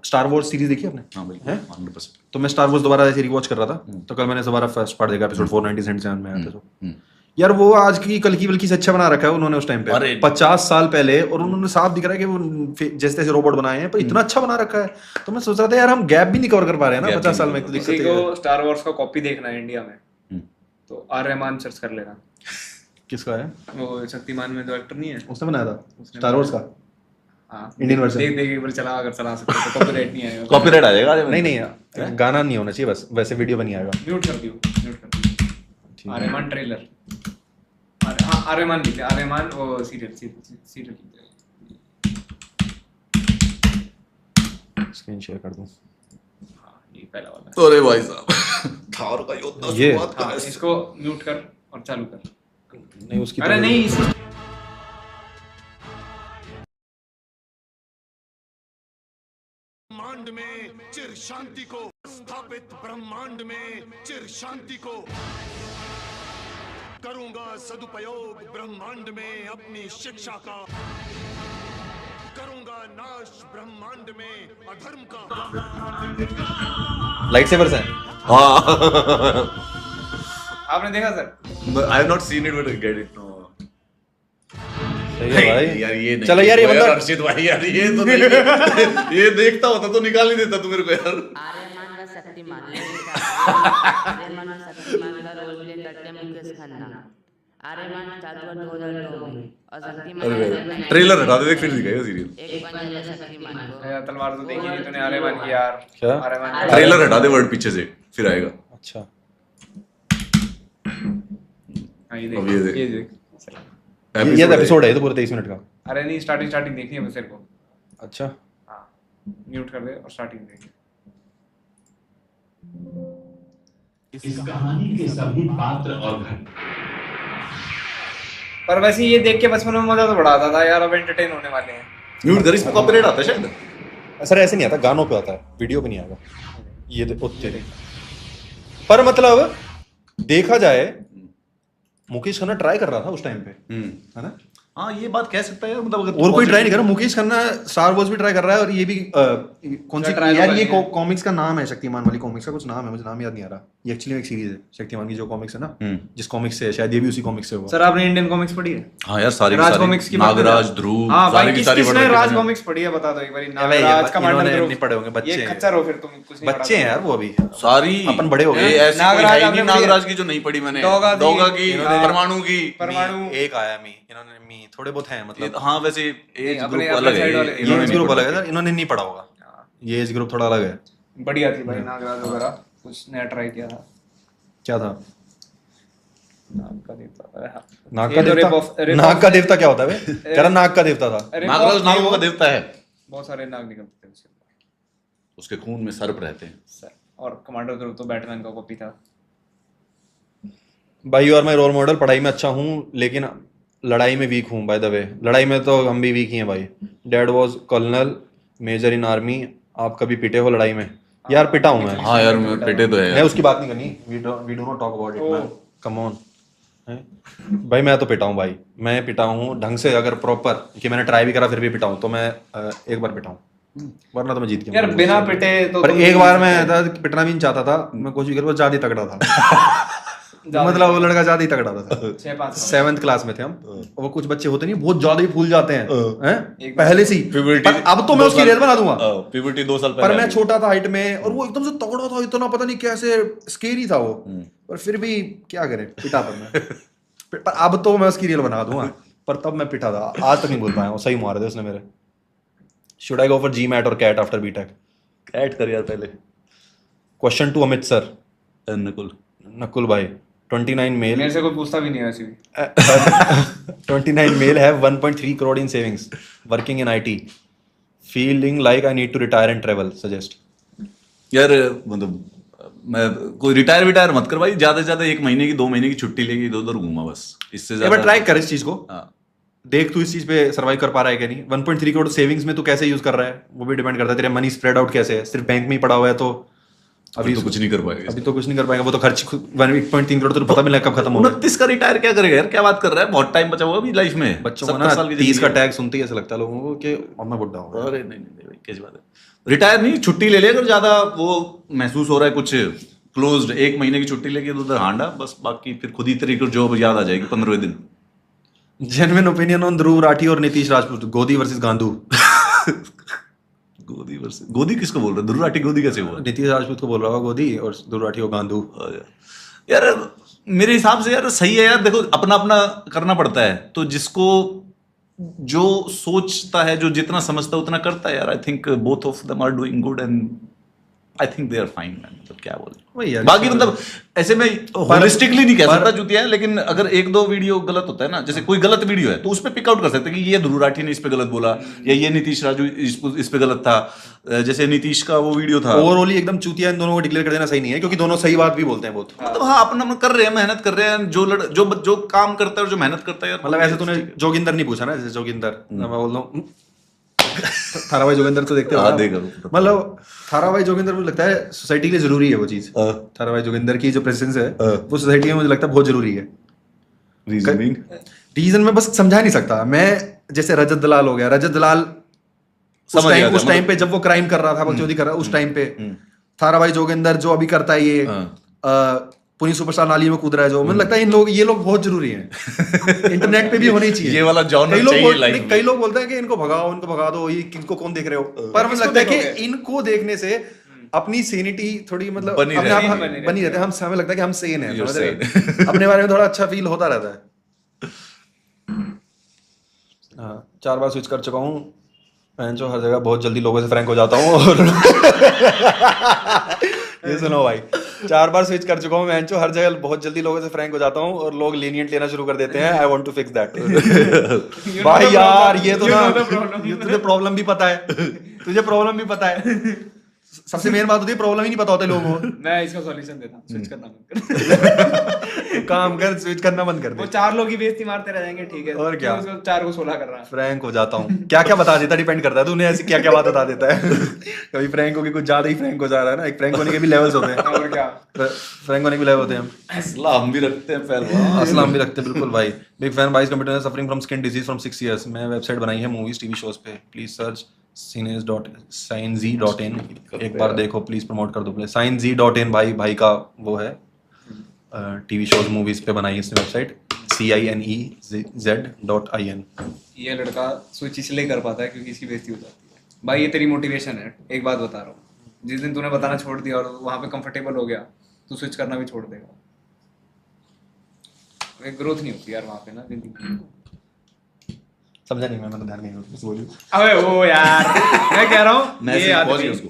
स्टार वॉर्स सीरीज देखी आपने? हाँ भाई, 100%। तो मैं स्टार वॉर्स दोबारा ऐसे रिवॉच कर रहा था, तो कल मैंने दोबारा फर्स्ट पार्ट देखा, एपिसोड 497 में आया था जो। यार वो आज की कल की बल्कि से अच्छा बना रखा है उन्होंने उस टाइम पे, 50 साल पहले, और उन्होंने साफ दिख रहा है कि वो जैसे तैसे रोबोट बनाए हैं, पर इतना अच्छा बना रखा है। तो मैं सोच रहा था यार हम गैप भी नहीं कवर कर पा रहे हैं ना 50 साल में। किसी को स्टार वॉर्स का कॉपी देखना है इंडिया में तो आर रहमान सर्च कर लेना। किसका है वो? शक्तिमान में जो एक्टर नहीं है, उसने बनाया था स्टार वॉर्स का? इंडियन वर्जन देख देख एक बार चला, अगर चला सकते हो तो कॉपीराइट नहीं आएगा। कॉपीराइट आ जाएगा। नहीं गाना नहीं होना चाहिए बस, वैसे वीडियो बनी आएगा। म्यूट कर दियो। आर्यमान ट्रेलर, हाँ आर्यमान लिखे, आर्यमान वो सीरियल स्क्रीन शेयर कर दूं। हाँ ये पहला वाला। अरे भाई साहब थार का योद्धा ये शुरुआत हाँ, कर। इसको म्यूट कर और चालू कर। नहीं उसकी अरे नहीं ब्रह्मांड में चिर शांति को स्थापित, ब्रह्मांड में चिर शांति को करूंगा सदुपयोग, ब्रह्मांड में अपनी शिक्षा का करूंगा नाश, ब्रह्मांड में अधर्म का। लाइट सेवर्स हैं। हाँ आपने देखा sir? I have not seen it but I get it no. सही है भाई। यार ये नहीं, चलो यार ये बंदा अर्शित भाई यार ये तो नहीं, ये देखता होता तो निकाल ही देता तू मेरे को यार। आर्यमान का शक्तिमान आर्यमान का शक्तिमान का रोल प्ले करते हैं मुकेश खन्ना। आर्यमान चालू 2002 में और शक्तिमान अरे ट्रेलर हटा दे, देख फिर दिखाएगा सीरियल। एक बन जाए शक्तिमान को। यार तलवार तो देखी नहीं तूने आर्यमान की यार। क्या? आर्यमान की। ट्रेलर हटा दे वर्ड पीछे से फिर आएगा। अच्छा हाँ ये अब ये देख, देख। ये देख। ये एपिसोड है, ये तो पूरा 23 मिनट का। अरे नहीं स्टार्टिंग देखनी है बस तेरे को। अच्छा हाँ म्यूट कर दे और स्टार्टिंग देख। इस कहानी के सभी पात्र और घटना पर वैसे ये देख के बचपन में मजा तो बड़ा आता था यार, अब एंटरटेन होने वाले हैं। म्यूट कर, इसमें कॉपीराइट आता है शायद। सर ऐसे नहीं आता, गानों पे आता है, वीडियो पे नहीं आएगा। ये तेरे पर मतलब देखा जाए मुकेश खन्ना ट्राई कर रहा था उस टाइम पे, है ना? हाँ ये बात कह सकता है यार, मतलब अगर और कोई ट्राई नहीं कर रहा। मुकेश खन्ना स्टार वॉर्स भी ट्राई कर रहा है और ये भी कौन सी ट्राई यार होगा ये ये। कॉमिक्स का नाम है, शक्तिमान वाली कॉमिक्स का कुछ नाम है, मुझे नाम याद नहीं आ रहा। ये एक्चुअली एक सीरीज है शक्तिमान की जो कॉमिक्स है ना, जिस कॉमिक्स से है, शायद ये भी उसी कॉमिक्स से होगा। सर आपने इंडियन कॉमिक्स पढ़ी है? हाँ यार सारी राज कॉमिक्स की बात नागराज, करें। ध्रुव, हाँ सारी भाई की किस सारी किसने वर्ड राज देखी कॉमिक्स पढ़ी है बता दो एक बार। भाई, नागराज कमांडर इन्होंने ध्रुव नहीं पढ़े होंगे, बच्चे ये हैं। खच्चर हो फिर तुम कुछ नहीं बच्चे हैं यार वो अभी। सारी अपन बड़े हो गए। ये ऐसी कोई नागराज है ही आपने नहीं पढ़ी है? नागराज की जो नहीं पढ़ी मैंने। दोगा दोगा की, इन्होंने- परमाणु की। परमाणु एक आया मी, इन्होंने मी थोड़े बहुत हैं मतलब। हाँ वैसे एज अपने- ग्रुप अपने अलग है, side वाले- ये इन्होंने एज नहीं ग्रुप पढ़ा। अलग है, इन्होंने नहीं पढ़ा होगा। ये एज ग्रुप थोड़ा अलग है। बढ़िया थी भाई नागराज वगैरह, कुछ नया ट्राई किया था। क्या था? नाग का देवता। नाग ये का तो देवता? rip off- नाग का देवता क्या होता है बे? कह रहा नाग का देवता था। अरे नागराज बहुत- नागों का देवता है, बहुत सारे नाग निकलते थे उसके अंदर। उसके खून में सर्प रहते हैं। सर और कमांडर ध्रुव तो बैटमैन का कॉपी था। भाई और मैं रोल मॉडल, पढ़ाई में अच्छा हूँ लेकिन लड़ाई में वीक हूँ। बाय द वे लड़ाई में तो हम भी वीक ही हैं भाई। Dad was colonel major in army. आप कभी पिटे हो लड़ाई में? यार पिटा हूँ मैं। हाँ यार मैं पेटे तो है मैं उसकी बात नहीं करनी। We do not talk about it man, come on. भाई मैं तो पिटा हूँ भाई, मैं पिटा हूँ ढंग से। अगर प्रॉपर कि मैंने ट्राई भी करा फिर भी पिटा हूँ तो मैं एक बार पिटा हूँ, वरना तो मैं जीत गया। यार बिना पिटे तो पर तुम एक जीत बार सकते मैं हो। ऐसा पिटना भी नहीं चाहता था, मैं कोशिश कर, वो ज्यादा ही तगड़ा था। मतलब वो लड़का ज्यादा ही तगड़ा था। 6-5 7th क्लास में थे हम। वो कुछ बच्चे होते नहीं बहुत ज्यादा ही फूल जाते हैं, हैं? एक बार पहले से ही। Puberty पर अब तो मैं उसकी रेल बना दूंगा। प्यूबर्टी 2 साल पर पहले मैं आई। छोटा था हाइट में और वो एकदम से तगड़ा था, इतना पता नहीं कैसे स्केरी था वो। पर फिर भी क्या करें, पिटा पर मैं। पर अब तो मैं उसकी रील बना दूंगा, पर तब मैं पिटा था। आज तक नहीं बोल पाया हूँ, सही मार दे उसने मेरे। Should I go for GMAT और कैट आफ्टर बीटेक? कैट कर यार पहले। Question to Amit sir. Nakul Nakul भाई 29 मेल मेरे से कोई पूछता भी नहीं है वैसे भी। 29 male have 1.3 crore in savings, working in IT, feeling like I need to retire and travel, suggest. यार मतलब मैं कोई रिटायर मत कर भाई, ज्यादा से ज्यादा 1 महीने की 2 महीने की छुट्टी लेके इधर उधर घूमा बस, इससे एक ज्यादा बार ट्राई कर इस चीज को, हाँ। देख तू इस चीज पे सर्वाइव कर पा रहा है कि नहीं। 1.3 करोड़ सेविंग्स में तू कैसे यूज कर रहा है वो भी डिपेंड करता है। तेरे मनी स्प्रेड आउट कैसे है, सिर्फ बैंक में ही पड़ा हुआ है तो अभी तो कुछ नहीं कर पाएगा। अभी तो कुछ नहीं कर पाएगा। वो तो खर्च 1.3 करोड़ तो पता भी नहीं कब खत्म होगा। 29 का रिटायर क्या करेगा यार, क्या बात कर रहा है, बहुत टाइम बचा हुआ अभी लाइफ में। बच्चों को 70 ना साल की 30 का जिंदगी है। टैग सुनते ही ऐसा लगता है लोगों को कि अब मैं बुढ़ा हूँ। अरे नहीं भाई कैसी बात है, रिटायर नहीं, छुट्टी ले ले अगर ज्यादा वो महसूस हो रहा है कुछ क्लोज्ड, 1 महीने की छुट्टी लेके उधर हांडा बस, बाकी फिर खुद ही तरीके जॉब याद आ जाएगी 15वें दिन। Genuine opinion on Dhruv Rathee और नीतीश राजपूत, गोदी वर्सेस गांधू। गोदी किसको बोल रहा है, ध्रुव राठी गोदी कैसे हुआ? नीतीश राजपूत को बोल रहा होगा गोदी और ध्रुव राठी को गांधू। यार मेरे हिसाब से यार सही है यार, देखो अपना अपना करना पड़ता है, तो जिसको जो सोचता है, जो जितना समझता है उतना करता है यार। I think both of them are doing good and I think they are fine man. मतलब क्या वही बोले, यार, बाकी मतलब ऐसे में होलिस्टिकली नहीं कह सकता जुतिया है, लेकिन अगर एक दो वीडियो गलत होता है ना, जैसे कोई गलत वीडियो है तो उस पे पिक आउट कर सकते हैं कि ये ध्रुव राठी ने इस पे गलत बोला, या ये नीतीश राजू इस पे गलत था। जैसे नीतीश का वो वीडियो था, ओवरऑल एकदम चूतिया इन दोनों को डिक्लेयर कर देना सही नहीं है, क्योंकि दोनों सही बात भी बोलते हैं बहुत। मतलब हाँ अपना कर रहे हैं, मेहनत कर रहे हैं, जो काम करता है और जो मेहनत करता है यार। मतलब ऐसे तूने जोगिंदर नहीं पूछा ना, जैसे जोगिंदर मैं बोल रहा हूँ थाराबाई जोगिंदर तो देखते हो हाँ, ना? देखा। मतलब थाराबाई जोगिंदर मुझे लगता है सोसाइटी के लिए जरूरी है वो चीज। थाराबाई जोगिंदर की जो प्रेजेंस है वो सोसाइटी में मुझे लगता है बहुत जरूरी है। रीजन में बस समझा नहीं सकता मैं। जैसे रजत दलाल हो गया, रजत दलाल उस टाइम पे जब वो क्राइम कर रहा था, बकचोदी कर रहा उस टाइम पे, थाराबाई जोगिंदर जो अभी करता है ये पुनी सुपरस्टार नाली में कूद रहा है जो, मुझे लगता है ये लोग बहुत जरूरी हैं। इंटरनेट पे भी होने चाहिए ये वाला जॉनर चाहिए लाइफ में। कई लोग बोलते हैं कि इनको भगा दो, ये किनको कौन देख रहे हो, पर मुझे लगता है कि इनको देखने से अपनी सेनिटी थोड़ी मतलब बनी अपने आप रहती बनी रहती है। हमें लगता है कि हम सेन हैं, समझ रहे? अपने बारे में थोड़ा अच्छा फील होता रहता है। हाँ, 4 बार स्विच कर चुका हूँ मैं, जो हर जगह बहुत जल्दी लोगों से फ्रैंक हो जाता हूँ। और ये सुनो भाई, 4 बार स्विच कर चुका हूँ मैं, जो हर जगह बहुत जल्दी लोगों से फ्रैंक हो जाता हूँ और लोग लीनियंट लेना शुरू कर देते हैं। I want to fix that. भाई यार ये तो ना, ये तुझे प्रॉब्लम भी पता है, तुझे प्रॉब्लम भी पता है। सबसे मेन बात होती है प्रॉब्लम ही नहीं पता होता लोगों को। मैं इसका सॉल्यूशन देता हूँ, स्विच करना बंद कर। काम कर, स्विच करना बंद कर वो दे। 4 लोग ही बेइज्जती मारते रह जाएंगे, ठीक है, और क्या? 4 को 16 कर रहा है। फ्रैंक हो जाता हूँ, क्या क्या बता देता, डिपेंड करता है तूने ऐसी क्या क्या बात बता देता है। कभी फ्रैंक होके कुछ ज्यादा ही फ्रैंक हो जा रहा है ना। एक फ्रैंक होने के भी लेवल्स होते हैं। और क्या, फ्रैंक होने के भी लेवल होते हैं। असला हम भी रखते हैं पहलवान, असला हम भी रखते हैं बिल्कुल भाई। बिग फैन बाइस computer suffering from skin disease from 6 years। मैं वेबसाइट बनाई है मूवीज टीवी शोज पे, प्लीज सर्च science.in। एक बार देखो प्लीज, प्रमोट कर दो प्लीज। science.in भाई का वो है, टीवी शोज मूवीज पे बनाई इसने वेबसाइट, CINEZ.in। ये लड़का स्विच इसलिए कर पाता है क्योंकि इसकी बेइज्जती हो जाती है। भाई ये तेरी मोटिवेशन है, एक बात बता रहा हूँ, जिस दिन तूने बताना छोड़ दिया और वहां पे कंफर्टेबल हो गया, तू स्विच करना भी छोड़ देगा। एक ग्रोथ नहीं होती यार वहां पे ना जिंदगी। समझा नहीं, मैं ध्यान नहीं बोली। अबे वो यार मैं कह रहा हूँ मैं ये सिर्फ पहुंच आदमी, गया उसको।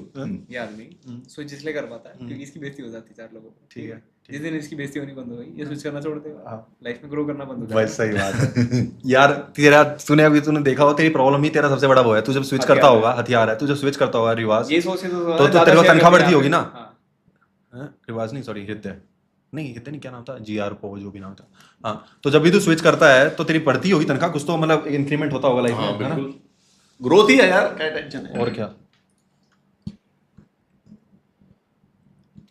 ये आदमी स्विच इसलिए कर पाता है क्योंकि इसकी बेइज्जती हो जाती है 4 लोगों को। ठीक है, जिस दिन इसकी बेइज्जती होनी बंद हो गई, ये स्विच करना छोड़ देगा, हाँ। लाइफ में ग्रो करना बंद हो भाई जाएगा। सही बात है। यार तेरा तूने देखा हो, तेरी प्रॉब्लम ही तेरा सबसे बड़ा वो है। तू जब स्विच करता होगा, हथियार है, तू जब स्विच करता होगा रिवाज, ये सोच तो तेरे को तनख्वाह बढ़ती होगी ना। हाँ। रिवाज नहीं, सॉरी हृदय नहीं, हृदय नहीं, क्या नाम था, GR पो जो भी नाम था। हाँ, तो जब भी तू स्विच करता है तो तेरी बढ़ती होगी तनख्वाह, कुछ तो मतलब इंक्रीमेंट होता होगा लाइफ में, है ना? ग्रोथ ही है यार, क्या टेंशन है। और क्या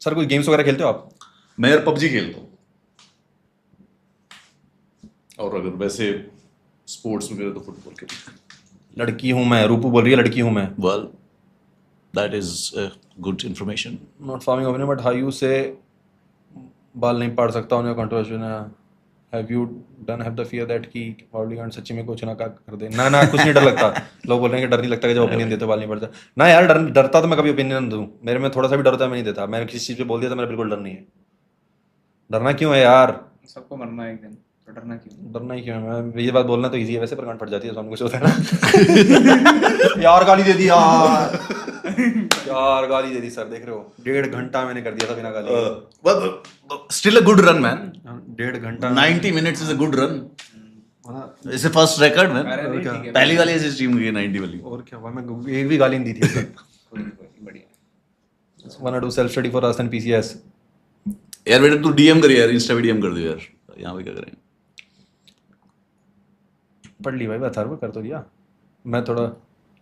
सर, कोई गेम्स वगैरह खेलते हो आप? मैं यार पबजी खेलता हूँ, और अगर वैसे स्पोर्ट्स में खेले तो फुटबॉल खेलता हूँ। लड़की हूँ मैं, रूपू बोल रही है लड़की हूँ मैं। Well that is good information. Not farming opinion but how you से बाल नहीं पाड़ सकता उन्हें कंट्रोवर्शियल है। Have you done have the fear that कि बॉडीगार्ड सच्ची में कुछ ना का कर दे? ना कुछ नहीं डर लगता। लोग बोल रहे हैं कि डर नहीं लगता कि जब ओपिनियन देते बाल नहीं पड़ता। ना यार, डरता तो मैं कभी ओपिनियन दूं, मेरे में थोड़ा सा भी डर होता है मैं नहीं देता। मैंने किसी चीज़ पे बोल दिया तो मेरा बिल्कुल डर नहीं है। डरना क्यों है यार? सबको मरना है एक दिन, तो डरना क्यों? डरना ही क्यों है? मैं ये बात बोलना तो इजी है वैसे, पर गांड फट जाती है, सामने कुछ होता है ना। यार गाली दे दी यार, यार गाली दे दी सर, देख रहे हो 1.5 घंटा मैंने कर दिया था बिना गाली। Still a good run man, 1.5 घंटा 90 minutes is a good run. It's a first record man, अरे नहीं, ठीक है, पहली वाली ऐसी टीम गई 90 वाली। और क्या हुआ, मैं एक भी गाली नहीं दी थी। कोई नहीं, बढ़िया। Want to do self study for us and PCS। यार बेटा तू DM कर यार, इंस्टा पे DM कर दो यार, यहाँ पे क्या करें। पढ़ ली भाई, बस सर कर तो दिया। मैं थोड़ा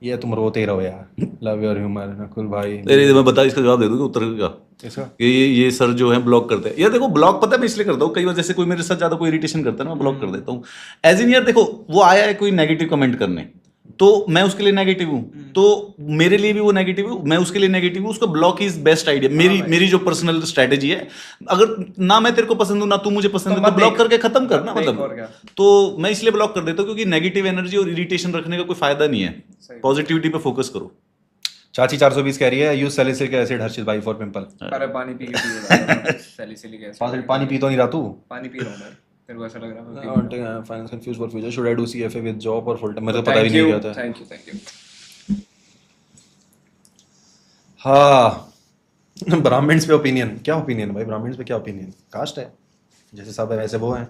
ये तुम रोते ही रहो यार, लव योर ह्यूमर नकुल भाई। तेरे मैं बता, इसका जवाब दे दूंगा उत्तर का। इसका ये सर जो है ब्लॉक करते हैं यार। देखो ब्लॉक पता है मैं इसलिए करता हूँ, कई बार जैसे कोई मेरे साथ ज्यादा कोई इरिटेशन करता है ना, मैं ब्लॉक कर देता हूँ। एज इन यार देखो, वो आया है कोई नेगेटिव कमेंट करने, तो मैं उसके लिए नेगेटिव हूँ, तो मेरे लिए भी वो नेगेटिव है, मैं उसके लिए नेगेटिव हूँ। उसको ब्लॉक इज बेस्ट आइडिया। मेरी जो पर्सनल स्ट्रेटेजी है, अगर ना मैं तेरे को पसंद हूँ ना तू मुझे पसंद है, तो ब्लॉक करके खत्म करना मतलब। तो मैं इसलिए ब्लॉक कर देता हूँ क्योंकि नेगेटिव एनर्जी और इरिटेशन रखने का कोई फायदा नहीं है। पॉजिटिविटी पे फोकस करो। चाची 420 कह रही है यूज सैलिसिलिक एसिड हर्षित भाई फॉर पिंपल। अरे पानी पी के सैलिसिलिक एसिड। पानी पी तो नहीं रहा तू? पानी पी रहा हूँ मैं। तेरे को ऐसा लग रहा है? Finance confuse for future, should I do CFA with job और फुल टाइम? मुझे पता भी नहीं क्या था। Thank you. हाँ, ब्राह्मण्स पे ओपिनियन, क्या ओपिनियन भाई? ब्राह्मण्स पे क्या ओपिनियन? कास्ट है, जैसे सब है वैसे वो है।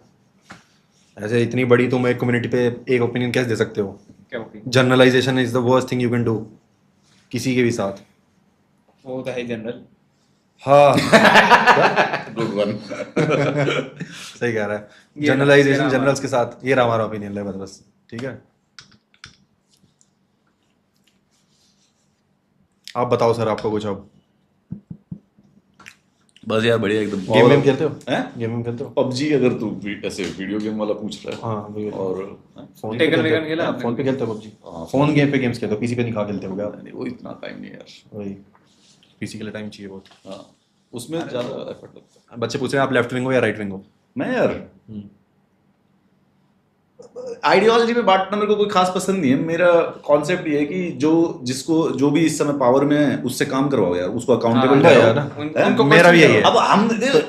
ऐसे इतनी बड़ी तुम एक कम्युनिटी पे एक ओपिनियन कैसे दे सकते हो? क्या opinion? Generalization is the worst thing you can do किसी के भी साथ। वो तो है जनरल। हाँ गुड वन। सही कह रहा है। ये जनरलाइजेशन रहा जनरल्स के साथ, ये रहा हमारा ओपिनियन है बस। ठीक है, आप बताओ सर, आपको कुछ अब बस यार बढ़िया एकदम। गेम वेम खेलते हो? हैं? गेम वेम खेलते हो? पबजी अगर तू ऐसे वीडियो गेम वाला पूछ रहा है। हाँ वही। और फोन पे टेकन खेलते वेकन हो? खेला आपने? फोन पे खेलते हो पबजी? हाँ, फोन गेम पे गेम्स खेलते हो? पीसी पे नहीं खा खेलते हो क्या? नहीं, वो इतना टाइम नहीं है यार। वही, पीसी के लिए टाइम चाहिए बहुत। हाँ, उसमें ज्यादा एफर्ट लगता है। बच्चे पूछ रहे हैं आप लेफ्ट विंग हो या राइट विंग हो? मैं यार आइडियोलॉजी में बांटना मेरे को कोई खास पसंद नहीं है। मेरा कॉन्सेप्ट ये है कि जो भी इस समय पावर में है उससे काम करवाओ यार, उसको अकाउंटेबल हाँ, करो यार, उनको मेरा भी यही है। अब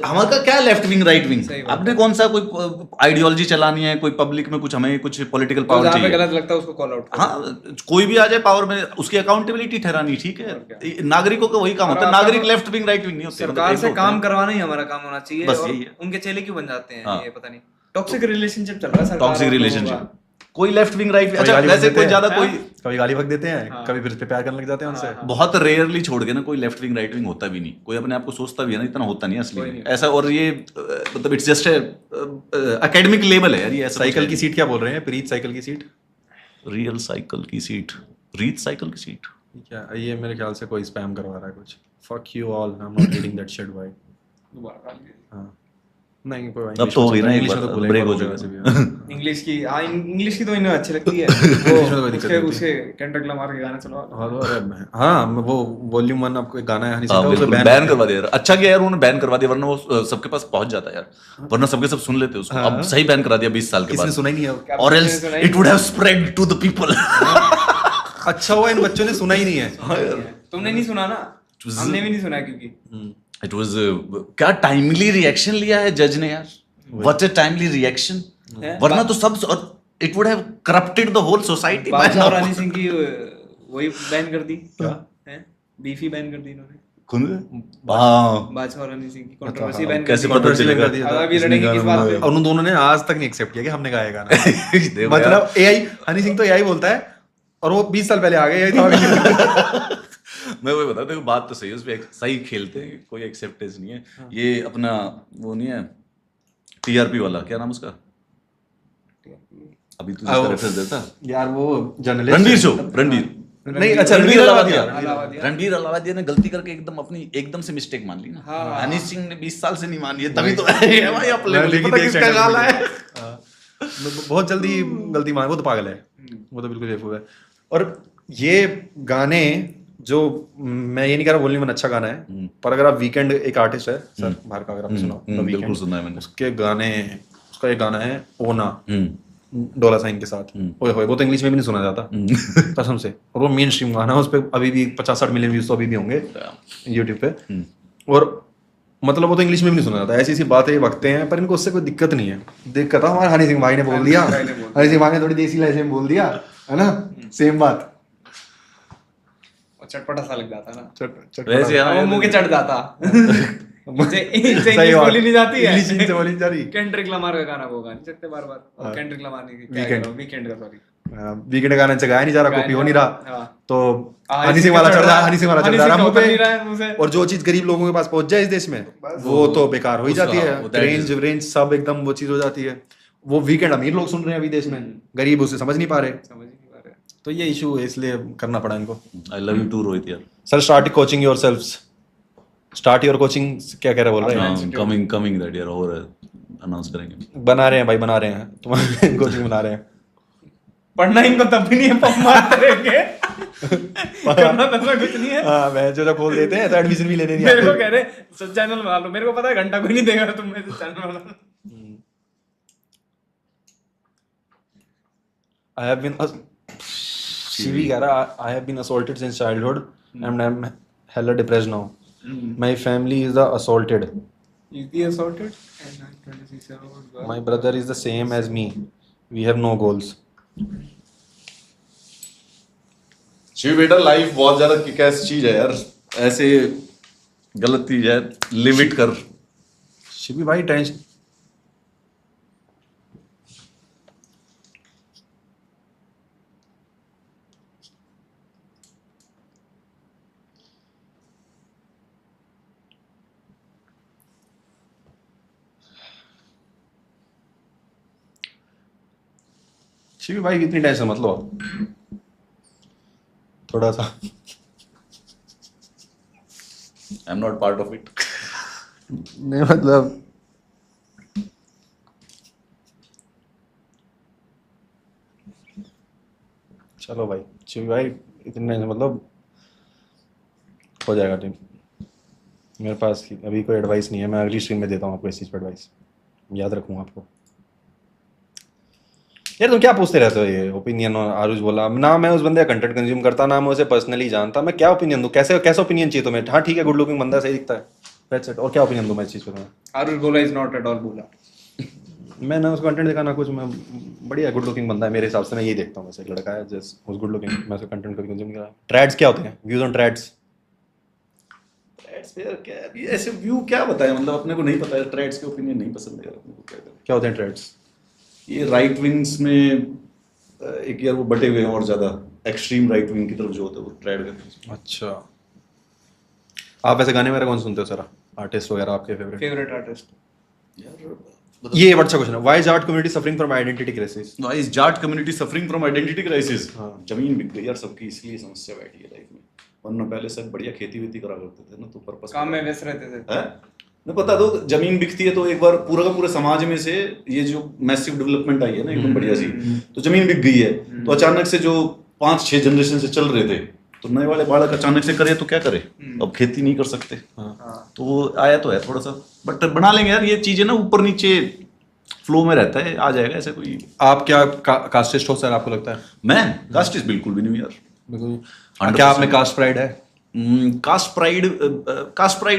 हमारा क्या लेफ्ट विंग राइट विंग, सही बात अपने कौन सा कोई आइडियोलॉजी चलानी है, कोई पब्लिक में कुछ हमें कुछ पॉलिटिकल तो पावर जहाँ पे चाहिए। गलत लगता है उसको कॉल आउट। हाँ, कोई भी आ जाए पावर में उसकी अकाउंटेबिलिटी ठहरानी, ठीक है। नागरिकों का वही काम होता है, नागरिक लेफ्ट विंग राइट विंग नहीं होते। सरकार से काम करवाना ही हमारा काम होना चाहिए। बस और यही है। उनके चेले क्यों बन जाते हैं हाँ। ये पता नहीं। टॉक्सिक रिलेशनशिप चल रहा है सरकार टॉक्सिक और लोगों रिलेशनशिप, का। कोई लेफ्ट विंग राइट, अच्छा गाली वैसे बक कोई देते ज्यादा हैं। कोई कभी गाली बक देते हैं, कभी फिर प्यार करने लग जाते हैं उनसे। बहुत रेयरली छोड़ के ना कोई लेफ्ट विंग राइट विंग होता भी नहीं। कोई अपने आप को सोचता भी है ना, इतना होता नहीं असली में ऐसा। और ये मतलब इट्स जस्ट एकेडमिक लेवल है यार ये। साइकिल की सीट क्या बोल रहे हैं? प्रीत साइकिल की सीट, रियल साइकिल की सीट, रीत साइकिल की सीट। क्या ये मेरे ख्याल से कोई स्पैम करवा रहा है कुछ। Fuck you all, I am not reading that shit भाई। दोबारा गाली दे दी। हाँ नहीं, कोई अब तो हो गई ना, एक इंग्लिश में बार तो बोलेंगे ब्रेक हो बहुत चुका जगह से भी। इंग्लिश की, हाँ इंग्लिश की तो इन्हें अच्छी लगती है। में तो कोई दिक्कत उसके नहीं होती। उसे केंड्रिक लमार के गाने चलवा। हाँ वो वॉल्यूम 1 आपको एक गाना है हनी सिंह हाँ का, उसे बिल्कुल बैन बैन करवा दिया यार। अच्छा किया यार उन्होंने बैन करवा दिया, वरना वो सबके पास पहुंच जाता यार, वरना सबके सब सुन लेते उसको। अब सही बैन करा दिया 20 साल के किसने बाद, सुना ही नहीं है। और else it would have spread to the people. अच्छा हुआ इन बच्चों ने सुना ही नहीं है। तुमने नहीं सुना ना, हमने भी नहीं सुना क्योंकि इट वाज क्या टाइमली रिएक्शन लिया है जज ने यार। व्हाट अ टाइमली रिएक्शन, वरना तो सब, it would have corrupted the whole society. Badshah और हनी सिंह की वही बैन कर दी। क्या है? बीफी बैन कर दी इन्होंने। हाँ, बादशाह और हनी सिंह की कंट्रोवर्सी बैन कर कैसे दी। पता चलेगा? कर दिया था। अब ये लड़ेंगे किस बात पे? और उन दोनों ने आज तक नहीं एक्सेप्ट किया कि हमने गाया गाना। देखो यार। मतलब एआई, हनी सिंह तो एआई बोलता है और वो 20 साल पहले आ गए। था मैं वही बता, देखो बात तो सही है, उस पे सही खेलते हैं, कोई एक्सेप्टेंस नहीं है। ये अपना वो नहीं है टीआरपी वाला, क्या नाम उसका, अभी तू जिसका रेफरेंस देता यार वो जर्नलिस्ट रणवीर शो, रणवीर नहीं, अच्छा रणवीर अलावादिया। रणवीर अलावादिया ने गलती करके एकदम से मिस्टेक मान ली ना। हनी सिंह ने 20 साल से नहीं मान, ये तभी तो है भाई अपने रणवीर की पता देख किसका चैनल गाला में। है। बहुत जल्दी गलती मान, वो तो पागल है, वो तो बिल्कुल बेवकूफ है। और ये गाने जो, मैं ये नहीं कह रहा वॉल्यूम 1 अच्छा गाना है, पर अगर आप वीकेंड एक आर्टिस्ट है सर बाहर का, अगर आपने सुना The बिल्कुल Weeknd, सुना है मैंने। उसके गाने, उसका एक गाना है ओना $साइन के साथ, ओए होए, वो तो इंग्लिश में भी नहीं सुना जाता कसम से। और वो मेन स्ट्रीम गाना है, उस पर अभी भी 50-60 मिलियन व्यूज तो अभी भी होंगे यूट्यूब पे। और मतलब वो तो इंग्लिश में भी नहीं सुना जाता। ऐसी ऐसी बातें बकते हैं, पर इनको उससे कोई दिक्कत नहीं है। दिक्कत है हमारे हनी सिंह भाई ने बोल दिया, हनी सिंह भाई ने थोड़ी देसी लहजे में बोल दिया है ना, सेम बात। और चटपटा सा लग जाता ना वैसे हाँ, वो मुंह के चढ़ जाता। मुझे इंग्लिश सही बात। बोली नहीं जाती है, इंग्लिश इनसे बोली नहीं जा रही। केंड्रिक लमार का गाना वो गा नहीं सकते बार बार। और केंड्रिक लमार ने क्या Weekend। कहा, वीकेंड का सॉरी, वीकेंड गाना से गाया नहीं जा रहा, कॉपी हो नहीं रहा, हाँ। तो हाँ, हनी सिंह वाला चढ़ रहा है, हनी सिंह वाला चढ़ रहा है मुंह उतर नहीं रहा है मुंह पे। से। और जो चीज गरीब लोगों के पास पहुंच जाए इस देश में, वो तो बेकार हो ही जाती है। वो that रेंज रेंज सब एकदम वो चीज हो जाती है। वो वीकेंड अमीर लोग सुन रहे हैं अभी देश में, गरीब उसे समझ नहीं पा रहे। समझ ही नहीं पा रहे। तो ये इशू है, इसलिए करना पड़ा इनको। I love you too Rohit यार। Sir start coaching yourselves, start your coaching, क्या कह रहे बोल रहे हैं? कमिंग दैट ईयर, और अनाउंस करेंगे। बना रहे हैं भाई, बना रहे हैं, तुम्हारे कोचिंग बना रहे हैं। पढ़ना इनको तब भी नहीं है, पंप मारते रहेंगे। करना तो कुछ नहीं है। हाँ, मैं जो खोल देते हैं तो एडमिशन भी लेने नहीं मेरे को आते। कह रहे चैनल बना लो, मेरे को पता है घंटा कोई नहीं देगा, तुम मेरे चैनल बना लो। I have been शिवी कह रहा, I have been assaulted since childhood and I'm hella depressed now. My family is the assaulted. EPS sorted and 26 hours. My brother is the same as me. We have no goals. Shiv बेटा लाइफ बहुत ज्यादा किक-एस चीज है यार, ऐसे गलत चीज है, लिमिट कर। शिवी भाई टेंशन शिवी भाई कितनी टेंशन मत लो आप। थोड़ा सा I am not part of it. नहीं मतलब चलो भाई शिवी भाई इतनी टेंशन मतलब हो जाएगा टीम। मेरे पास अभी कोई एडवाइस नहीं है, मैं अगली स्ट्रीम में देता हूँ आपको इस चीज़ पर एडवाइस, याद रखूँगा आपको। यार तुम क्या पूछते रहते हो ये ओपिनियन? और आरुष बोला ना मैं उस बंदे का कंटेंट कंज्यूम करता ना मैं उसे पर्सनली जानता, मैं क्या ओपिनियन दूं? कैसे कैसा ओपिनियन चाहिए तुम्हें? हाँ ठीक है, गुड लुकिंग बंदा सही दिखता है, दैट्स इट। और क्या ओपिनियन दूं मैं इस चीज़ पे तुम्हें? आरुष बोला इज नॉट एट ऑल बोला। मैं ना उसका कंटेंट देखा ना कुछ, मैं बढ़िया गुड लुकिंग बंदा है मेरे हिसाब से, मैं यही देखता हूँ। वैसे एक लड़का है जस्ट उस गुड लुकिंग, मैं उसका कंटेंट कभी कंज्यूम नहीं करा। ट्रेड्स क्या होते हैं? Views on trades? ट्रेड्स पे यार क्या अभी ऐसे व्यू क्या बताएं, मतलब अपने को नहीं पता है, ट्रेड्स के ओपिनियन नहीं पसंद है यार अपने को। क्या होते हैं ट्रेड्स? ये राइट विंग्स में एक यार वो बटे हुए हैं और ज्यादा एक्सट्रीम राइट विंग की तरफ जो होता है वो ट्रेड करते हैं। अच्छा, आप वैसे गाने वगैरह कौन सुनते हो सर? आर्टिस्ट वगैरह आपके फेवरेट आर्टिस्ट? यार ये अच्छा क्वेश्चन है। Why is art community suffering from identity crisis? Why is Jat community suffering from identity crisis? हाँ। जमीन बिक गई यार सबकी, इसलिए समस्या बैठी है लाइफ में। वरना पहले सब बढ़िया खेती वेती करा करते थे ना, तो पर्पस काम में व्यस्त रहते थे। है मैं पता दो, जमीन बिकती है तो एक बार पूरा का पूरा समाज में से ये जो मैसिव डेवलपमेंट आई है ना एकदम बढ़िया सी, तो जमीन बिक गई है तो अचानक से जो 5-6 जनरेशन से चल रहे थे, तो नए वाले बालक अचानक से करे तो क्या करे, अब खेती नहीं कर सकते। तो वो आया तो है थोड़ा सा, बट बना लेंगे यार ये चीजें ना, ऊपर नीचे फ्लो में रहता है, आ जाएगा ऐसा कोई। आप क्या कास्टिस्ट हो सर आपको लगता है? मैं कास्टिस्ट बिल्कुल भी नहीं यार। बिल्कुल। क्या आप में कास्ट प्राइड है? कास्ट प्राइड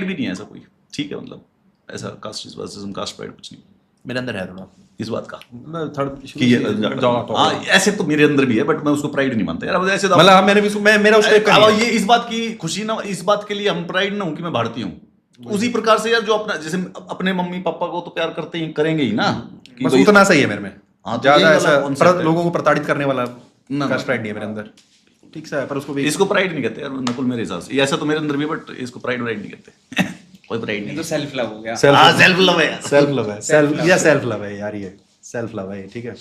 भी नहीं है ऐसा कोई, ठीक है, मतलब ऐसा कास्ट प्राइड कुछ नहीं मेरे अंदर है थोड़ा इस बात का मैं थर्ड कि हाँ ऐसे तो मेरे अंदर भी है, बट मैं उसको प्राइड नहीं मानता यार। ऐसे तो मतलब मैंने भी मेरा उस टाइप का नहीं है। ये इस बात की खुशी ना, इस बात के लिए हम प्राइड ना हूं कि मैं भारतीय हूँ, तो उसी प्रकार से यार जो अपना जैसे अपने मम्मी पापा को तो प्यार करते ही करेंगे ही ना, कि बस भाई- उतना सही है मेरे में। हाँ, तो ज्यादा यही ऐसा वाला concept है। लोगों को प्रताड़ित करने वाला ना, कास्ट प्राइड नहीं है मेरे अंदर। ठीक सा है, पर उसको भी इसको प्राइड नहीं कहते यार नकुल मेरे हिसाब से। ऐसा तो मेरे अंदर भी, बट इसको प्राइड नहीं कहते। कोई प्राइड ये नहीं तो सेल्फ लव हो गया। सेल्फ लव है यार। सेल्फ लव है, सेल्फ लव है यार, ये सेल्फ लव है, ठीक है।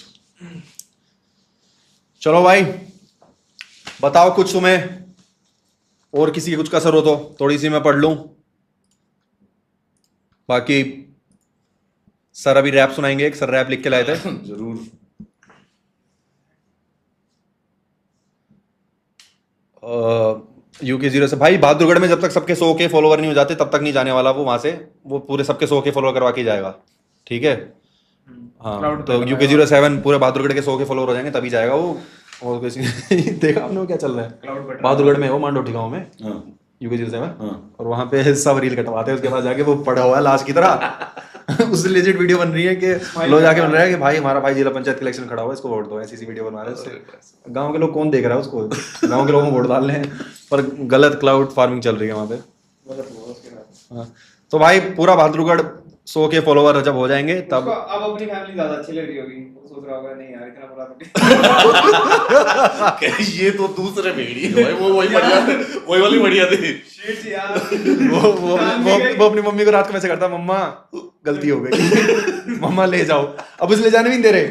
चलो भाई बताओ कुछ तुम्हें और किसी की कुछ कसर हो तो थोड़ी सी मैं पढ़ लूं, बाकी सर अभी रैप सुनाएंगे। एक सर रैप लिख के लाए थे। जरूर। UK0 से भाई बहादुरगढ़ में जब तक सबके 100 के फॉलोवर नहीं हो जाते तब तक नहीं जाने वाला वो वहां से, वो पूरे सबके 100 के फॉलोवर करवा के जाएगा, ठीक है। हाँ तो UK07 पूरे बहादुरगढ़ के 100 के फॉलोवर हो जाएंगे तभी जाएगा वो। और किसी देखा आपने वो क्या चल रहा है बहादुरगढ़ में, वो मांडोटी गाँव में हाँ UK07, हाँ। और वहां पे सब रील कटवाते हैं उसके पास जाके, वो पड़ा हुआ है लाश की तरह। उससे लेजिट वीडियो बन रही है कि लोग जाके बन रहा है कि भाई हमारा भाई जिला पंचायत इलेक्शन खड़ा हुआ है, इसको वोट दो, ऐसी वीडियो बना रहे हैं उससे। गांव के लोग कौन देख रहा है उसको? गांव के लोगों को वोट डाल रहे हैं, पर गलत क्लाउड फार्मिंग चल रही है वहां पे। हाँ तो भाई पूरा बहादुरगढ़ 100 के फॉलोवर जब हो जाएंगे तब अब अपनी फैमिली ज्यादा अच्छी लग रही होगी, वो सोच रहा होगा नहीं यार इतना बुरा तो ये तो दूसरे भेड़ी है भाई, वो वही बढ़िया थे, वही वाली बढ़िया थी। शिट यार। वो अपनी मम्मी को रात को मैसेज करता, मम्मा गलती हो गई, मम्मा ले जाओ। अब उसे ले जाने भी नहीं दे रहे,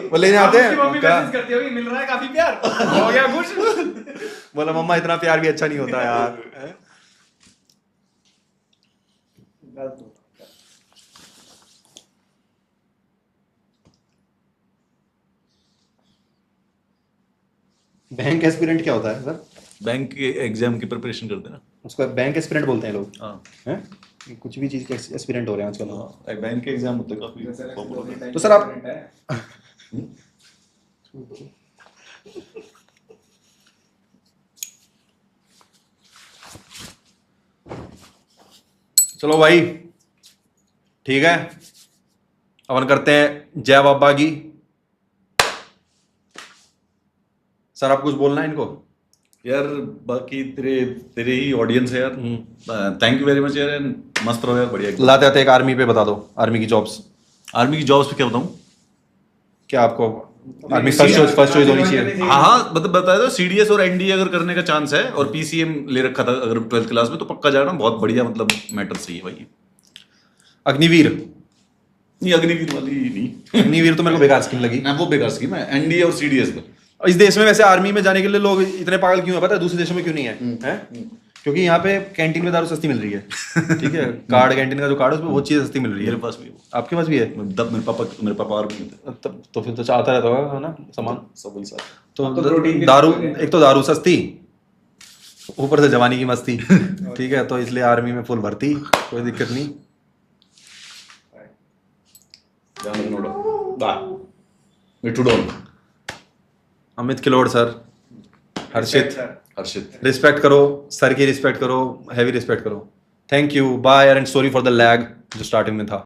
वो लेने आते हैं। मम्मी मैसेज करती होगी मिल रहा है काफी प्यार, हो गया खुश। बोला मम्मा इतना प्यार भी अच्छा नहीं होता यार। बैंक एस्पिरेंट क्या होता है सर? बैंक के एग्जाम की प्रिपरेशन करते हैं ना, उसको बैंक एस्पिरेंट बोलते हैं लोग। हाँ हैं कुछ भी चीज के एस्पिरेंट हो रहे हैं आजकल। बैंक के एग्जाम होते हैं काफी पॉपुलर। तो सर आप चलो भाई ठीक है, अपन करते हैं जय बाबा की। सर आप कुछ बोलना है इनको? यार बाकी तेरे ही ऑडियंस है यार, थैंक यू वेरी मच यार, and मस्त रहो यार, बढ़िया एकदम। लाते आते एक आर्मी पे बता दो, आर्मी की जॉब्स। आर्मी की जॉब्स पे क्या बताऊं? क्या आपको आर्मी फर्स्ट चॉइस होनी चाहिए? हाँ हाँ, मतलब बताया तो CDS और NDA अगर करने का चांस है और PCM ले रखा था अगर 12th क्लास में, तो पक्का जाना, बहुत बढ़िया, मतलब मैटर सही है भाई। अग्निवीर? नहीं, अग्निवीर वाली नहीं। अग्निवीर तो मेरे को बेकार स्कीम लगी। ना, वो बेकार स्कीम है। NDA और CDS पे इस देश में वैसे आर्मी में जाने के लिए लोग इतने पागल क्यों है पता है? दूसरे देशों में क्यों नहीं है? हैं? क्योंकि यहाँ पे कैंटीन में दारू सस्ती मिल रही है। ठीक है, कार्ड कैंटीन का जो कार्ड है उसमें वो चीज़ सस्ती मिल रही है। मेरे पास भी है। आपके पास भी है? तब मेरे पापा आर्मी में थे। तब तो फिर तो चाहता रहता होगा ना सामान। सब वही साथ। तो प्रोटीन भी दारू, मिल रहा है। एक तो दारू सस्ती, ऊपर से जवानी की मस्ती। ठीक है, तो इसलिए आर्मी में फुल भर्ती, कोई दिक्कत नहीं। मिठुडोन, अमित किलोड़ सर, हर्षित, हर्षित। रिस्पेक्ट करो सर की, रिस्पेक्ट करो, हैवी रिस्पेक्ट करो। Thank you, bye and sorry for the lag जो स्टार्टिंग में था।